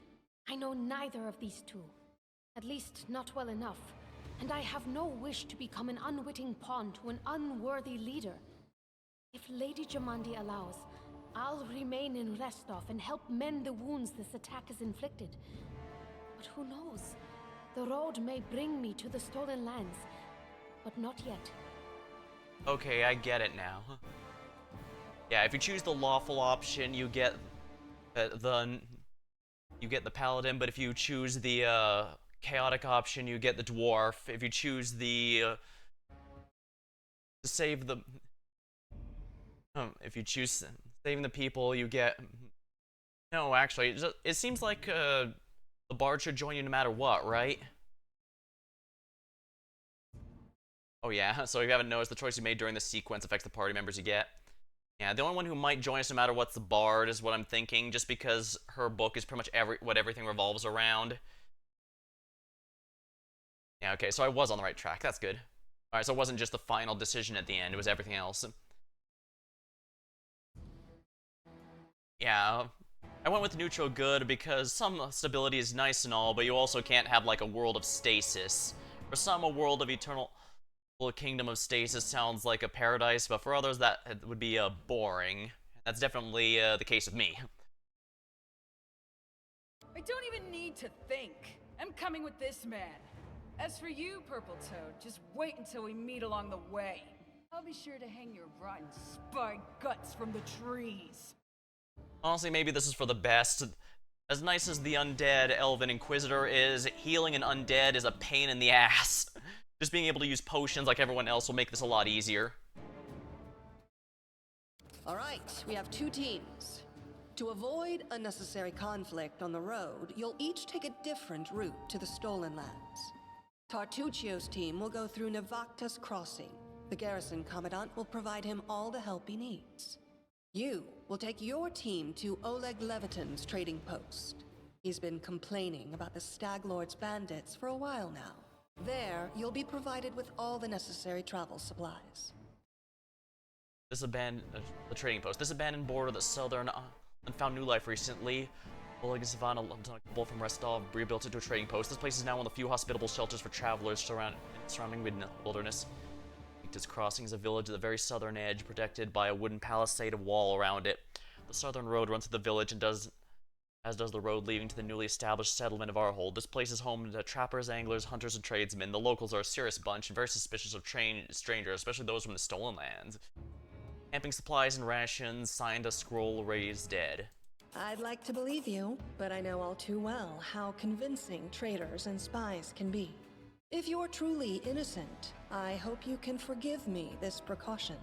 I know neither of these 2. At least not well enough. And I have no wish to become an unwitting pawn to an unworthy leader. If Lady Jamandi allows, I'll remain in Restov and help mend the wounds this attack has inflicted. But who knows? The road may bring me to the stolen lands, but not yet. Okay, I get it now. Yeah, if you choose the lawful option, you get the paladin, but if you choose the chaotic option, you get the dwarf. If you choose the to save the if you choose saving the people, you get... No, actually, it seems like the bard should join you no matter what, right? Oh yeah, so if you haven't noticed, the choice you made during the sequence affects the party members you get. Yeah, the only one who might join us no matter what's the bard is what I'm thinking, just because her book is pretty much what everything revolves around. Yeah, okay, so I was on the right track. That's good. Alright, so it wasn't just the final decision at the end, it was everything else. Yeah, I went with neutral good because some stability is nice and all, but you also can't have like a world of stasis. For some, a world of eternal kingdom of stasis sounds like a paradise, but for others that would be boring. That's definitely the case with me. I don't even need to think. I'm coming with this man. As for you, Purple Toad, just wait until we meet along the way. I'll be sure to hang your rotten spy guts from the trees. Honestly, maybe this is for the best. As nice as the undead Elven Inquisitor is, healing an undead is a pain in the ass. Just being able to use potions like everyone else will make this a lot easier. Alright, we have 2 teams. To avoid unnecessary conflict on the road, you'll each take a different route to the Stolen Lands. Tartuccio's team will go through Navacta's Crossing. The garrison commandant will provide him all the help he needs. You will take your team to Oleg Leviton's trading post. He's been complaining about the Stag Lord's bandits for a while now. There, you'll be provided with all the necessary travel supplies. This the trading post. This abandoned border of the southern and found new life recently. Oleg and Savannah, both from Restov, rebuilt into a trading post. This place is now one of the few hospitable shelters for travelers surrounding wilderness. Its crossing is a village at the very southern edge, protected by a wooden palisade wall around it. The southern road runs through the village, and as does the road leading to the newly established settlement of Arhold. This place is home to trappers, anglers, hunters, and tradesmen. The locals are a serious bunch and very suspicious of strangers, especially those from the Stolen Lands. Camping supplies and rations, signed a scroll raised dead. I'd like to believe you, but I know all too well how convincing traitors and spies can be. If you're truly innocent, I hope you can forgive me this precaution.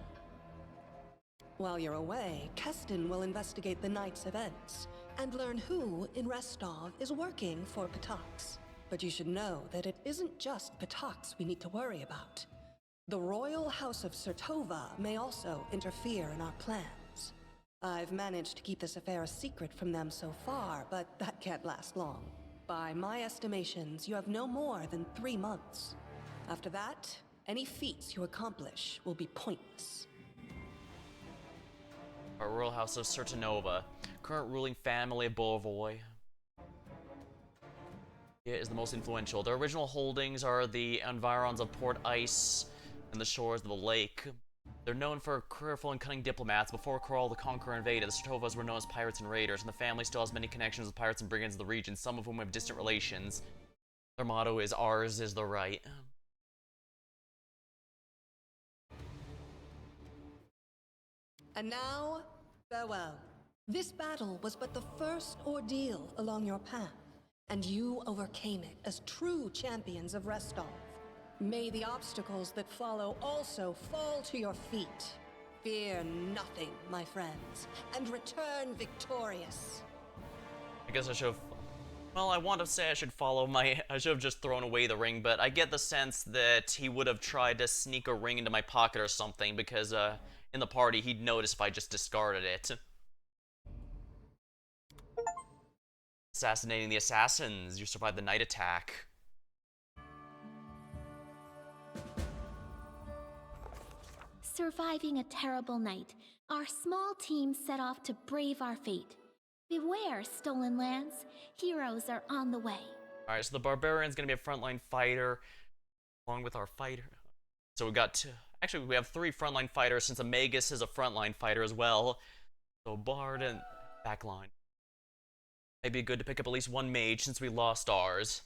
While you're away, Keston will investigate the night's events and learn who in Restov is working for Patox. But you should know that it isn't just Patox we need to worry about. The Royal House of Sertova may also interfere in our plans. I've managed to keep this affair a secret from them so far, but that can't last long. By my estimations, you have no more than 3 months. After that, any feats you accomplish will be pointless. Our Royal House of Sertanova, current ruling family of Bovoy, is the most influential. Their original holdings are the environs of Port Ice and the shores of the lake. They're known for careful and cunning diplomats. Before Kral the Conqueror invaded, the Sertovas were known as pirates and raiders, and the family still has many connections with pirates and brigands of the region, some of whom have distant relations. Their motto is, "Ours is the right." And now, farewell. This battle was but the first ordeal along your path, and you overcame it as true champions of Restov. May the obstacles that follow also fall to your feet. Fear nothing, my friends, and return victorious. I guess I should have... Well, I want to say I should have just thrown away the ring, but I get the sense that he would have tried to sneak a ring into my pocket or something, because, in the party, he'd notice if I just discarded it. Assassinating the assassins. You survived the night attack. Surviving a terrible night, our small team set off to brave our fate. Beware, Stolen Lands. Heroes are on the way. Alright, so the Barbarian's gonna be a frontline fighter, along with our fighter. So we got two. Actually, we have 3 frontline fighters, since Amagus is a frontline fighter as well. So Bard and backline. Maybe good to pick up at least 1 mage, since we lost ours.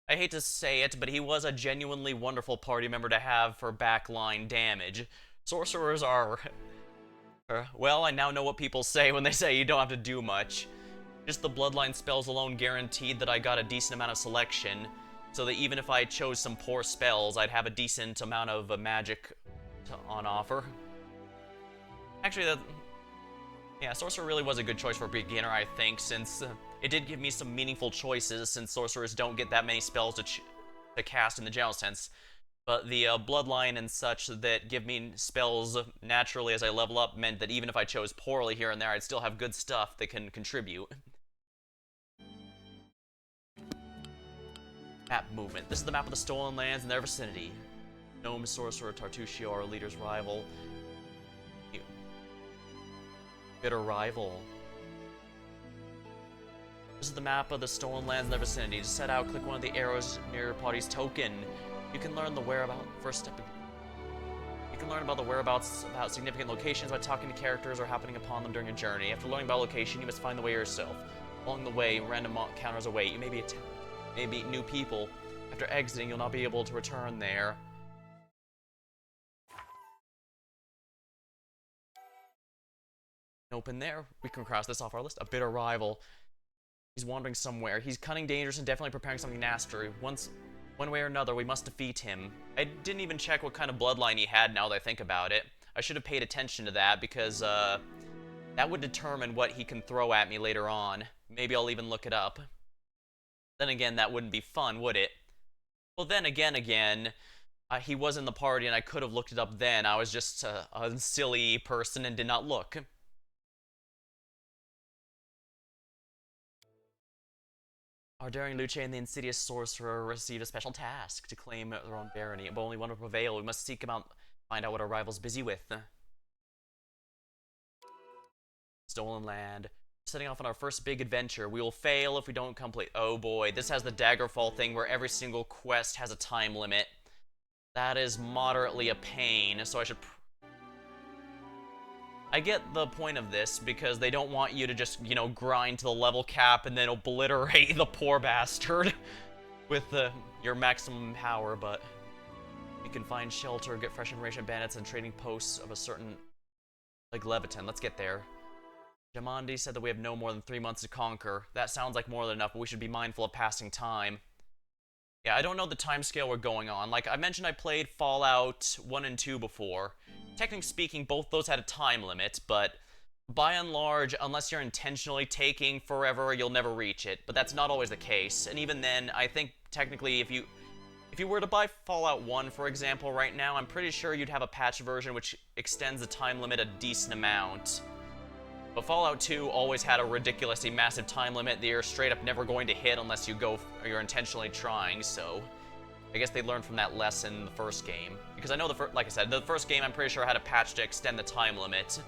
I hate to say it, but he was a genuinely wonderful party member to have for backline damage. Sorcerers are... well, I now know what people say when they say you don't have to do much. Just the bloodline spells alone guaranteed that I got a decent amount of selection, so that even if I chose some poor spells, I'd have a decent amount of magic on offer. Actually, yeah, Sorcerer really was a good choice for a beginner, I think, since it did give me some meaningful choices, since Sorcerers don't get that many spells to cast in the general sense. But the Bloodline and such that give me spells naturally as I level up meant that even if I chose poorly here and there, I'd still have good stuff that can contribute. Map movement. This is the map of the Stolen Lands and their vicinity. Gnome, Sorcerer, Tartuccio, our leader's rival. Bitter rival. This is the map of the Stolen Lands and their vicinity. To set out, click one of the arrows near your party's token. You can learn the whereabouts. First step. You can learn about the whereabouts about significant locations by talking to characters or happening upon them during a journey. After learning about location, you must find the way yourself. Along the way, random encounters await. You may meet new people. After exiting, you'll not be able to return there. Open there. We can cross this off our list. A bitter rival. He's wandering somewhere. He's cunning, dangerous, and definitely preparing something nasty. One way or another, we must defeat him. I didn't even check what kind of bloodline he had now that I think about it. I should have paid attention to that because, that would determine what he can throw at me later on. Maybe I'll even look it up. Then again, that wouldn't be fun, would it? Well, then again, he was in the party and I could have looked it up then. I was just a silly person and did not look. Our daring Luce and the insidious sorcerer received a special task to claim their own barony, but only one will prevail. We must seek him out, find out what our rival's busy with. Stolen land. Setting off on our first big adventure. We will fail if we don't complete. Oh boy, this has the Daggerfall thing where every single quest has a time limit. That is moderately a pain, so I should... I get the point of this because they don't want you to just, you know, grind to the level cap and then obliterate the poor bastard with your maximum power, but you can find shelter, get fresh information, bandits, and trading posts of a certain, like Leviton. Let's get there. Jamandi said that we have no more than 3 months to conquer. That sounds like more than enough, but we should be mindful of passing time. Yeah, I don't know the time scale we're going on. Like I mentioned, I played Fallout 1 and 2 before. Technically speaking, both those had a time limit, but by and large, unless you're intentionally taking forever, you'll never reach it. But that's not always the case. And even then, I think technically if you were to buy Fallout 1, for example, right now, I'm pretty sure you'd have a patch version which extends the time limit a decent amount. But Fallout 2 always had a ridiculously massive time limit that you're straight up never going to hit unless you're intentionally trying, so I guess they learned from that lesson in the first game. Because I know like I said, the first game I'm pretty sure had a patch to extend the time limit.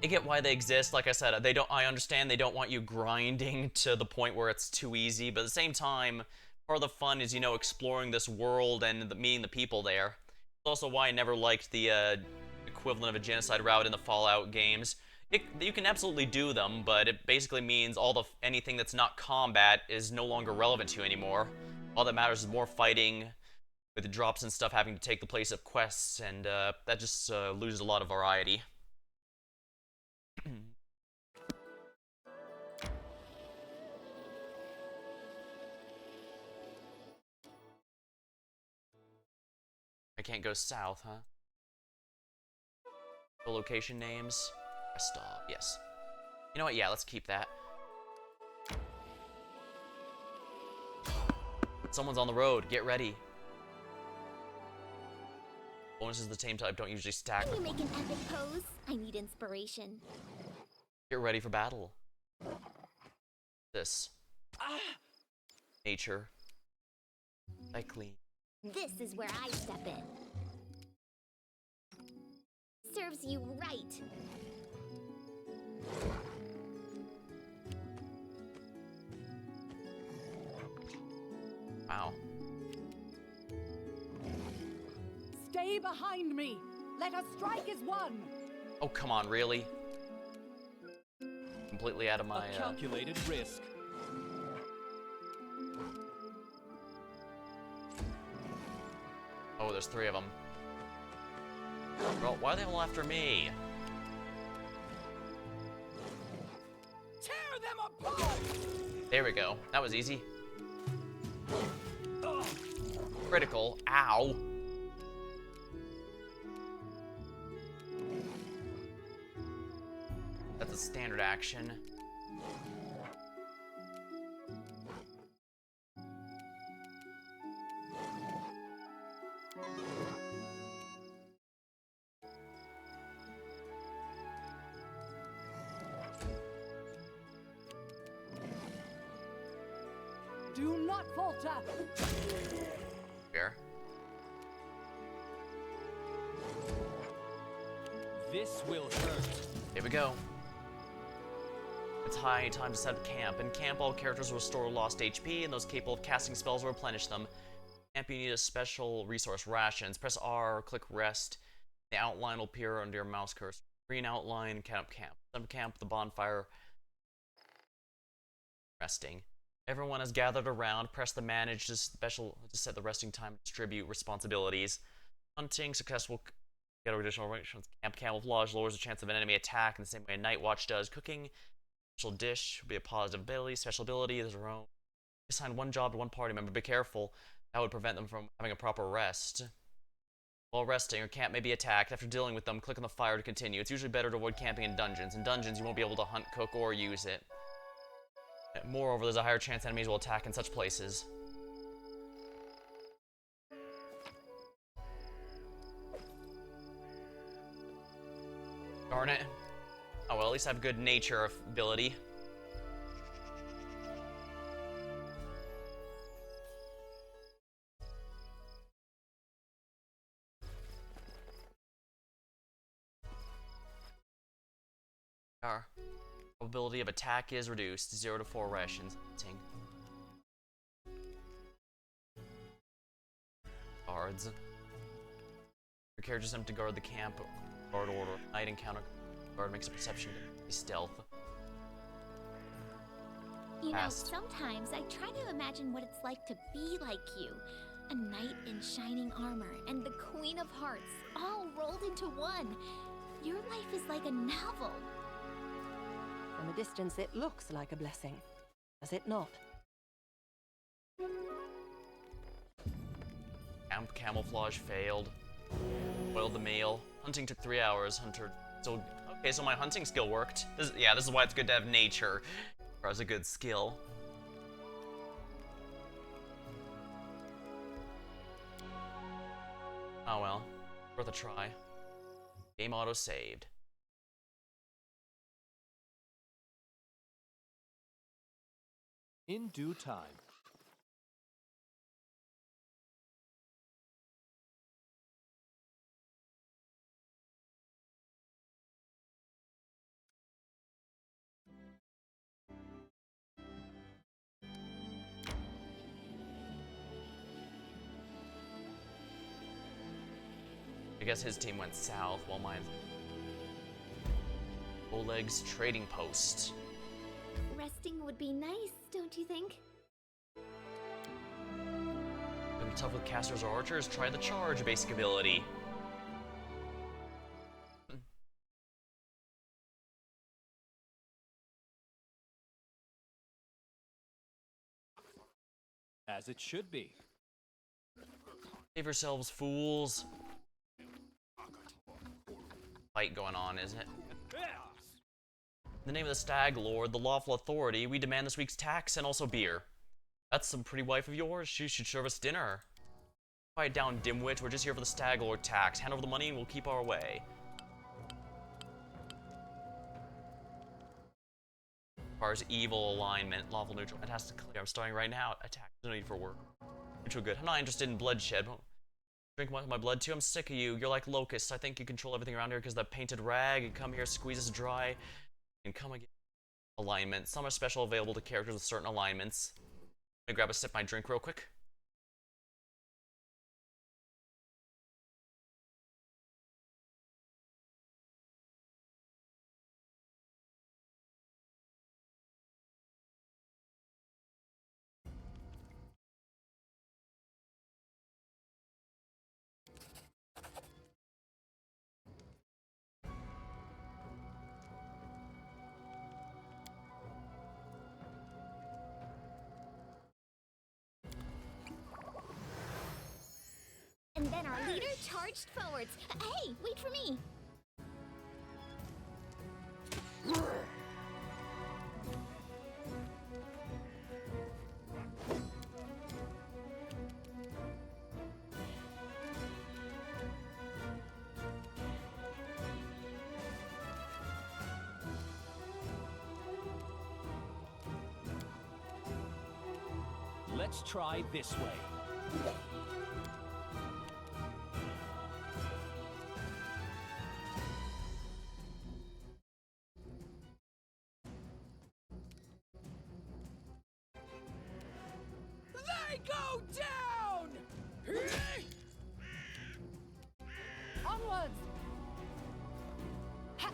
I get why they exist. Like I said, I understand they don't want you grinding to the point where it's too easy, but at the same time, part of the fun is, you know, exploring this world and meeting the people there. It's also why I never liked the equivalent of a genocide route in the Fallout games. You can absolutely do them, but it basically means anything that's not combat is no longer relevant to you anymore. All that matters is more fighting, with the drops and stuff having to take the place of quests, and that just loses a lot of variety. I can't go south, huh? The location names. Stop. Yes. You know what? Yeah, let's keep that. Someone's on the road. Get ready. Bonuses of the same type don't usually stack. Can you make an epic pose? I need inspiration. Get ready for battle. This. Nature. I clean. This is where I step in. Serves you right. Wow. Stay behind me. Let us strike as one. Oh, come on, really? Completely out of my calculated risk. Oh, there's 3 of them. Well, why are they all after me? Tear them apart! There we go. That was easy. Critical. Ow. That's a standard action. Do not falter. Fair. This will hurt. Here we go. It's high time to set up camp. In camp, all characters will restore lost HP, and those capable of casting spells will replenish them. In camp, you need a special resource, rations. Press R, click rest. The outline will appear under your mouse cursor. Green outline, camp. Set up camp, the bonfire. Resting. Everyone has gathered around. Press the manage to set the resting time, distribute responsibilities. Hunting, successful Get additional rations. Camp camouflage lowers the chance of an enemy attack in the same way a night watch does. Cooking, special dish would be a positive ability. Special ability is their own. Assign one job to one party member. Be careful. That would prevent them from having a proper rest. While resting, your camp may be attacked. After dealing with them, click on the fire to continue. It's usually better to avoid camping in dungeons. In dungeons, you won't be able to hunt, cook, or use it. Moreover, there's a higher chance enemies will attack in such places. Darn it. Oh well, at least I have good nature ability. Our probability of attack is reduced, 0 to 4 rations. Guards. Your characters attempt to guard the camp. Guard order. Night encounter. Guard makes a perception to be stealth. You know, sometimes I try to imagine what it's like to be like you. A knight in shining armor and the Queen of Hearts, all rolled into one. Your life is like a novel. From a distance, it looks like a blessing, does it not? Camp camouflage failed. Boiled the meal. Hunting took 3 hours. Hunter still... Okay, so my hunting skill worked. This is why it's good to have nature. As a good skill. Oh well. Worth a try. Game auto saved. In due time. I guess his team went south while mine... Oleg's trading post. Resting would be nice, don't you think? Been tough with casters or archers? Try the charge basic ability. As it should be. Save yourselves, fools. Fight going on, isn't it? In the name of the Stag Lord, the lawful authority, we demand this week's tax and also beer. That's some pretty wife of yours. She should serve us dinner. Quiet down, dimwit. We're just here for the Stag Lord tax. Hand over the money and we'll keep our way. As far as evil alignment, lawful neutral, it has to clear. I'm starting right now. Attack. No need for work. Neutral good. I'm not interested in bloodshed. Drink my blood too. I'm sick of you. You're like locusts. I think you control everything around here because that painted rag. You come here, squeeze us dry, and come again. Alignment. Some are special available to characters with certain alignments. Let me grab a sip of my drink real quick. And then our leader charged forwards. Hey, wait for me! Let's try this way. They go down! Onwards! Ha!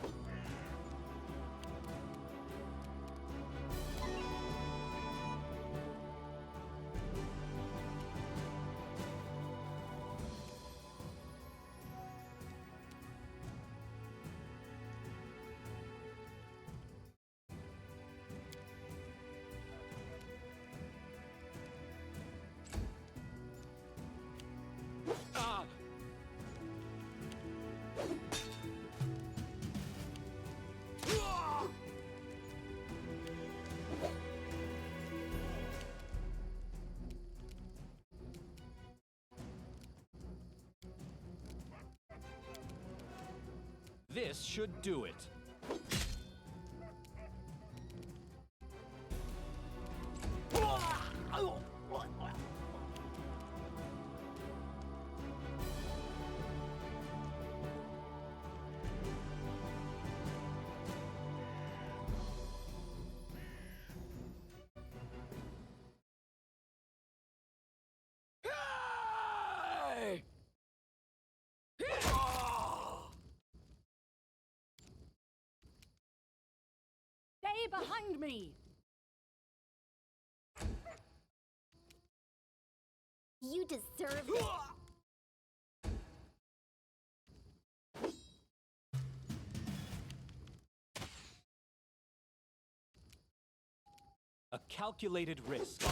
This should do it. Stay behind me! You deserve it. A calculated risk.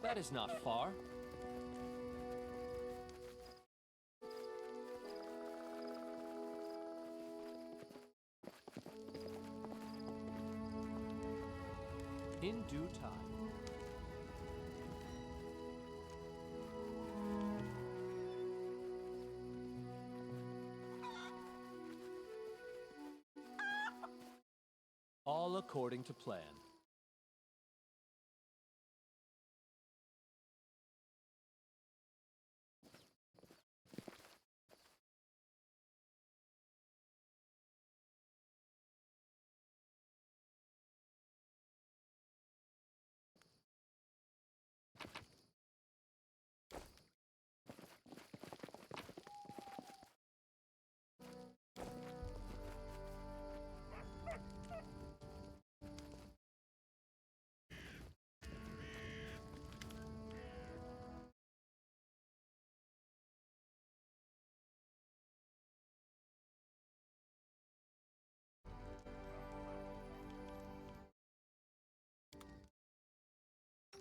That is not far. In due time. All according to plan.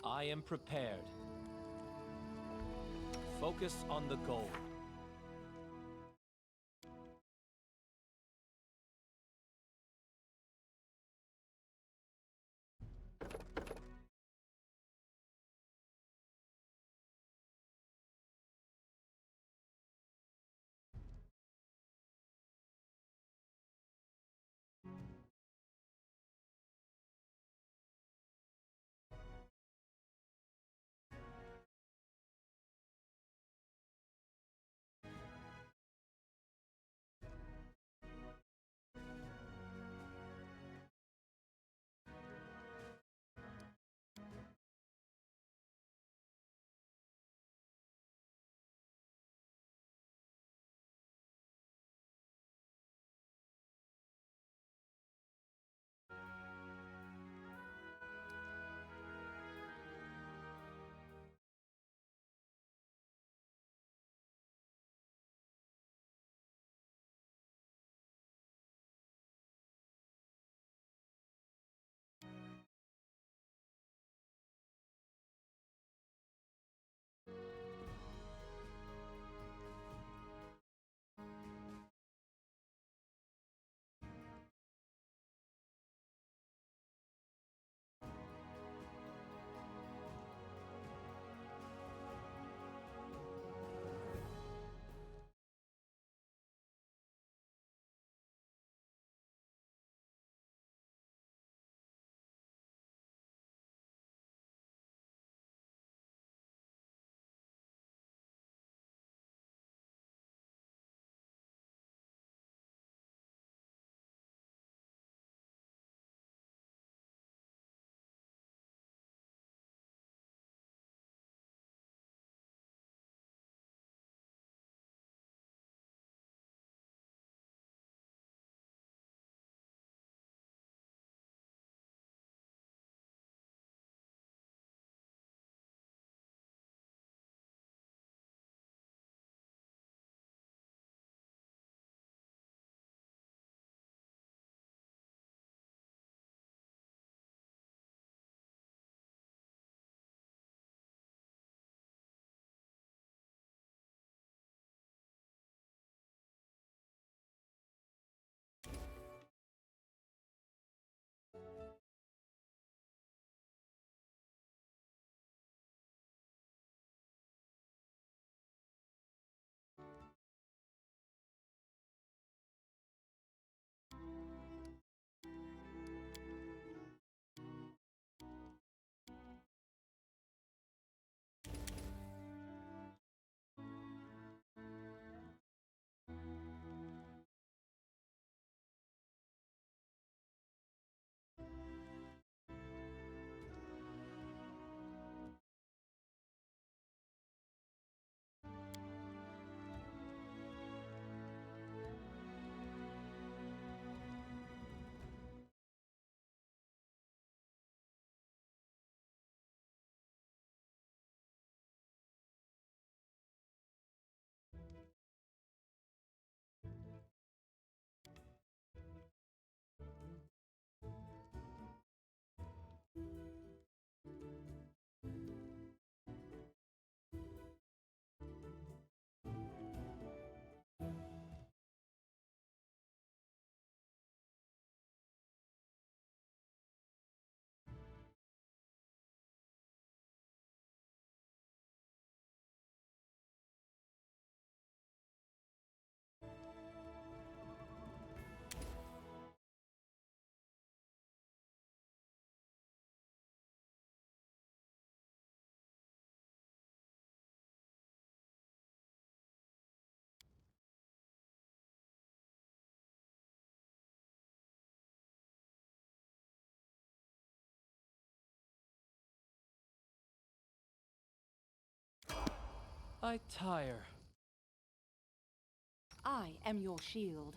I am prepared. Focus on the goal. I tire. I am your shield.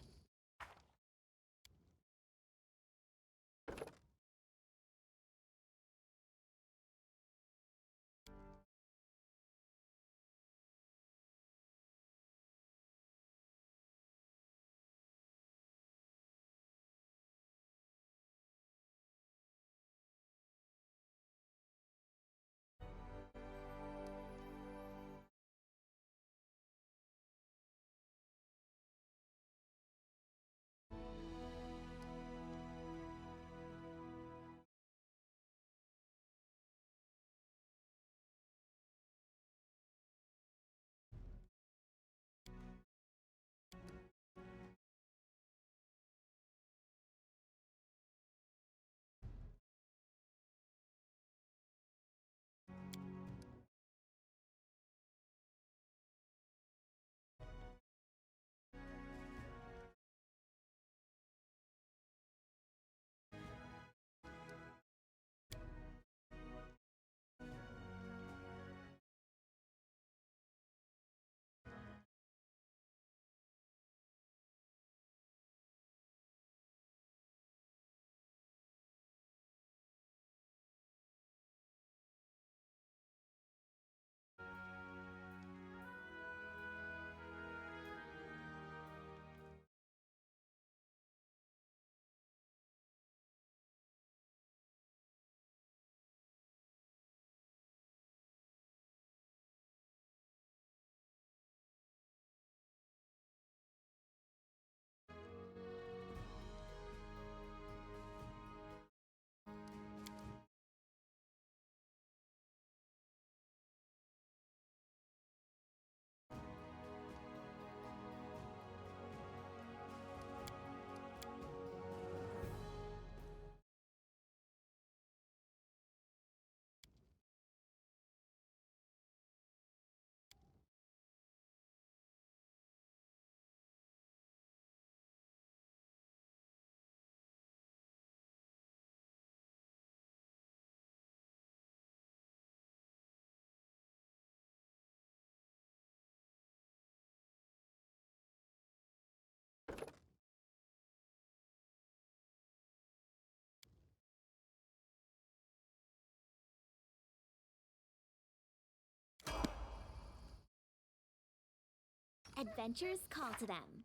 Adventures call to them.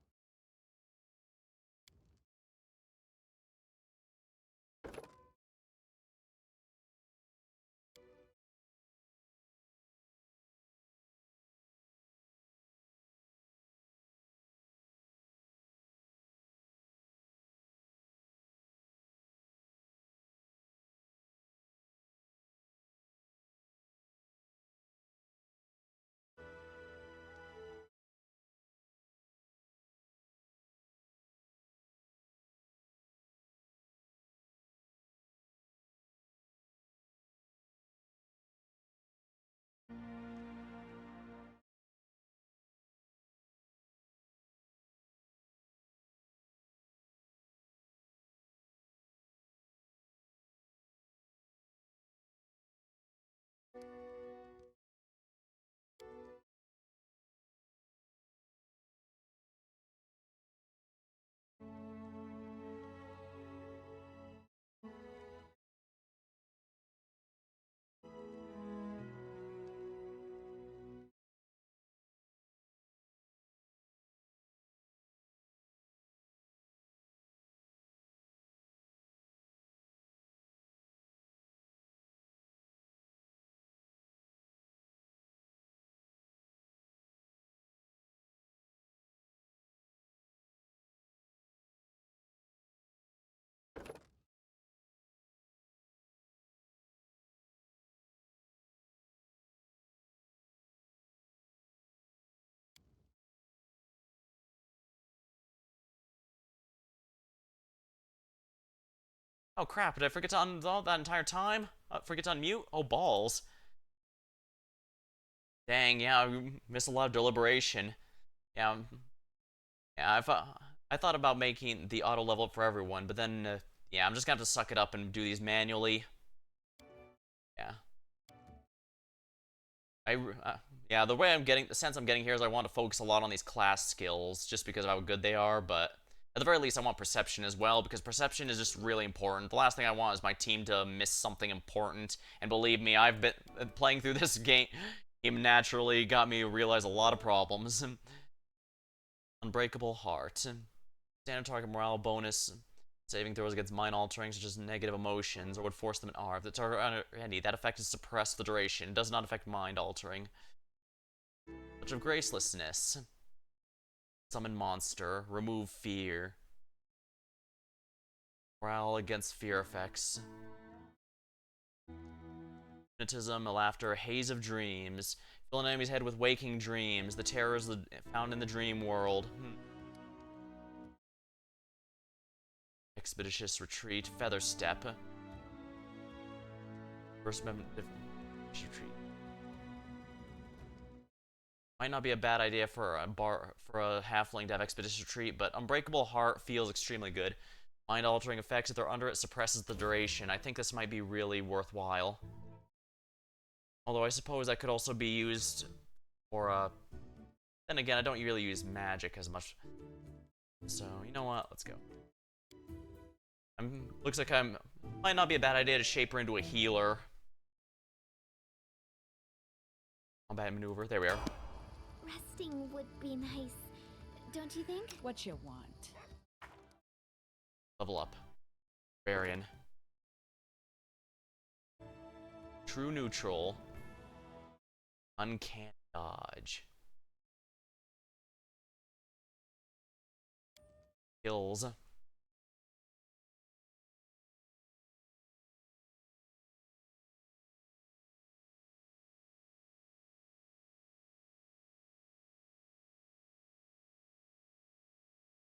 Oh crap, did I forget to unload that entire time? Forget to unmute? Oh balls. Dang, yeah, I missed a lot of deliberation. Yeah, yeah, I thought about making the auto level for everyone, but then, yeah, I'm just gonna have to suck it up and do these manually. Yeah. I, Yeah, the sense I'm getting here is I want to focus a lot on these class skills just because of how good they are, but at the very least I want perception as well because perception is just really important. The last thing I want is my team to miss something important, and believe me, I've been playing through this game naturally got me to realize a lot of problems. Unbreakable Heart. Standard target morale bonus. Saving throws against mind-altering, such as negative emotions, or would force them in R. If the target under any, that effect is suppressed for the duration. It does not affect mind-altering. Touch of Gracelessness. Summon monster. Remove fear. Morale against fear effects. Hypnotism, a laughter, haze of dreams. Fill an enemy's head with waking dreams. The terrors found in the dream world. Expeditious retreat, feather step. First retreat. Might not be a bad idea for a halfling to have expeditious retreat, but Unbreakable Heart feels extremely good. Mind-altering effects, if they're under it, suppresses the duration. I think this might be really worthwhile. Although I suppose that could also be used for, then again, I don't really use magic as much. So, you know what? Let's go. Looks like might not be a bad idea to shape her into a healer. Combat maneuver. There we are. Resting would be nice, don't you think? What you want? Level up. Barbarian. True neutral. Uncanny dodge. Skills.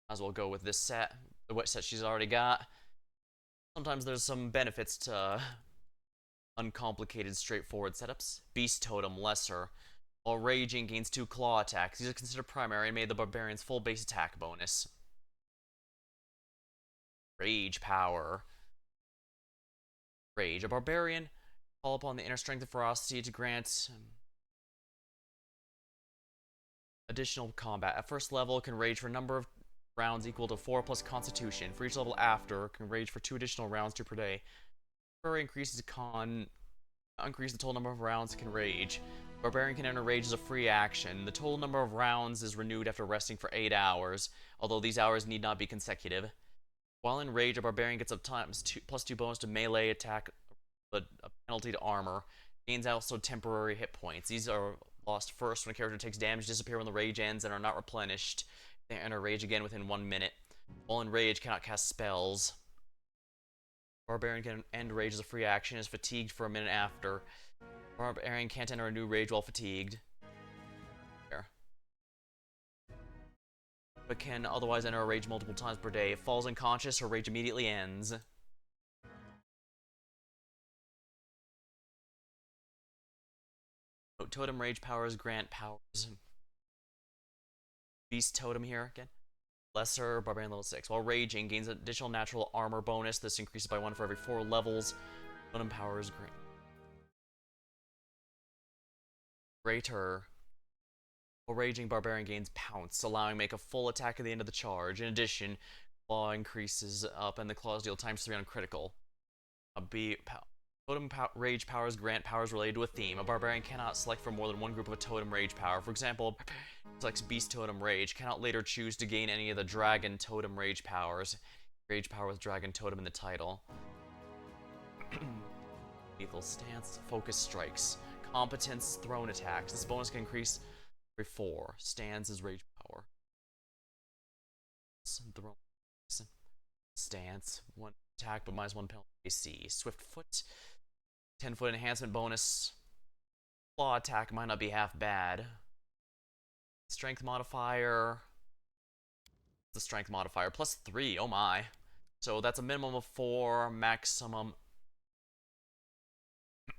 Might as well go with this set, what set she's already got. Sometimes there's some benefits to uncomplicated, straightforward setups. Beast Totem, Lesser. While raging, gains 2 claw attacks. These are considered primary and made the barbarian's full base attack bonus. Rage power. Rage. A barbarian call upon the inner strength and ferocity to grant additional combat. At first level, can rage for a number of rounds equal to 4 plus Constitution. For each level after, can rage for 2 additional rounds, 2 per day. Increases increase the total number of rounds it can rage. Barbarian can enter rage as a free action. The total number of rounds is renewed after resting for 8 hours, although these hours need not be consecutive. While in rage, a barbarian gets a +2 bonus to melee attack, but a penalty to armor. Gains also temporary hit points. These are lost first when a character takes damage, disappear when the rage ends, and are not replenished. They enter rage again within 1 minute. While in rage, cannot cast spells. Barbarian can end rage as a free action, is fatigued for a minute after. Barbarian can't enter a new rage while fatigued. There. But can otherwise enter a rage multiple times per day. If falls unconscious, her rage immediately ends. Totem rage powers grant powers. Beast Totem here again. Lesser, Barbarian level 6. While raging, gains additional natural armor bonus. This increases by 1 for every 4 levels. Totem powers greater. While raging, Barbarian gains Pounce, allowing make a full attack at the end of the charge. In addition, Claw increases up, and the claws deal ×3 on critical. Totem rage powers grant powers related to a theme. A barbarian cannot select from more than one group of a totem rage power. For example, selects Beast Totem Rage, cannot later choose to gain any of the Dragon Totem Rage powers. Rage power with Dragon Totem in the title. Lethal Stance, Focus Strikes, Competence, Thrown Attacks. This bonus can increase every 4. Stance is Rage power. Thrown Stance, 1 attack but -1 penalty AC. Swift Foot, 10-foot enhancement bonus. Claw attack might not be half bad. Strength modifier. The strength modifier +3. Oh my. So that's a minimum of 4, maximum.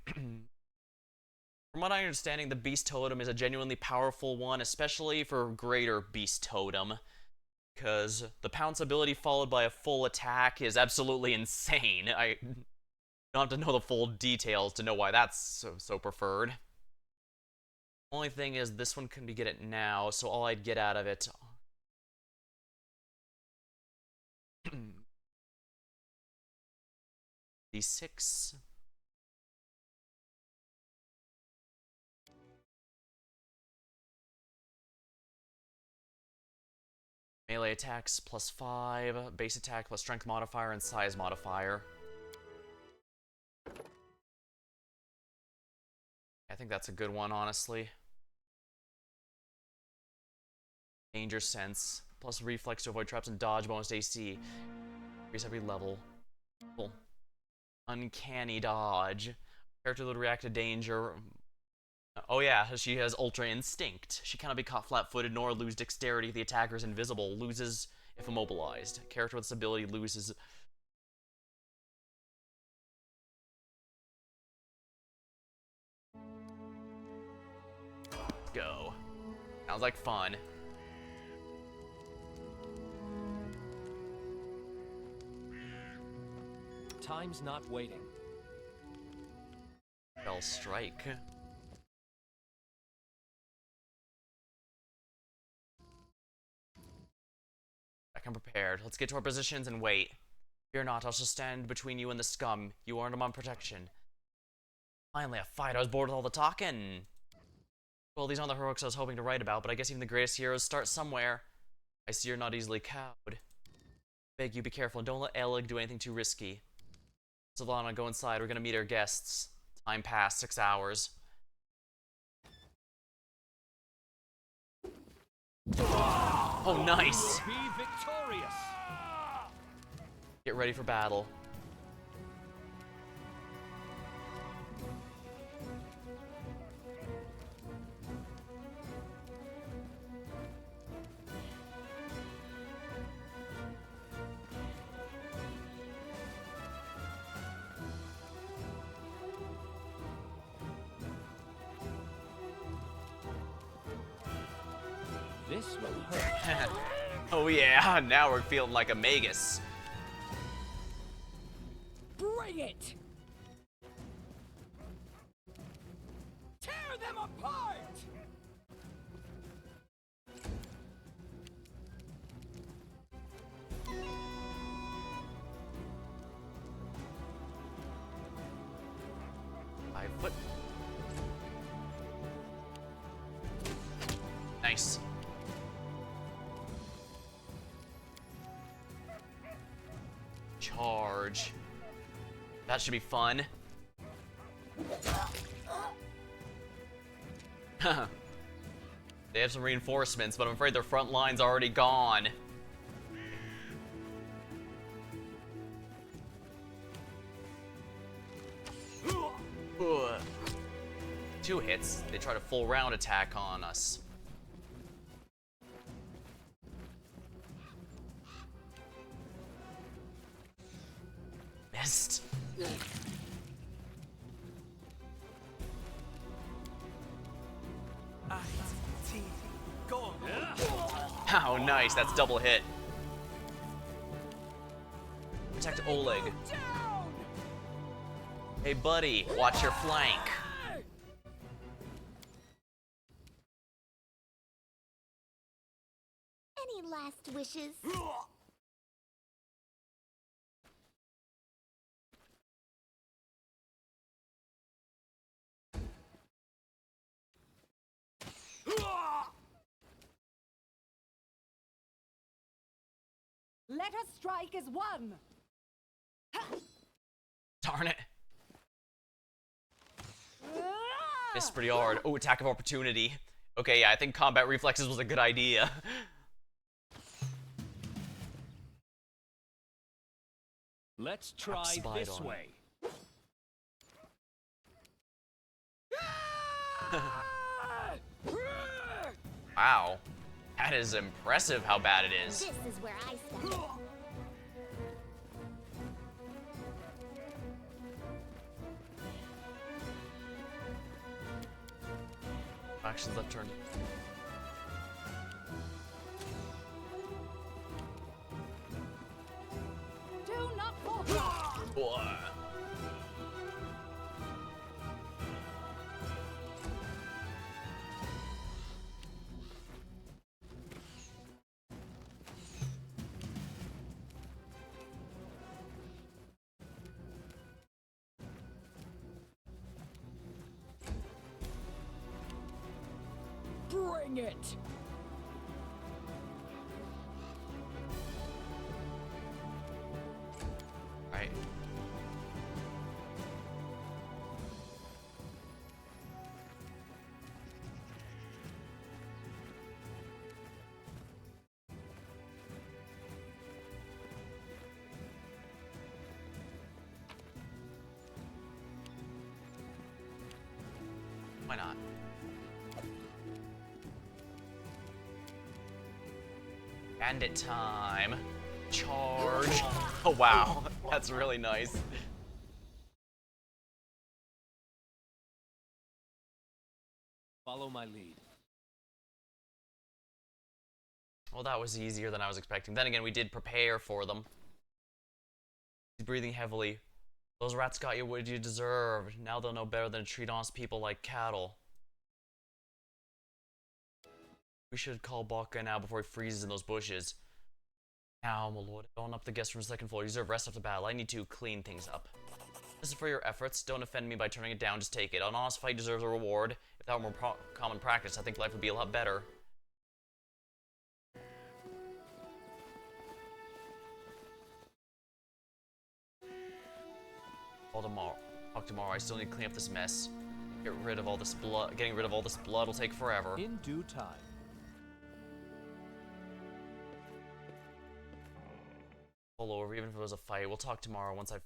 From what I'm understanding, the Beast Totem is a genuinely powerful one, especially for greater Beast Totem. Because the Pounce ability followed by a full attack is absolutely insane. I don't have to know the full details to know why that's so preferred. Only thing is, this one can be get it now, so all I'd get out of it. D6. Melee attacks +5, base attack plus strength modifier and size modifier. I think that's a good one, honestly. Danger sense plus reflex to avoid traps and dodge bonus AC. Increase every level. Cool. Uncanny dodge. Character would react to danger. Oh yeah, she has Ultra Instinct. She cannot be caught flat-footed nor lose dexterity if the attacker is invisible. Loses if immobilized. Character with this ability loses... Go. Sounds like fun. Time's not waiting. Spell strike. I'm prepared. Let's get to our positions and wait. Fear not, I shall stand between you and the scum. You are under my protection. Finally, a fight. I was bored with all the talking. Well, these aren't the heroics I was hoping to write about, but I guess even the greatest heroes start somewhere. I see you're not easily cowed. Beg you, be careful and don't let Elig do anything too risky. Sylvana, go inside. We're gonna meet our guests. Time passed, 6 hours. Oh, nice! Be victorious! Get ready for battle. This will hurt. Oh yeah, now we're feeling like a magus. Bring it! Tear them apart! Five foot. Nice. Charge. That should be fun. They have some reinforcements, but I'm afraid their front line's already gone. Ugh. 2 hits. They try to full round attack on us. Missed. Oh, nice. That's double hit. Protect Oleg. Hey, buddy. Watch your flank. Any last wishes? Let us strike as one! Darn it. Missed pretty hard. Oh, attack of opportunity. Okay, yeah, I think combat reflexes was a good idea. Let's try this way. Wow. That is impressive how bad it is. This is where I stand. Actions left turn. Do not forget! Bring it! Right. Why not? Bandit time. Charge. Oh wow, that's really nice. Follow my lead. Well, that was easier than I was expecting. Then again, we did prepare for them. He's breathing heavily. Those rats got you what you deserve. Now they'll know better than to treat honest people like cattle. We should call Baka now before he freezes in those bushes. Now, my lord, going up the guest from the second floor. You deserve rest after battle. I need to clean things up. This is for your efforts. Don't offend me by turning it down. Just take it. An honest fight deserves a reward. If that were more common practice, I think life would be a lot better. Talk tomorrow. I still need to clean up this mess. Getting rid of all this blood will take forever. In due time. All over, even if it was a fight. We'll talk tomorrow once I've...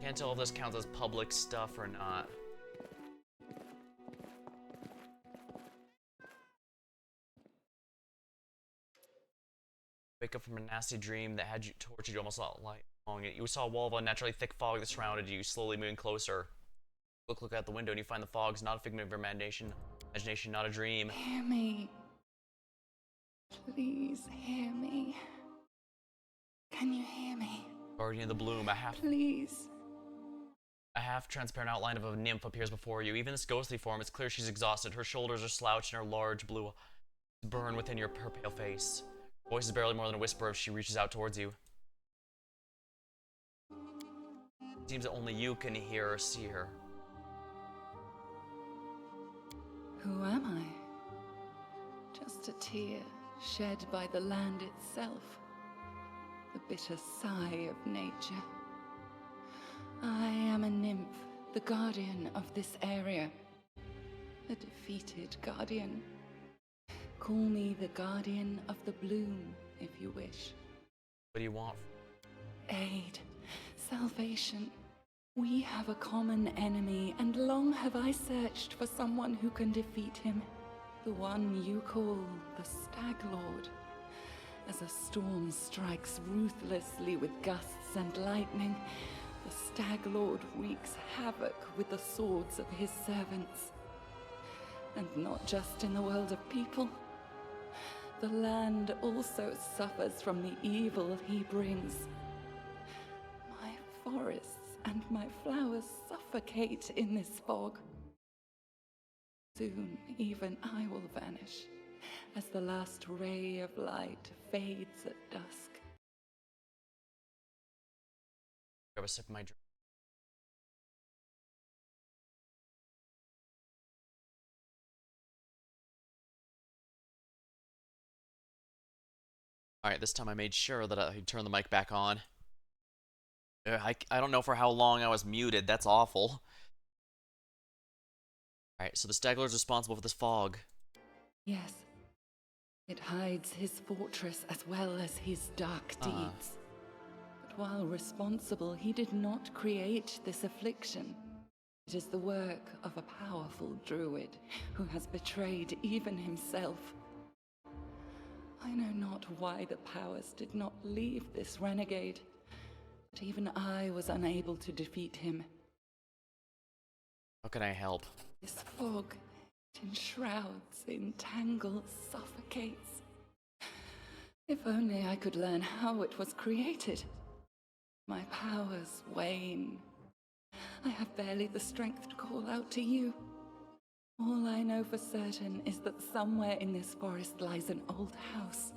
Can't tell if this counts as public stuff or not. Wake up from a nasty dream that had you tortured you almost all night long. You saw a wall of unnaturally thick fog that surrounded you, slowly moving closer. Look out the window and you find the fog's not a figment of your imagination, not a dream. Hear me. Please hear me. Can you hear me? Guardian of the Bloom, Please. A half-transparent outline of a nymph appears before you. Even this ghostly form, it's clear she's exhausted. Her shoulders are slouched and her large blue eyes burn within her pale face. Her voice is barely more than a whisper as she reaches out towards you. It seems that only you can hear or see her. Who am I? Just a tear shed by the land itself. The bitter sigh of nature. I am a nymph, the guardian of this area. A defeated guardian. Call me the guardian of the bloom, if you wish. What do you want? Aid. Salvation. We have a common enemy, and long have I searched for someone who can defeat him. The one you call the Stag Lord. As a storm strikes ruthlessly with gusts and lightning, the Stag Lord wreaks havoc with the swords of his servants. And not just in the world of people. The land also suffers from the evil he brings. My forests and my flowers suffocate in this fog. Soon, even I will vanish, as the last ray of light fades at dusk. Grab a sip of my drink. Alright, this time I made sure that I turned the mic back on. I don't know for how long I was muted. That's awful. Alright, so the Stag Lord's responsible for this fog. Yes. It hides his fortress as well as his dark deeds. But while responsible, he did not create this affliction. It is the work of a powerful druid who has betrayed even himself. I know not why the powers did not leave this renegade, but even I was unable to defeat him. How can I help? This fog, it enshrouds, entangles, suffocates. If only I could learn how it was created. My powers wane. I have barely the strength to call out to you. All I know for certain is that somewhere in this forest lies an old house,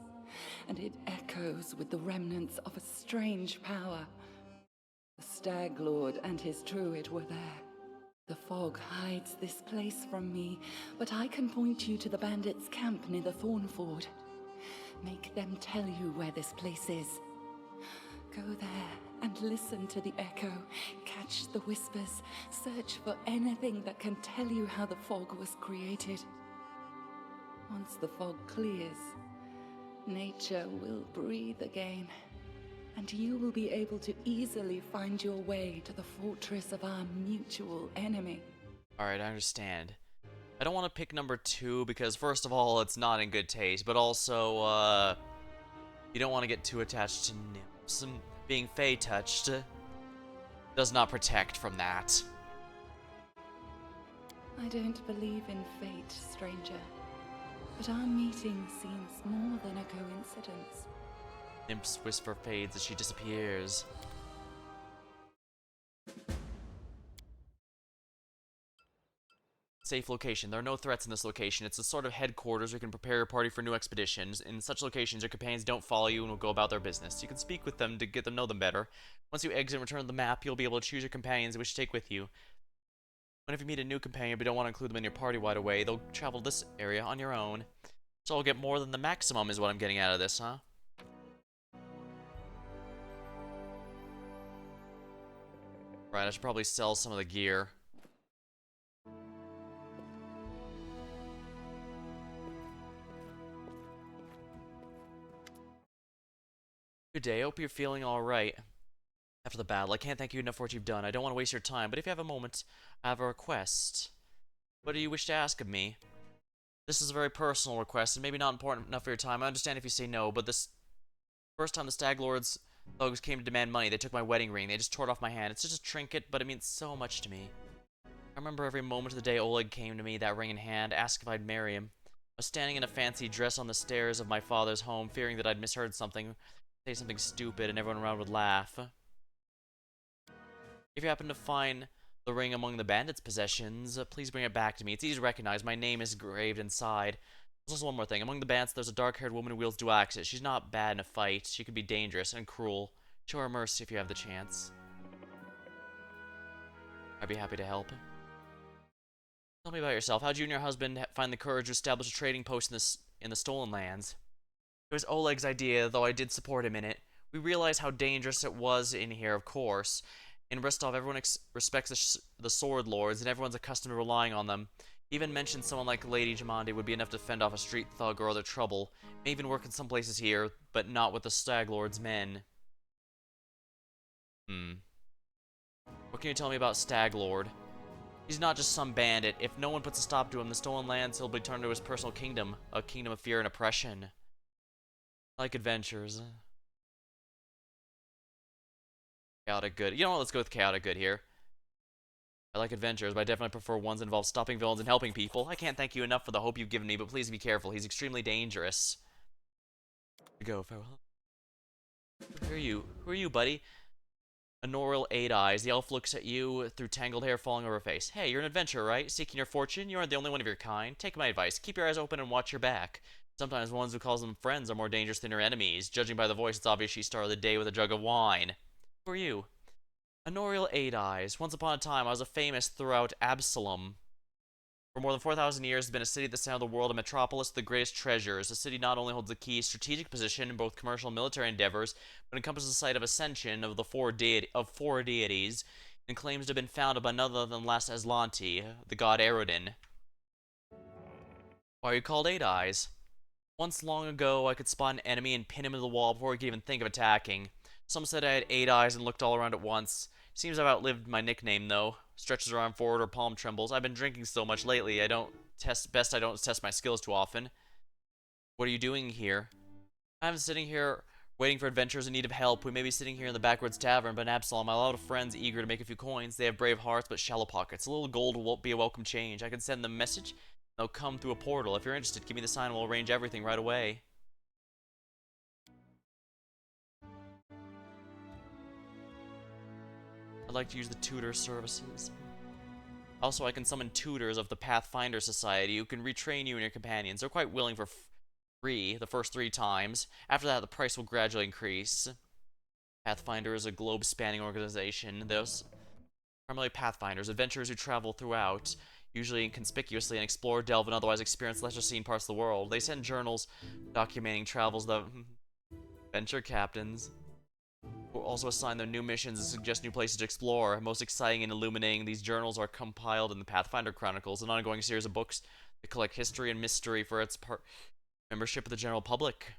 and it echoes with the remnants of a strange power. The Stag Lord and his druid were there. The fog hides this place from me, but I can point you to the bandits' camp near the Thornford. Make them tell you where this place is. Go there and listen to the echo, catch the whispers, search for anything that can tell you how the fog was created. Once the fog clears, nature will breathe again, and you will be able to easily find your way to the fortress of our mutual enemy. Alright, I understand. I don't want to pick number 2 because, first of all, it's not in good taste, but also, you don't want to get too attached to nymphs. And being Fey-touched does not protect from that. I don't believe in fate, stranger, but our meeting seems more than a coincidence. Nymph's whisper fades as she disappears. Safe location. There are no threats in this location. It's a sort of headquarters where you can prepare your party for new expeditions. In such locations, your companions don't follow you and will go about their business. You can speak with them to get to know them better. Once you exit and return to the map, you'll be able to choose your companions you wish to take with you. Whenever you meet a new companion but don't want to include them in your party right away, they'll travel this area on your own. So I'll get more than the maximum is what I'm getting out of this, huh? Right, I should probably sell some of the gear. Good day, hope you're feeling alright after the battle. I can't thank you enough for what you've done. I don't want to waste your time, but if you have a moment, I have a request. What do you wish to ask of me? This is a very personal request, and maybe not important enough for your time. I understand if you say no, but this first time the Stag Lord's thugs came to demand money, they took my wedding ring. They just tore it off my hand. It's just a trinket, but it means so much to me. I remember every moment of the day Oleg came to me, that ring in hand, asked if I'd marry him. I was standing in a fancy dress on the stairs of my father's home, fearing that I'd misheard something, say something stupid, and everyone around would laugh. If you happen to find the ring among the bandits' possessions, please bring it back to me. It's easy to recognize. My name is engraved inside. There's also one more thing. Among the bandits, there's a dark-haired woman who wields dual axes. She's not bad in a fight. She can be dangerous and cruel. Show her mercy if you have the chance. I'd be happy to help. Tell me about yourself. How'd you and your husband find the courage to establish a trading post in the Stolen Lands? It was Oleg's idea, though I did support him in it. We realized how dangerous it was in here, of course. In Rostov, everyone respects the Sword Lords, and everyone's accustomed to relying on them. He even mentioned someone like Lady Jamandi would be enough to fend off a street thug or other trouble. May even work in some places here, but not with the Stag Lord's men. What can you tell me about Stag Lord? He's not just some bandit. If no one puts a stop to him, the Stolen Lands, he'll be turned to his personal kingdom. A kingdom of fear and oppression. I like adventures. Chaotic good. You know what? Let's go with chaotic good here. I like adventures, but I definitely prefer ones that involve stopping villains and helping people. I can't thank you enough for the hope you've given me, but please be careful. He's extremely dangerous. Go, farewell. Who are you? Who are you, buddy? Anoral Eight Eyes. The elf looks at you through tangled hair falling over her face. Hey, you're an adventurer, right? Seeking your fortune? You aren't the only one of your kind. Take my advice. Keep your eyes open and watch your back. Sometimes ones who calls them friends are more dangerous than your enemies. Judging by the voice, it's obvious she started the day with a jug of wine. Who are you? Honorial Eight Eyes. Once upon a time, I was a famous throughout Absalom. For more than 4,000 years, it's been a city at the center of the world, a metropolis with the greatest treasures. The city not only holds a key strategic position in both commercial and military endeavors, but encompasses the site of ascension of four deities, and claims to have been founded by none other than Las Aslanti, the god Erodin. Why are you called Eight Eyes? Once long ago, I could spot an enemy and pin him to the wall before he could even think of attacking. Some said I had 8 eyes and looked all around at once. Seems I've outlived my nickname, though. Stretches her arm forward, her palm trembles. I've been drinking so much lately, I don't test my skills too often. What are you doing here? I'm sitting here waiting for adventurers in need of help. We may be sitting here in the backwoods tavern, but in Absalom, a lot of friends eager to make a few coins. They have brave hearts, but shallow pockets. A little gold will be a welcome change. I can send them a message. They'll come through a portal. If you're interested, give me the sign and we'll arrange everything right away. I'd like to use the tutor services. Also, I can summon tutors of the Pathfinder Society who can retrain you and your companions. They're quite willing for free the first 3 times. After that, the price will gradually increase. Pathfinder is a globe-spanning organization. There's primarily Pathfinders, adventurers who travel throughout, usually inconspicuously, and explore, delve, and otherwise experience lesser-seen parts of the world. They send journals documenting travels of adventure captains will also assign their new missions and suggest new places to explore. Most exciting and illuminating, these journals are compiled in the Pathfinder Chronicles, an ongoing series of books that collect history and mystery for its membership of the general public.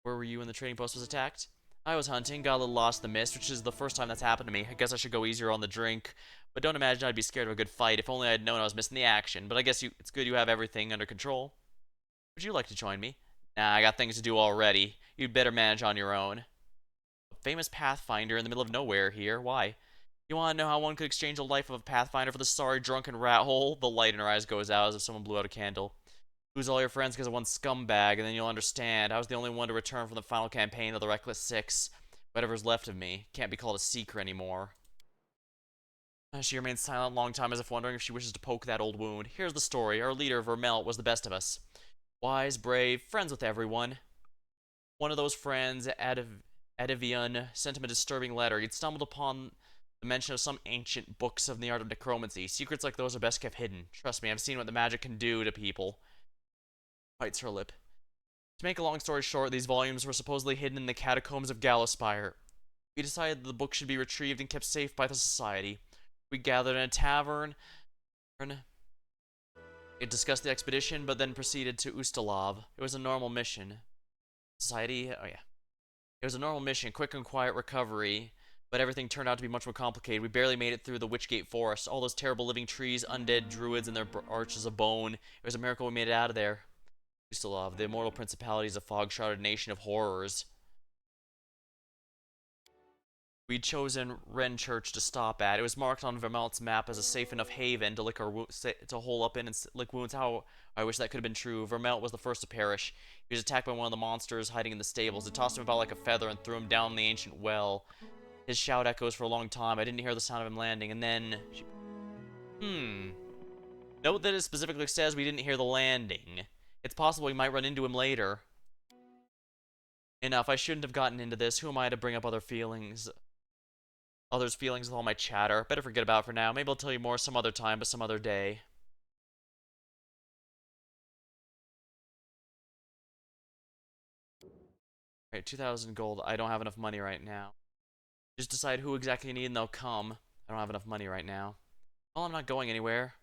Where were you when the trading post was attacked? I was hunting, got a little lost in the mist, which is the first time that's happened to me. I guess I should go easier on the drink, but don't imagine I'd be scared of a good fight. If only I'd known I was missing the action. But I guess it's good you have everything under control. Would you like to join me? Nah, I got things to do already. You'd better manage on your own. A famous Pathfinder in the middle of nowhere here. Why? You want to know how one could exchange the life of a Pathfinder for the sorry drunken rat hole? The light in her eyes goes out as if someone blew out a candle. Lose all your friends because of one scumbag, and then you'll understand. I was the only one to return from the final campaign of the Reckless Six. Whatever's left of me can't be called a seeker anymore. She remains silent a long time as if wondering if she wishes to poke that old wound. Here's the story. Our leader, Vermelt, was the best of us. Wise, brave, friends with everyone. One of those friends, Adivian, sent him a disturbing letter. He'd stumbled upon the mention of some ancient books of the art of necromancy. Secrets like those are best kept hidden. Trust me, I've seen what the magic can do to people. Bites her lip. To make a long story short, these volumes were supposedly hidden in the catacombs of Gallowspire. We decided the book should be retrieved and kept safe by the Society. We gathered in a tavern. It discussed the expedition, but then proceeded to Ustalav. It was a normal mission. Society? Oh yeah. It was a normal mission, quick and quiet recovery, but everything turned out to be much more complicated. We barely made it through the Witchgate Forest. All those terrible living trees, undead druids and their arches of bone. It was a miracle we made it out of there. Ustalav, the immortal principality, is a fog-shrouded nation of horrors. We'd chosen Wren Church to stop at. It was marked on Vermelt's map as a safe enough haven to lick our to hole up in and lick wounds. How I wish that could have been true. Vermelt was the first to perish. He was attacked by one of the monsters hiding in the stables. It tossed him about like a feather and threw him down the ancient well. His shout echoes for a long time. I didn't hear the sound of him landing, and then... Note that it specifically says we didn't hear the landing. It's possible we might run into him later. Enough, I shouldn't have gotten into this. Who am I to bring up others' feelings with all my chatter? Better forget about it for now. Maybe I'll tell you more some other time, but some other day. Alright, 2,000 gold. I don't have enough money right now. Just decide who exactly you need and they'll come. I don't have enough money right now. Well, I'm not going anywhere.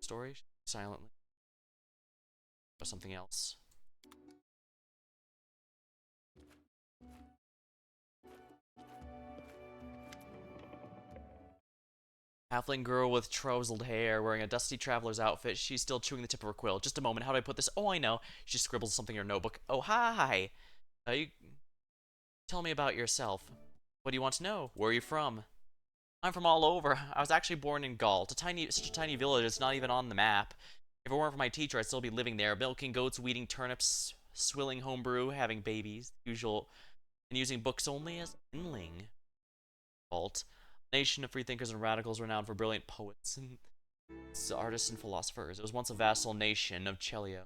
Story? Silently. Or something else. Halfling girl with trousled hair, wearing a dusty traveler's outfit. She's still chewing the tip of her quill. Just a moment. How do I put this? Oh, I know. She scribbles something in her notebook. Oh, hi. You tell me about yourself. What do you want to know? Where are you from? I'm from all over. I was actually born in Gaul. Such a tiny village. It's not even on the map. If it weren't for my teacher, I'd still be living there, milking goats, weeding turnips, swilling homebrew, having babies, usual, and using books only as kindling. Fault. Nation of freethinkers and radicals renowned for brilliant poets and artists and philosophers. It was once a vassal nation of Chelia.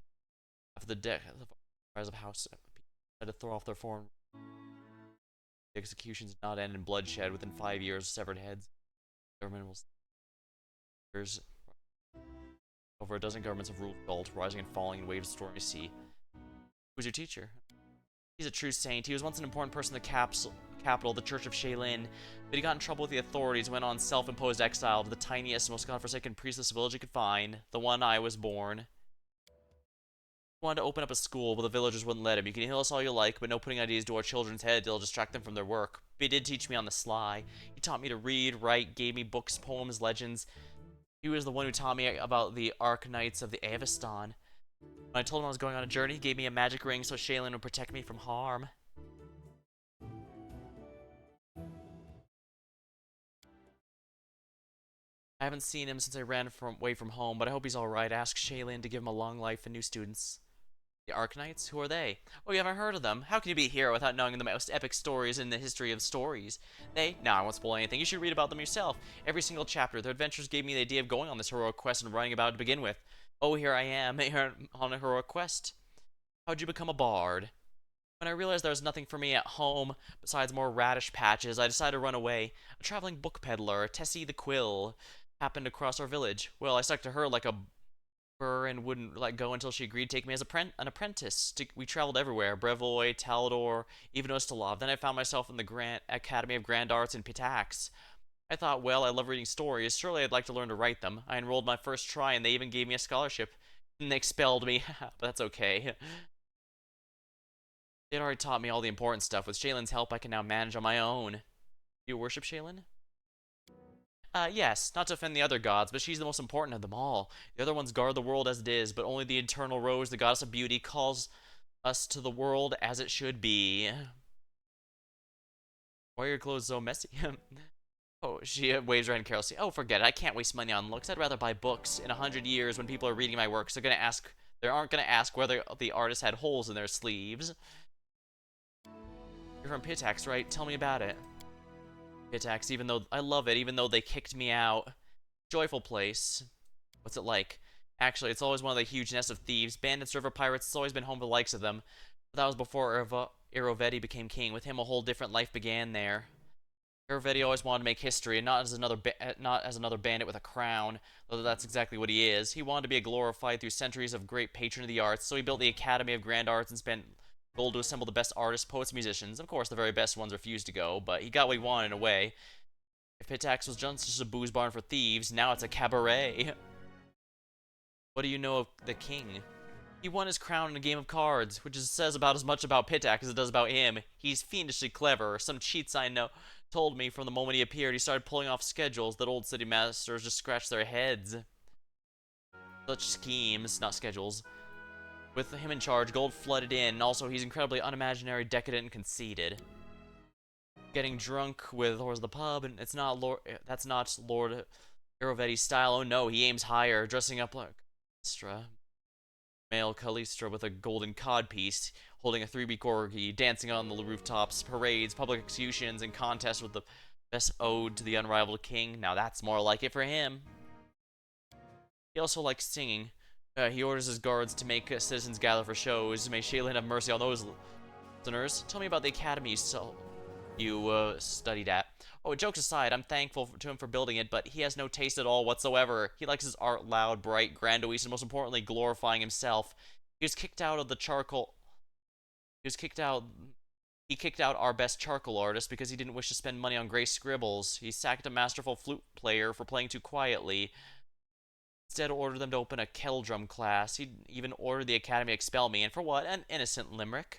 After the death of the rise of house, people had to throw off their foreign. The executions did not end in bloodshed. Within 5 years, severed heads. Government will. There's over a dozen governments have ruled Gault, rising and falling in waves of stormy sea. Who's your teacher? He's a true saint. He was once an important person in the capital, the Church of Shaylin, but he got in trouble with the authorities and went on self-imposed exile to the tiniest, most godforsaken priestless village he could find, the one I was born. He wanted to open up a school, but the villagers wouldn't let him. You can heal us all you like, but no putting ideas to our children's heads. They'll distract them from their work. But he did teach me on the sly. He taught me to read, write, gave me books, poems, legends. He was the one who taught me about the Ark Knights of the Avestan. When I told him I was going on a journey, he gave me a magic ring so Shaylin would protect me from harm. I haven't seen him since I ran away from home, but I hope he's alright. Ask Shaylin to give him a long life and new students. The Arknights? Who are they? Oh, you haven't heard of them? How can you be a hero without knowing the most epic stories in the history of stories? No, I won't spoil anything. You should read about them yourself. Every single chapter. Their adventures gave me the idea of going on this heroic quest and writing about it to begin with. Oh, here I am, here on a heroic quest. How'd you become a bard? When I realized there was nothing for me at home besides more radish patches, I decided to run away. A traveling book peddler, Tessie the Quill, happened to cross our village. Well, I stuck to her like a burr and wouldn't let go until she agreed to take me as an apprentice. We traveled everywhere, Brevoy, Talador, even Ostalov. Then I found myself in the Grand Academy of Grand Arts in Pitax. I thought, well, I love reading stories. Surely I'd like to learn to write them. I enrolled my first try, and they even gave me a scholarship. And they expelled me, but that's okay. They'd already taught me all the important stuff. With Shaylin's help, I can now manage on my own. Do you worship Shaylin? Yes, not to offend the other gods, but she's the most important of them all. The other ones guard the world as it is, but only the eternal Rose, the goddess of beauty, calls us to the world as it should be. Why are your clothes so messy? Oh, she waves her hand carelessly. Oh, forget it. I can't waste money on looks. I'd rather buy books. In 100 years, when people are reading my works, they aren't gonna ask whether the artist had holes in their sleeves. You're from Pitax, right? Tell me about it. Pitax, even though I love it, even though they kicked me out. Joyful place. What's it like? Actually, it's always one of the huge nests of thieves. Bandits, river pirates, it's always been home to the likes of them. But that was before Irovetti became king. With him, a whole different life began there. Irovetti always wanted to make history, and not as another bandit with a crown, though that's exactly what he is. He wanted to be glorified through centuries of great patron of the arts, so he built the Academy of Grand Arts and spent gold to assemble the best artists, poets, musicians. Of course, the very best ones refused to go, but he got what he wanted in a way. If Pitax was just a booze barn for thieves, now it's a cabaret. What do you know of the king? He won his crown in a game of cards, which says about as much about Pitax as it does about him. He's fiendishly clever. Some cheats I know told me from the moment he appeared he started pulling off schedules that old city masters just scratched their heads. Such schemes, not schedules. With him in charge, gold flooded in, and also he's incredibly unimaginary, decadent, and conceited. Getting drunk with whores the pub, and that's not Lord Irovetti's style. Oh no, he aims higher, dressing up like Callistra. Male Callistra with a golden codpiece, holding a 3-week orgy, dancing on the rooftops, parades, public executions, and contests with the best ode to the unrivaled king. Now that's more like it for him. He also likes singing. He orders his guards to make citizens gather for shows. May Shaylin have mercy on those listeners. Tell me about the academy you studied at. Oh, jokes aside, I'm thankful to him for building it, but he has no taste at all whatsoever. He likes his art loud, bright, grandiose, and most importantly, glorifying himself. He was kicked out of the charcoal. He kicked out our best charcoal artist because he didn't wish to spend money on gray scribbles. He sacked a masterful flute player for playing too quietly. Instead, ordered them to open a kettle drum class. He even ordered the academy to expel me, and for what? An innocent limerick.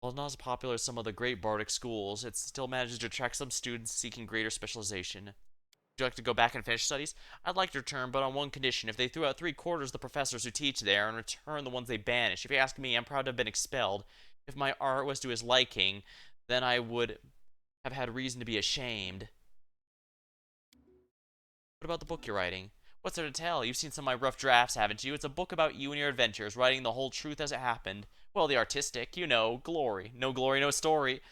While not as popular as some of the great bardic schools, it still manages to attract some students seeking greater specialization. Would you like to go back and finish studies? I'd like to return, but on one condition. If they threw out 3/4 of the professors who teach there and return the ones they banish. If you ask me, I'm proud to have been expelled. If my art was to his liking, then I would have had reason to be ashamed. What about the book you're writing? What's there to tell? You've seen some of my rough drafts, haven't you? It's a book about you and your adventures, writing the whole truth as it happened. Well, the artistic, you know, glory. No glory, no story.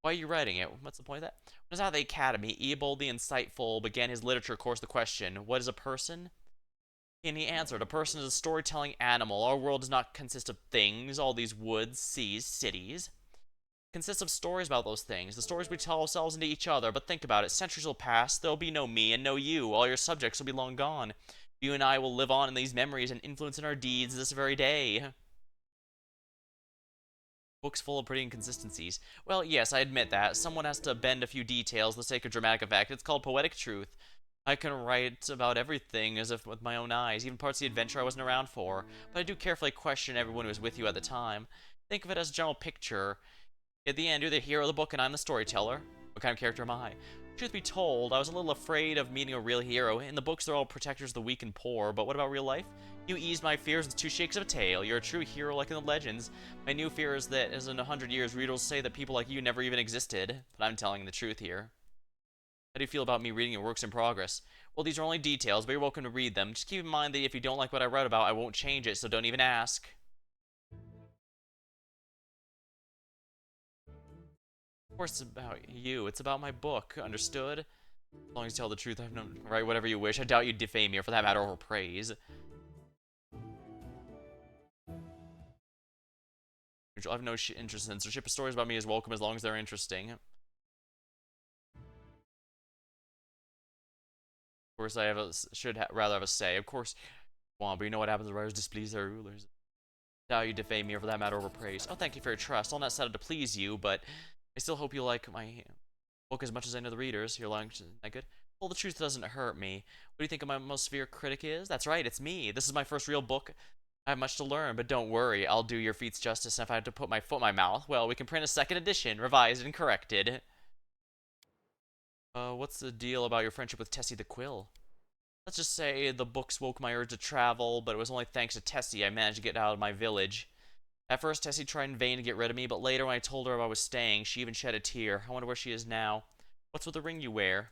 Why are you writing it? What's the point of that? When I was out of the academy, Eobald the Insightful began his literature course with the question, what is a person? And he answered, a person is a storytelling animal. Our world does not consist of things, all these woods, seas, cities. Consists of stories about those things, the stories we tell ourselves and to each other. But think about it, centuries will pass, there'll be no me and no you, all your subjects will be long gone. You and I will live on in these memories and influence in our deeds this very day. Book's full of pretty inconsistencies. Well, yes, I admit that. Someone has to bend a few details for the sake of dramatic effect. It's called poetic truth. I can write about everything as if with my own eyes, even parts of the adventure I wasn't around for. But I do carefully question everyone who was with you at the time. Think of it as a general picture. At the end, you're the hero of the book and I'm the storyteller. What kind of character am I? Truth be told, I was a little afraid of meeting a real hero. In the books, they're all protectors of the weak and poor, but what about real life? You eased my fears with 2 shakes of a tail. You're a true hero like in the legends. My new fear is that, as in 100 years, readers will say that people like you never even existed. But I'm telling the truth here. How do you feel about me reading your works in progress? Well, these are only details, but you're welcome to read them. Just keep in mind that if you don't like what I wrote about, I won't change it, so don't even ask. Of course, it's about you. It's about my book. Understood? As long as you tell the truth, I've no right. Whatever you wish. I doubt you'd defame me, or for that matter, overpraise. I have no interest in censorship. Stories about me is welcome as long as they're interesting. Of course, I have rather have a say. Of course, well, but you know what happens when writers displease their rulers. Doubt you defame me, or for that matter, overpraise. Oh, thank you for your trust. I'll not set out to please you, but I still hope you like my book as much as I know the readers. Your language isn't that good. Well, the truth doesn't hurt me. What do you think my most severe critic is? That's right, it's me. This is my first real book. I have much to learn, but don't worry. I'll do your feats justice, and if I have to put my foot in my mouth, well, we can print a second edition, revised and corrected. What's the deal about your friendship with Tessie the Quill? Let's just say the books woke my urge to travel, but it was only thanks to Tessie I managed to get out of my village. At first, Tessie tried in vain to get rid of me, but later when I told her I was staying, she even shed a tear. I wonder where she is now. What's with the ring you wear?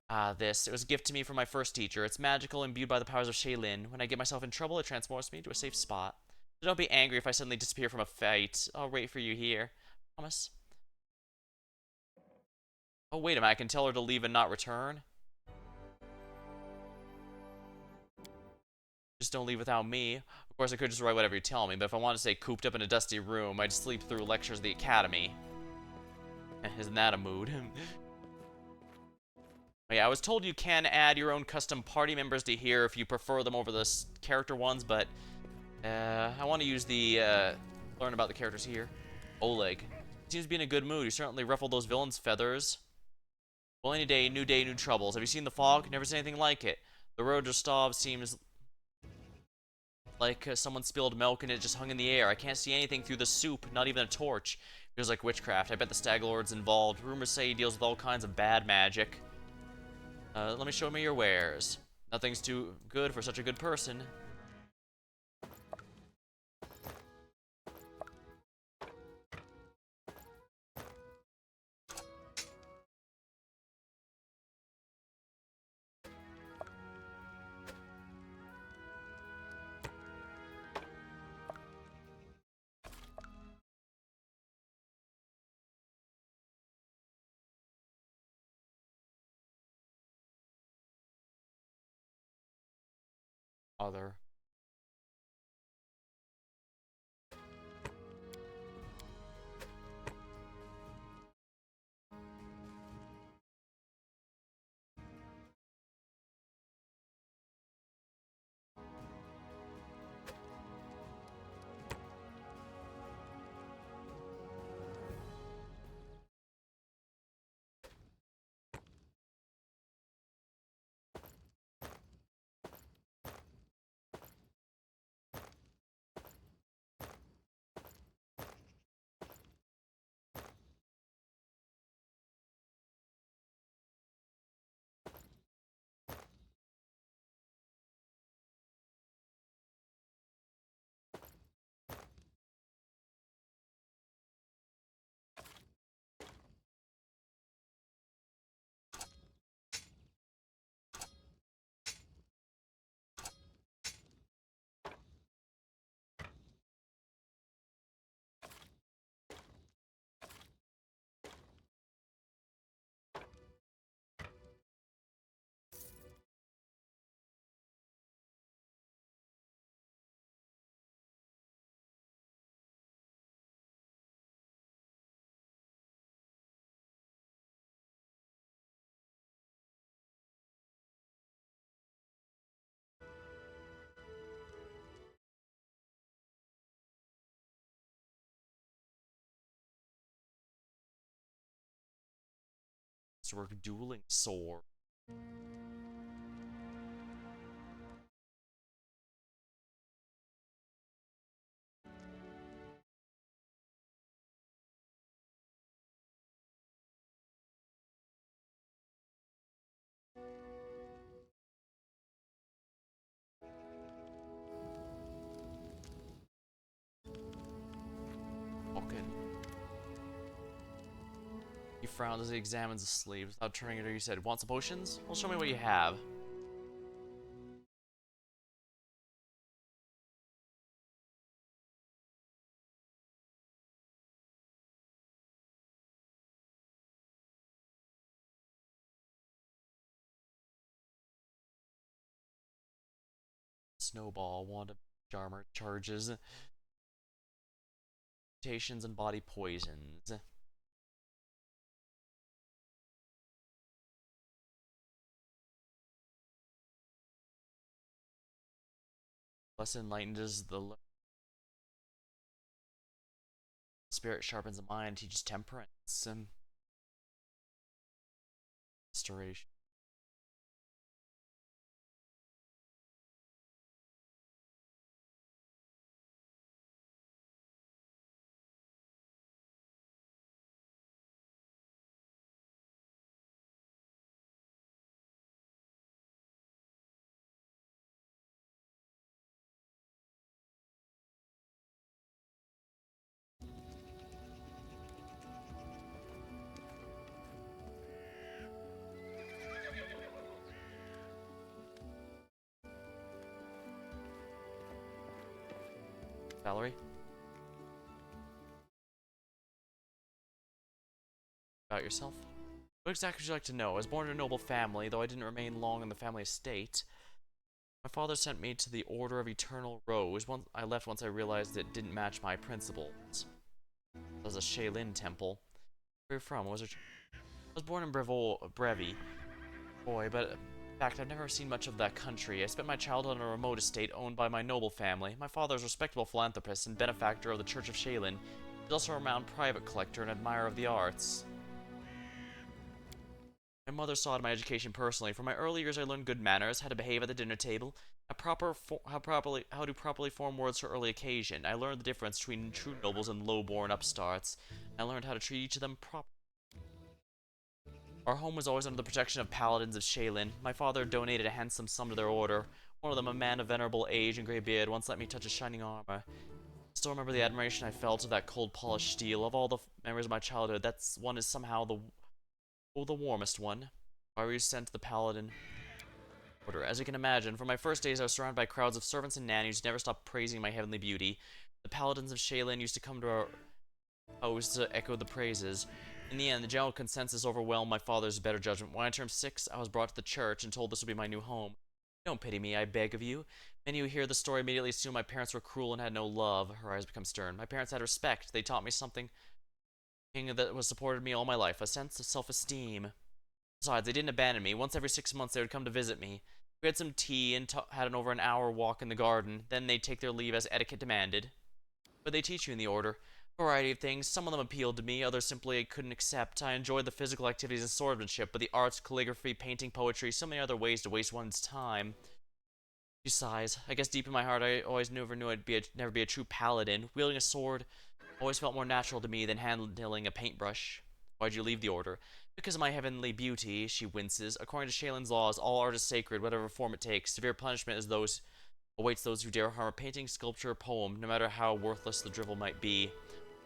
Ah, this. It was a gift to me from my first teacher. It's magical, imbued by the powers of Shaylin. When I get myself in trouble, it transports me to a safe spot. So don't be angry if I suddenly disappear from a fight. I'll wait for you here. Promise? Oh, wait a minute. I can tell her to leave and not return? Just don't leave without me. Of course, I could just write whatever you tell me, but if I wanted to stay cooped up in a dusty room, I'd sleep through lectures of the academy. Isn't that a mood? Oh, yeah, I was told you can add your own custom party members to here if you prefer them over the character ones, but I want to use the learn about the characters here. Oleg seems to be in a good mood. He certainly ruffled those villains' feathers. Well, any day, new troubles. Have you seen the fog? Never seen anything like it. The road to Stov seems like someone spilled milk and it just hung in the air. I can't see anything through the soup, not even a torch. Feels like witchcraft. I bet the Stag Lord's involved. Rumors say he deals with all kinds of bad magic. Let me show me your wares. Nothing's too good for such a good person. Other. Sort of dueling sword. Okay. You frowned as he examines the sleeves. Without turning it, he said, "Want some potions? Well, show me what you have." Snowball, wand of armor, charges, mutations, and body poisons. Less enlightened as the spirit sharpens the mind, teaches temperance and restoration. Valerie? About yourself? What exactly would you like to know? I was born in a noble family, though I didn't remain long in the family estate. My father sent me to the Order of Eternal Rose. I left once I realized it didn't match my principles. It was a Shaolin temple. Where are you from? I was born in Brevi, boy, but in fact, I've never seen much of that country. I spent my childhood in a remote estate owned by my noble family. My father is a respectable philanthropist and benefactor of the Church of Shaolin. He's also a renowned private collector and admirer of the arts. My mother saw to my education personally. From my early years, I learned good manners, how to behave at the dinner table, how to properly form words for early occasion. I learned the difference between true nobles and low-born upstarts. I learned how to treat each of them properly. Our home was always under the protection of paladins of Shaolin. My father donated a handsome sum to their order. One of them, a man of venerable age and grey beard, once let me touch his shining armor. I still remember the admiration I felt of that cold polished steel. Of all the memories of my childhood, that's one is somehow the warmest one. Why were you sent to the paladin order? As you can imagine, for my first days I was surrounded by crowds of servants and nannies who never stopped praising my heavenly beauty. The paladins of Shaolin used to come to our house to echo the praises. In the end, the general consensus overwhelmed my father's better judgment. When I turned 6, I was brought to the church and told this would be my new home. Don't pity me, I beg of you. Many who hear the story immediately assume my parents were cruel and had no love. Her eyes become stern. My parents had respect. They taught me something that was supported me all my life, a sense of self-esteem. Besides, they didn't abandon me. Once every 6 months, they would come to visit me. We had some tea and had an over an hour walk in the garden. Then they'd take their leave as etiquette demanded. But they teach you in the order. A variety of things. Some of them appealed to me, others simply I couldn't accept. I enjoyed the physical activities and swordsmanship, but the arts, calligraphy, painting, poetry, so many other ways to waste one's time. She sighs. I guess deep in my heart I always never knew I'd never be a true paladin. Wielding a sword always felt more natural to me than handling a paintbrush. Why'd you leave the order? Because of my heavenly beauty, she winces. According to Shaylin's laws, all art is sacred, whatever form it takes. Severe punishment awaits those who dare harm a painting, sculpture, or poem, no matter how worthless the drivel might be.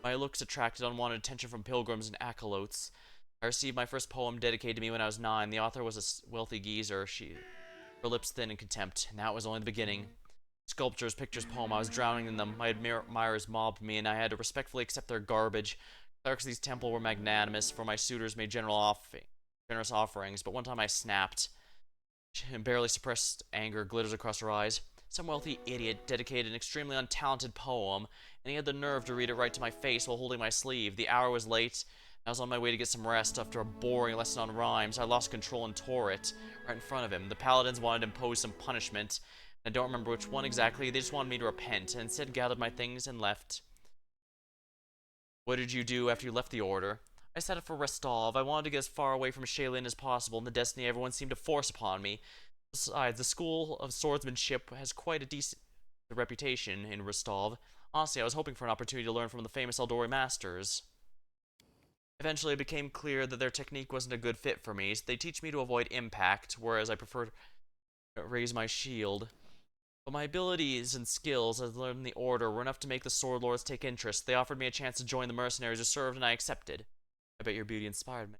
My looks attracted unwanted attention from pilgrims and acolytes. I received my first poem dedicated to me when I was 9. The author was a wealthy geezer. Her lips thin in contempt, and that was only the beginning. Sculptures, pictures, poem, I was drowning in them. My admirers mobbed me, and I had to respectfully accept their garbage. Xerxes' temple were magnanimous, for my suitors made generous offerings, but one time I snapped. Barely suppressed anger glitters across her eyes. Some wealthy idiot dedicated an extremely untalented poem, and he had the nerve to read it right to my face while holding my sleeve. The hour was late. I was on my way to get some rest. After a boring lesson on rhymes, I lost control and tore it right in front of him. The paladins wanted to impose some punishment. I don't remember which one exactly. They just wanted me to repent, and instead gathered my things and left. What did you do after you left the order? I set out for Rostov. I wanted to get as far away from Shaolin as possible, and the destiny everyone seemed to force upon me. Besides, the school of swordsmanship has quite a decent reputation in Rostov. Honestly, I was hoping for an opportunity to learn from the famous Eldori masters. Eventually, it became clear that their technique wasn't a good fit for me, so they teach me to avoid impact, whereas I prefer to raise my shield. But my abilities and skills, as learned in the Order, were enough to make the Sword Lords take interest. They offered me a chance to join the mercenaries who served, and I accepted. I bet your beauty inspired me.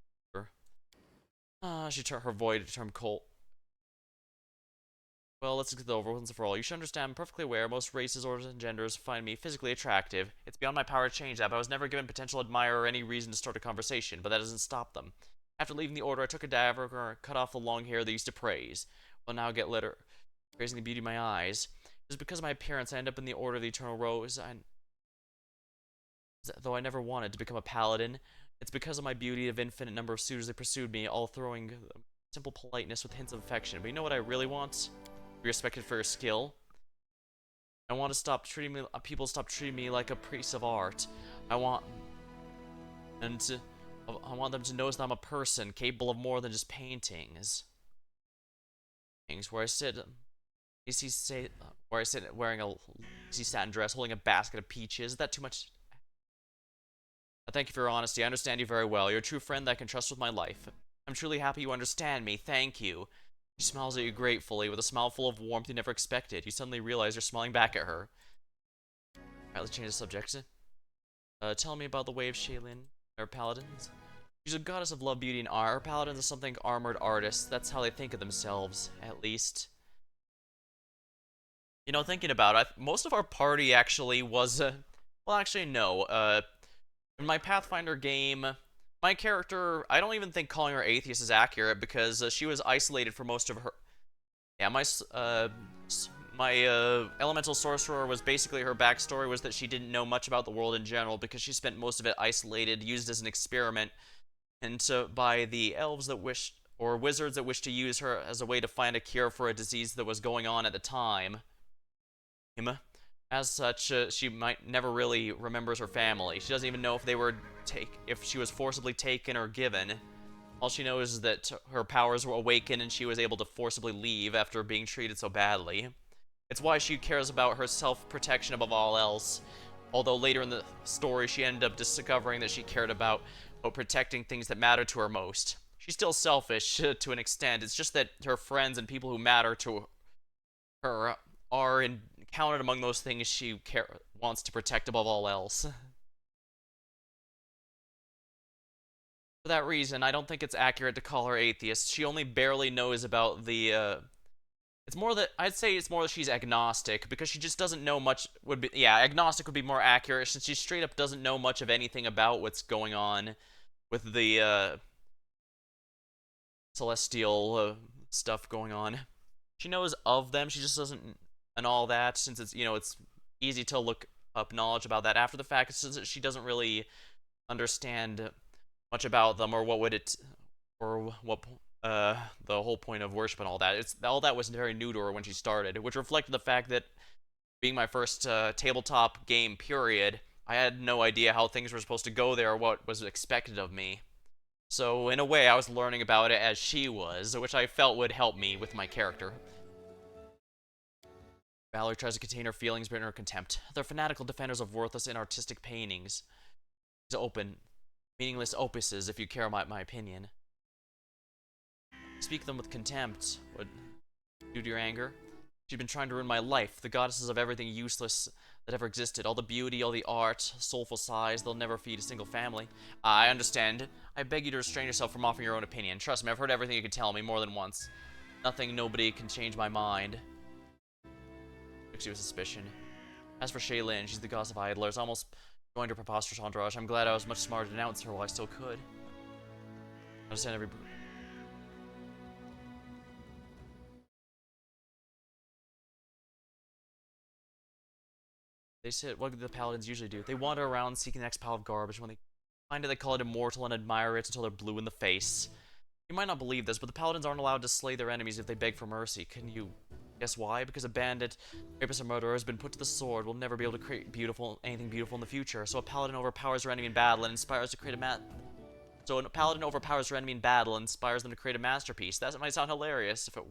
She turned her void term cold. Well, let's get it over once and for all. You should understand, I'm perfectly aware most races, orders, and genders find me physically attractive. It's beyond my power to change that, but I was never given potential admirer or any reason to start a conversation, but that doesn't stop them. After leaving the order, I took a dagger and cut off the long hair they used to praise. Well, now I get litter, praising the beauty of my eyes. It was because of my appearance I end up in the Order of the Eternal Rose. Though I never wanted to become a paladin, it's because of my beauty of infinite number of suitors that pursued me, all throwing simple politeness with hints of affection. But you know what I really want? Be respected for your skill. I want to stop treating me. People stop treating me like a priest of art. I want them to notice that I'm a person capable of more than just paintings. Where I sit, where I sit wearing a lacy satin dress, holding a basket of peaches. Is that too much? I thank you for your honesty. I understand you very well. You're a true friend that I can trust with my life. I'm truly happy you understand me. Thank you. She smiles at you gratefully, with a smile full of warmth you never expected. You suddenly realize you're smiling back at her. Alright, let's change the subject. Tell me about the way of Shaylin, our paladins. She's a goddess of love, beauty, and art. Our paladins are something armored artists. That's how they think of themselves, at least. You know, thinking about it, most of our party actually was, well, actually, no. In my Pathfinder game, my character, I don't even think calling her atheist is accurate because she was isolated for most of her. Yeah, my elemental sorcerer was basically her backstory was that she didn't know much about the world in general because she spent most of it isolated, used as an experiment, and so by the elves that wished or wizards that wished to use her as a way to find a cure for a disease that was going on at the time. As such, she might never really remembers her family. She doesn't even know if they were if she was forcibly taken or given. All she knows is that her powers were awakened and she was able to forcibly leave after being treated so badly. It's why she cares about her self-protection above all else. Although later in the story she ended up discovering that she cared about protecting things that matter to her most. She's still selfish to an extent. It's just that her friends and people who matter to her are counted among those things she wants to protect above all else. For that reason, I don't think it's accurate to call her atheist. She only barely knows about the, it's more that, I'd say it's more that she's agnostic, because she just doesn't know much, yeah, agnostic would be more accurate, since she straight up doesn't know much of anything about what's going on with the, celestial, stuff going on. She knows of them, she just doesn't, and all that, since it's, you know, it's easy to look up knowledge about that after the fact, since she doesn't really understand much about them, or what would it, or what, the whole point of worship and all that. All that was very new to her when she started, which reflected the fact that, being my first, tabletop game, period, I had no idea how things were supposed to go there, or what was expected of me. So, in a way, I was learning about it as she was, which I felt would help me with my character. Valerie tries to contain her feelings but in her contempt. They're fanatical defenders of worthless and artistic paintings. These open, meaningless opuses, if you care about my opinion. Speak them with contempt. What, due to your anger? She's been trying to ruin my life. The goddesses of everything useless that ever existed. All the beauty, all the art, soulful sighs, they'll never feed a single family. I understand. I beg you to restrain yourself from offering your own opinion. Trust me, I've heard everything you can tell me more than once. Nothing, nobody can change my mind. Makes you with suspicion. As for Shaylin, she's the goddess of idlers. I almost joined her preposterous entourage. I'm glad I was much smarter to denounce her while I still could. I understand every... They said, what do the paladins usually do? They wander around seeking the next pile of garbage. When they find it, they call it immortal and admire it until they're blue in the face. You might not believe this, but the paladins aren't allowed to slay their enemies if they beg for mercy. Can you guess why? Because a bandit, rapist, or murderer has been put to the sword, will never be able to create anything beautiful in the future. So a paladin overpowers their enemy in battle and inspires to create a So a paladin overpowers their enemy in battle and inspires them to create a masterpiece. That might sound hilarious if it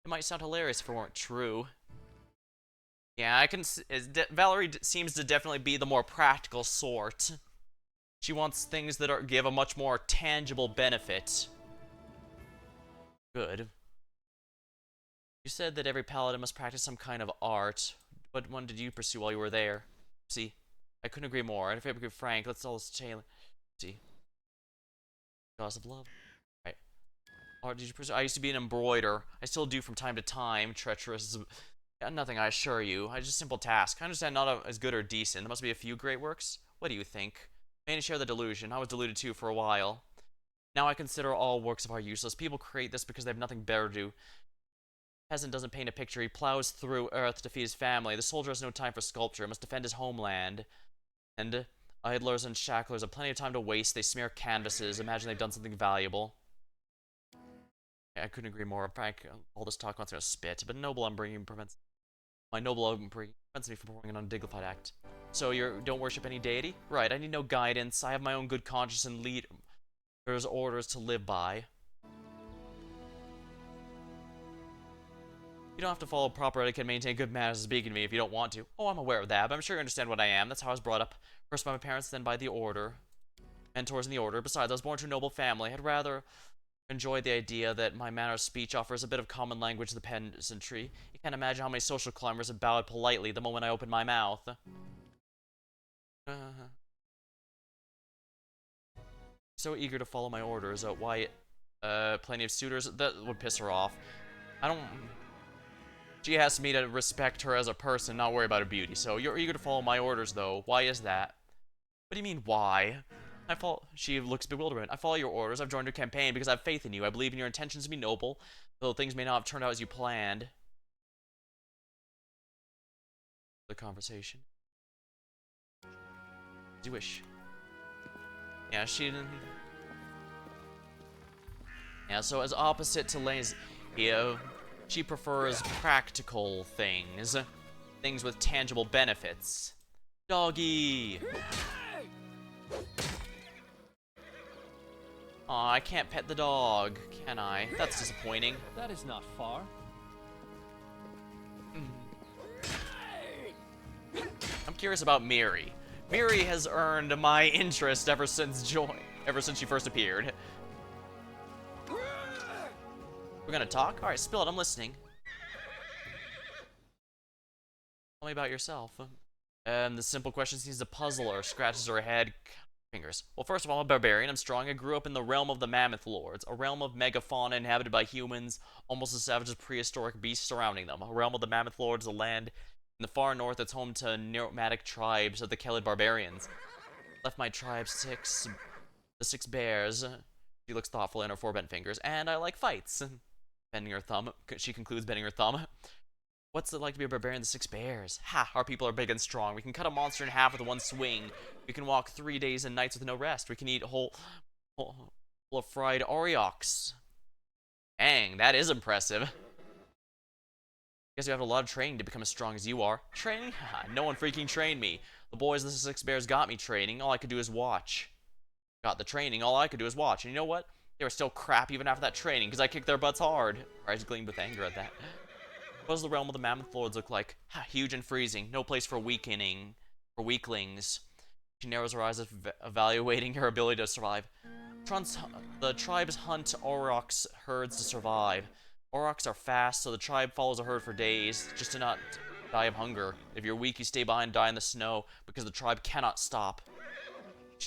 might sound hilarious if it weren't true. Yeah, Valerie seems to definitely be the more practical sort. She wants things that give a much more tangible benefit. Good. You said that every paladin must practice some kind of art. What one did you pursue while you were there? See, I couldn't agree more. And if I be frank, let's all see. Goddess of love. Right. Or did you I used to be an embroider. I still do from time to time. Treacherous. Yeah, nothing, I assure you. I just simple task. I understand not as good or decent. There must be a few great works. What do you think? Many share the delusion. I was deluded too for a while. Now I consider all works of art useless. People create this because they have nothing better to do. Peasant doesn't paint a picture. He plows through earth to feed his family. The soldier has no time for sculpture. He must defend his homeland. And idlers and shacklers have plenty of time to waste. They smear canvases. Imagine they've done something valuable. I couldn't agree more. Frank, all this talk wants to spit, but noble upbringing prevents my noble upbringing prevents me from performing an undignified act. So you don't worship any deity? Right, I need no guidance. I have my own good conscience and leaders' orders to live by. You don't have to follow proper etiquette and maintain good manners as speaking to me if you don't want to. Oh, I'm aware of that, but I'm sure you understand what I am. That's how I was brought up. First by my parents, then by the order. Mentors in the order. Besides, I was born to a noble family. I'd rather enjoy the idea that my manner of speech offers a bit of common language to the peasantry. You can't imagine how many social climbers have bowed politely the moment I opened my mouth. So eager to follow my orders. Why, plenty of suitors. That would piss her off. I don't... She asks me to respect her as a person, not worry about her beauty. So you're eager to follow my orders, though. Why is that? What do you mean, why? She looks bewildered. I follow your orders. I've joined your campaign because I have faith in you. I believe in your intentions to be noble, though things may not have turned out as you planned. The conversation. As you wish. Yeah, she didn't... Yeah, so as opposite to Lane's... she prefers practical things. Things with tangible benefits. Doggy! Aw, I can't pet the dog, can I? That's disappointing. That is not far. I'm curious about Miri. Miri has earned my interest ever since she first appeared. We're gonna talk? Alright, spill it, I'm listening. Tell me about yourself. The simple question seems to puzzle her, scratches her head. Fingers. Well, first of all, I'm a barbarian. I'm strong. I grew up in the realm of the Mammoth Lords, a realm of megafauna inhabited by humans, almost as savage as prehistoric beasts surrounding them. A realm of the Mammoth Lords, a land in the far north that's home to nomadic tribes of the Kelid barbarians. Left my tribe the six bears. She looks thoughtful in her four bent fingers, and I like fights. Bending her thumb. She concludes, bending her thumb. What's it like to be a barbarian of the six bears? Ha! Our people are big and strong. We can cut a monster in half with one swing. We can walk 3 days and nights with no rest. We can eat whole of fried Oriox. Dang, that is impressive. Guess you have a lot of training to become as strong as you are. Training? Ha! No one freaking trained me. The boys of the six bears got me training. All I could do is watch. Got the training. All I could do is watch. And you know what? They were still crap even after that training because I kicked their butts hard. Her eyes gleamed with anger at that. What does the realm of the Mammoth Lords look like? Huge and freezing. No place for weaklings. She narrows her eyes, evaluating her ability to survive. The tribes hunt aurochs herds to survive. Aurochs are fast, so the tribe follows a herd for days, just to not die of hunger. If you're weak, you stay behind and die in the snow, because the tribe cannot stop.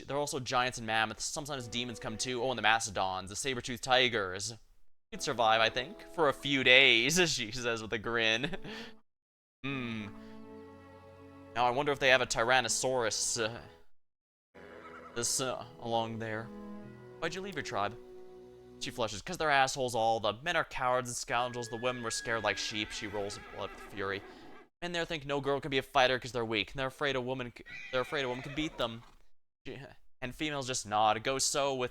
There are also giants and mammoths. Sometimes demons come too. Oh, and the mastodons, the saber-toothed tigers. You'd survive, I think, for a few days, she says with a grin. Now I wonder if they have a Tyrannosaurus along there. Why'd you leave your tribe? She flushes. Because they're assholes all. The men are cowards and scoundrels. The women were scared like sheep. She rolls up with fury. Men there think no girl can be a fighter because they're weak. And they're afraid a woman can beat them. And females just nod. Go so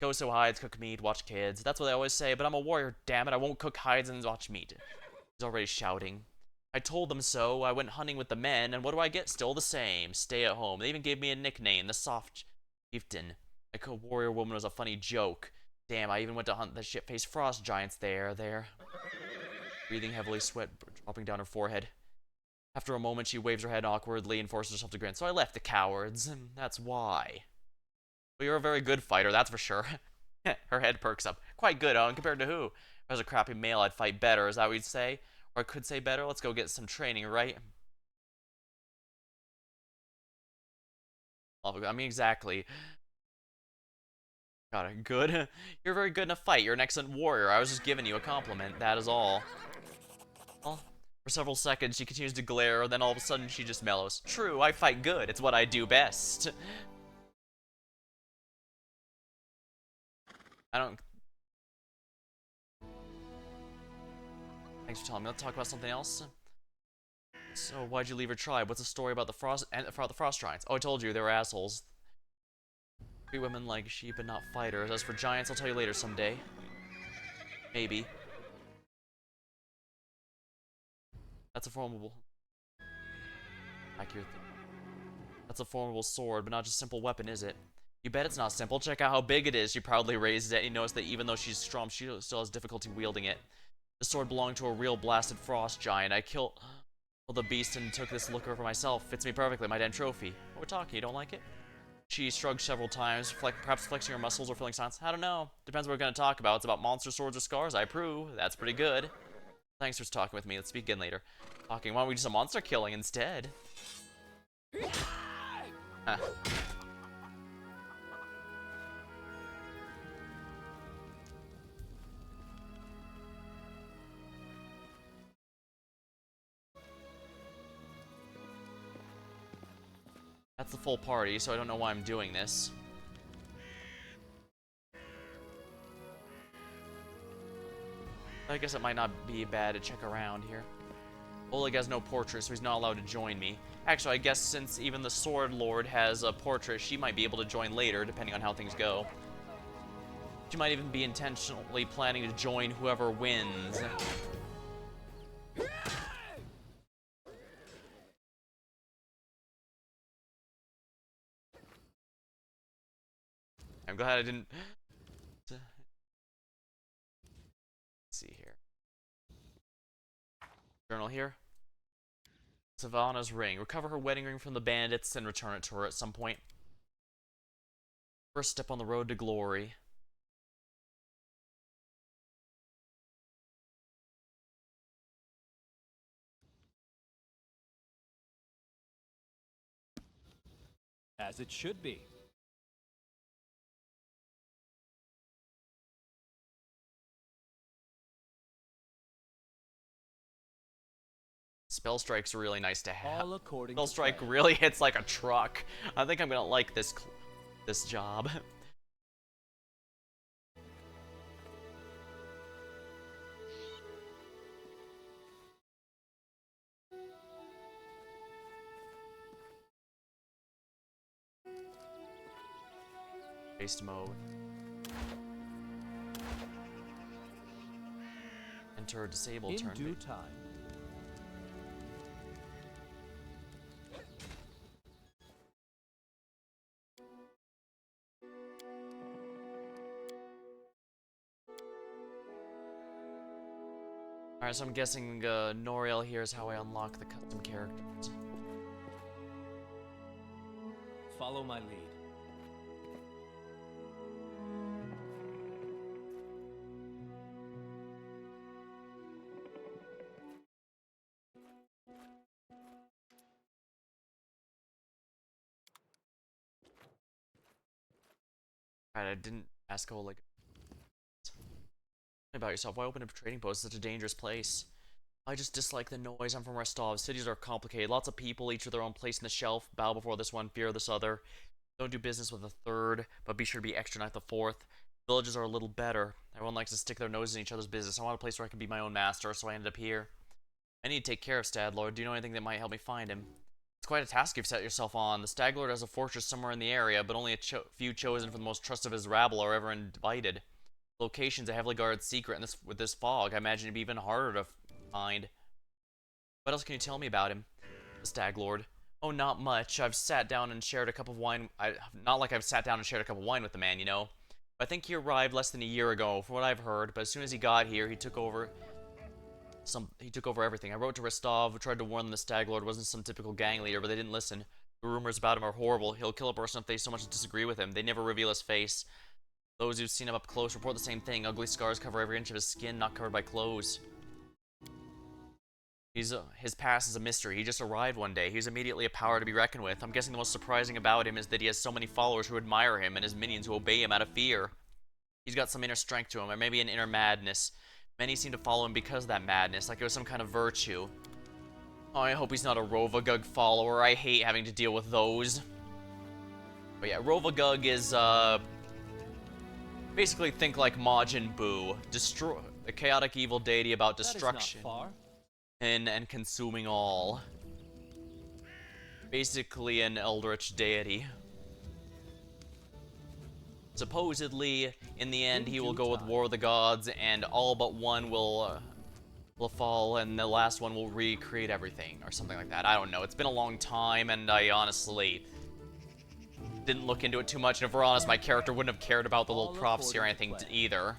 hides, cook meat, watch kids. That's what they always say, but I'm a warrior, damn it. I won't cook hides and watch meat. He's already shouting. I told them so. I went hunting with the men, and what do I get? Still the same. Stay at home. They even gave me a nickname, the Soft Chieftain. Like a warrior woman was a funny joke. Damn, I even went to hunt the shit-faced frost giants there. Breathing heavily, sweat dropping down her forehead. After a moment, she waves her head awkwardly and forces herself to grin. So I left the cowards, and that's why. Well, you're a very good fighter, that's for sure. Her head perks up. Quite good, Owen, compared to who? If I was a crappy male, I'd fight better, is that what you'd say? Or I could say better, let's go get some training, right? I mean, exactly. Got it. Good. You're very good in a fight. You're an excellent warrior. I was just giving you a compliment. That is all. Well, for several seconds, she continues to glare, then all of a sudden she just mellows. True, I fight good. It's what I do best. I don't... Thanks for telling me. Let's talk about something else. So, why'd you leave your tribe? What's the story about the Frost Giants? Oh, I told you, they were assholes. Treat women like sheep and not fighters. As for giants, I'll tell you later someday. Maybe. That's a formidable... Accurate. That's a formidable sword, but not just a simple weapon, is it? You bet it's not simple. Check out how big it is. She proudly raises it, and you notice that even though she's strong, she still has difficulty wielding it. The sword belonged to a real blasted frost giant. I killed the beast and took this looker for myself. Fits me perfectly, my den trophy. We're talking, you don't like it? She shrugged several times, perhaps flexing her muscles or feeling silence. I don't know. Depends what we're going to talk about. It's about monster swords or scars. I approve. That's pretty good. Thanks for talking with me. Let's speak again later. Talking. Why don't we do some monster killing instead? Huh. That's the full party, so I don't know why I'm doing this. I guess it might not be bad to check around here. Oleg has no portrait, so he's not allowed to join me. Actually, I guess since even the Sword Lord has a portrait, she might be able to join later, depending on how things go. She might even be intentionally planning to join whoever wins. I'm glad I didn't... Let's see here. Journal here. Savannah's ring. Recover her wedding ring from the bandits and return it to her at some point. First step on the road to glory. As it should be. Spell Strike's really nice to have. All according Spell to Strike plan. really hits like a truck. I think I'm gonna like this job. Haste mode. Enter disable turn. In due time. Alright, so I'm guessing Noriel here is how I unlock the custom characters. Follow my lead. Alright, I didn't ask Oleg. About yourself. Why open a trading post? It's such a dangerous place. I just dislike the noise. I'm from Rostov. Cities are complicated. Lots of people, each with their own place in the shelf. Bow before this one, fear this other. Don't do business with a third, but be sure to be extra nice the fourth. Villages are a little better. Everyone likes to stick their noses in each other's business. I want a place where I can be my own master, so I ended up here. I need to take care of Stadlord. Do you know anything that might help me find him? It's quite a task you've set yourself on. The Staglord has a fortress somewhere in the area, but only a few chosen from the most trusted of his rabble are ever invited. Location's a heavily guarded secret, and with this fog, I imagine it'd be even harder to find. What else can you tell me about him? The Staglord. Oh, not much. I've sat down and shared a cup of wine. Not like I've sat down and shared a cup of wine with the man, you know. I think he arrived less than a year ago, from what I've heard. But as soon as he got here, he took over everything. I wrote to Rostov, tried to warn them the Staglord wasn't some typical gang leader, but they didn't listen. The rumors about him are horrible. He'll kill a person if they so much as disagree with him. They never reveal his face. Those who've seen him up close report the same thing. Ugly scars cover every inch of his skin, not covered by clothes. His past is a mystery. He just arrived one day. He's immediately a power to be reckoned with. I'm guessing the most surprising about him is that he has so many followers who admire him and his minions who obey him out of fear. He's got some inner strength to him, or maybe an inner madness. Many seem to follow him because of that madness, like it was some kind of virtue. Oh, I hope he's not a Rovagug follower. I hate having to deal with those. But yeah, Rovagug is, basically think like Majin Buu. Destroy a chaotic evil deity about destruction. That is not far. And consuming all. Basically an eldritch deity. Supposedly, in the end, he will go with War of the Gods, and all but one will fall, and the last one will recreate everything, or something like that. I don't know. It's been a long time, and I honestly didn't look into it too much, and if we're honest, my character wouldn't have cared about the little prophecy or anything either.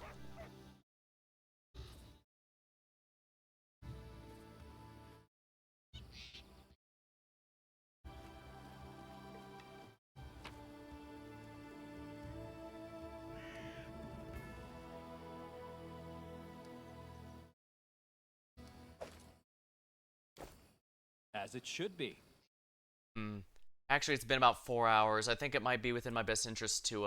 As it should be. Actually, it's been about 4 hours. I think it might be within my best interest to,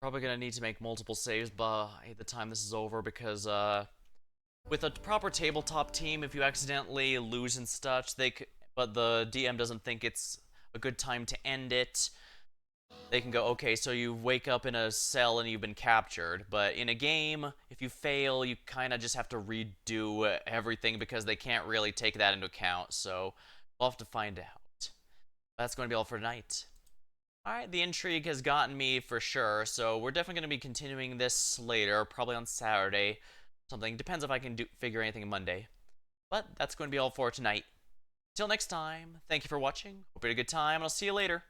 probably gonna need to make multiple saves by the time this is over, because, with a proper tabletop team, if you accidentally lose and such, but the DM doesn't think it's a good time to end it, they can go, okay, so you wake up in a cell and you've been captured. But in a game, if you fail, you kind of just have to redo everything, because they can't really take that into account. So we'll have to find out. That's going to be all for tonight. Alright, the intrigue has gotten me for sure, so we're definitely going to be continuing this later, probably on Saturday. Something. Depends if I can figure anything Monday. But that's going to be all for tonight. Till next time, thank you for watching. Hope you had a good time, and I'll see you later.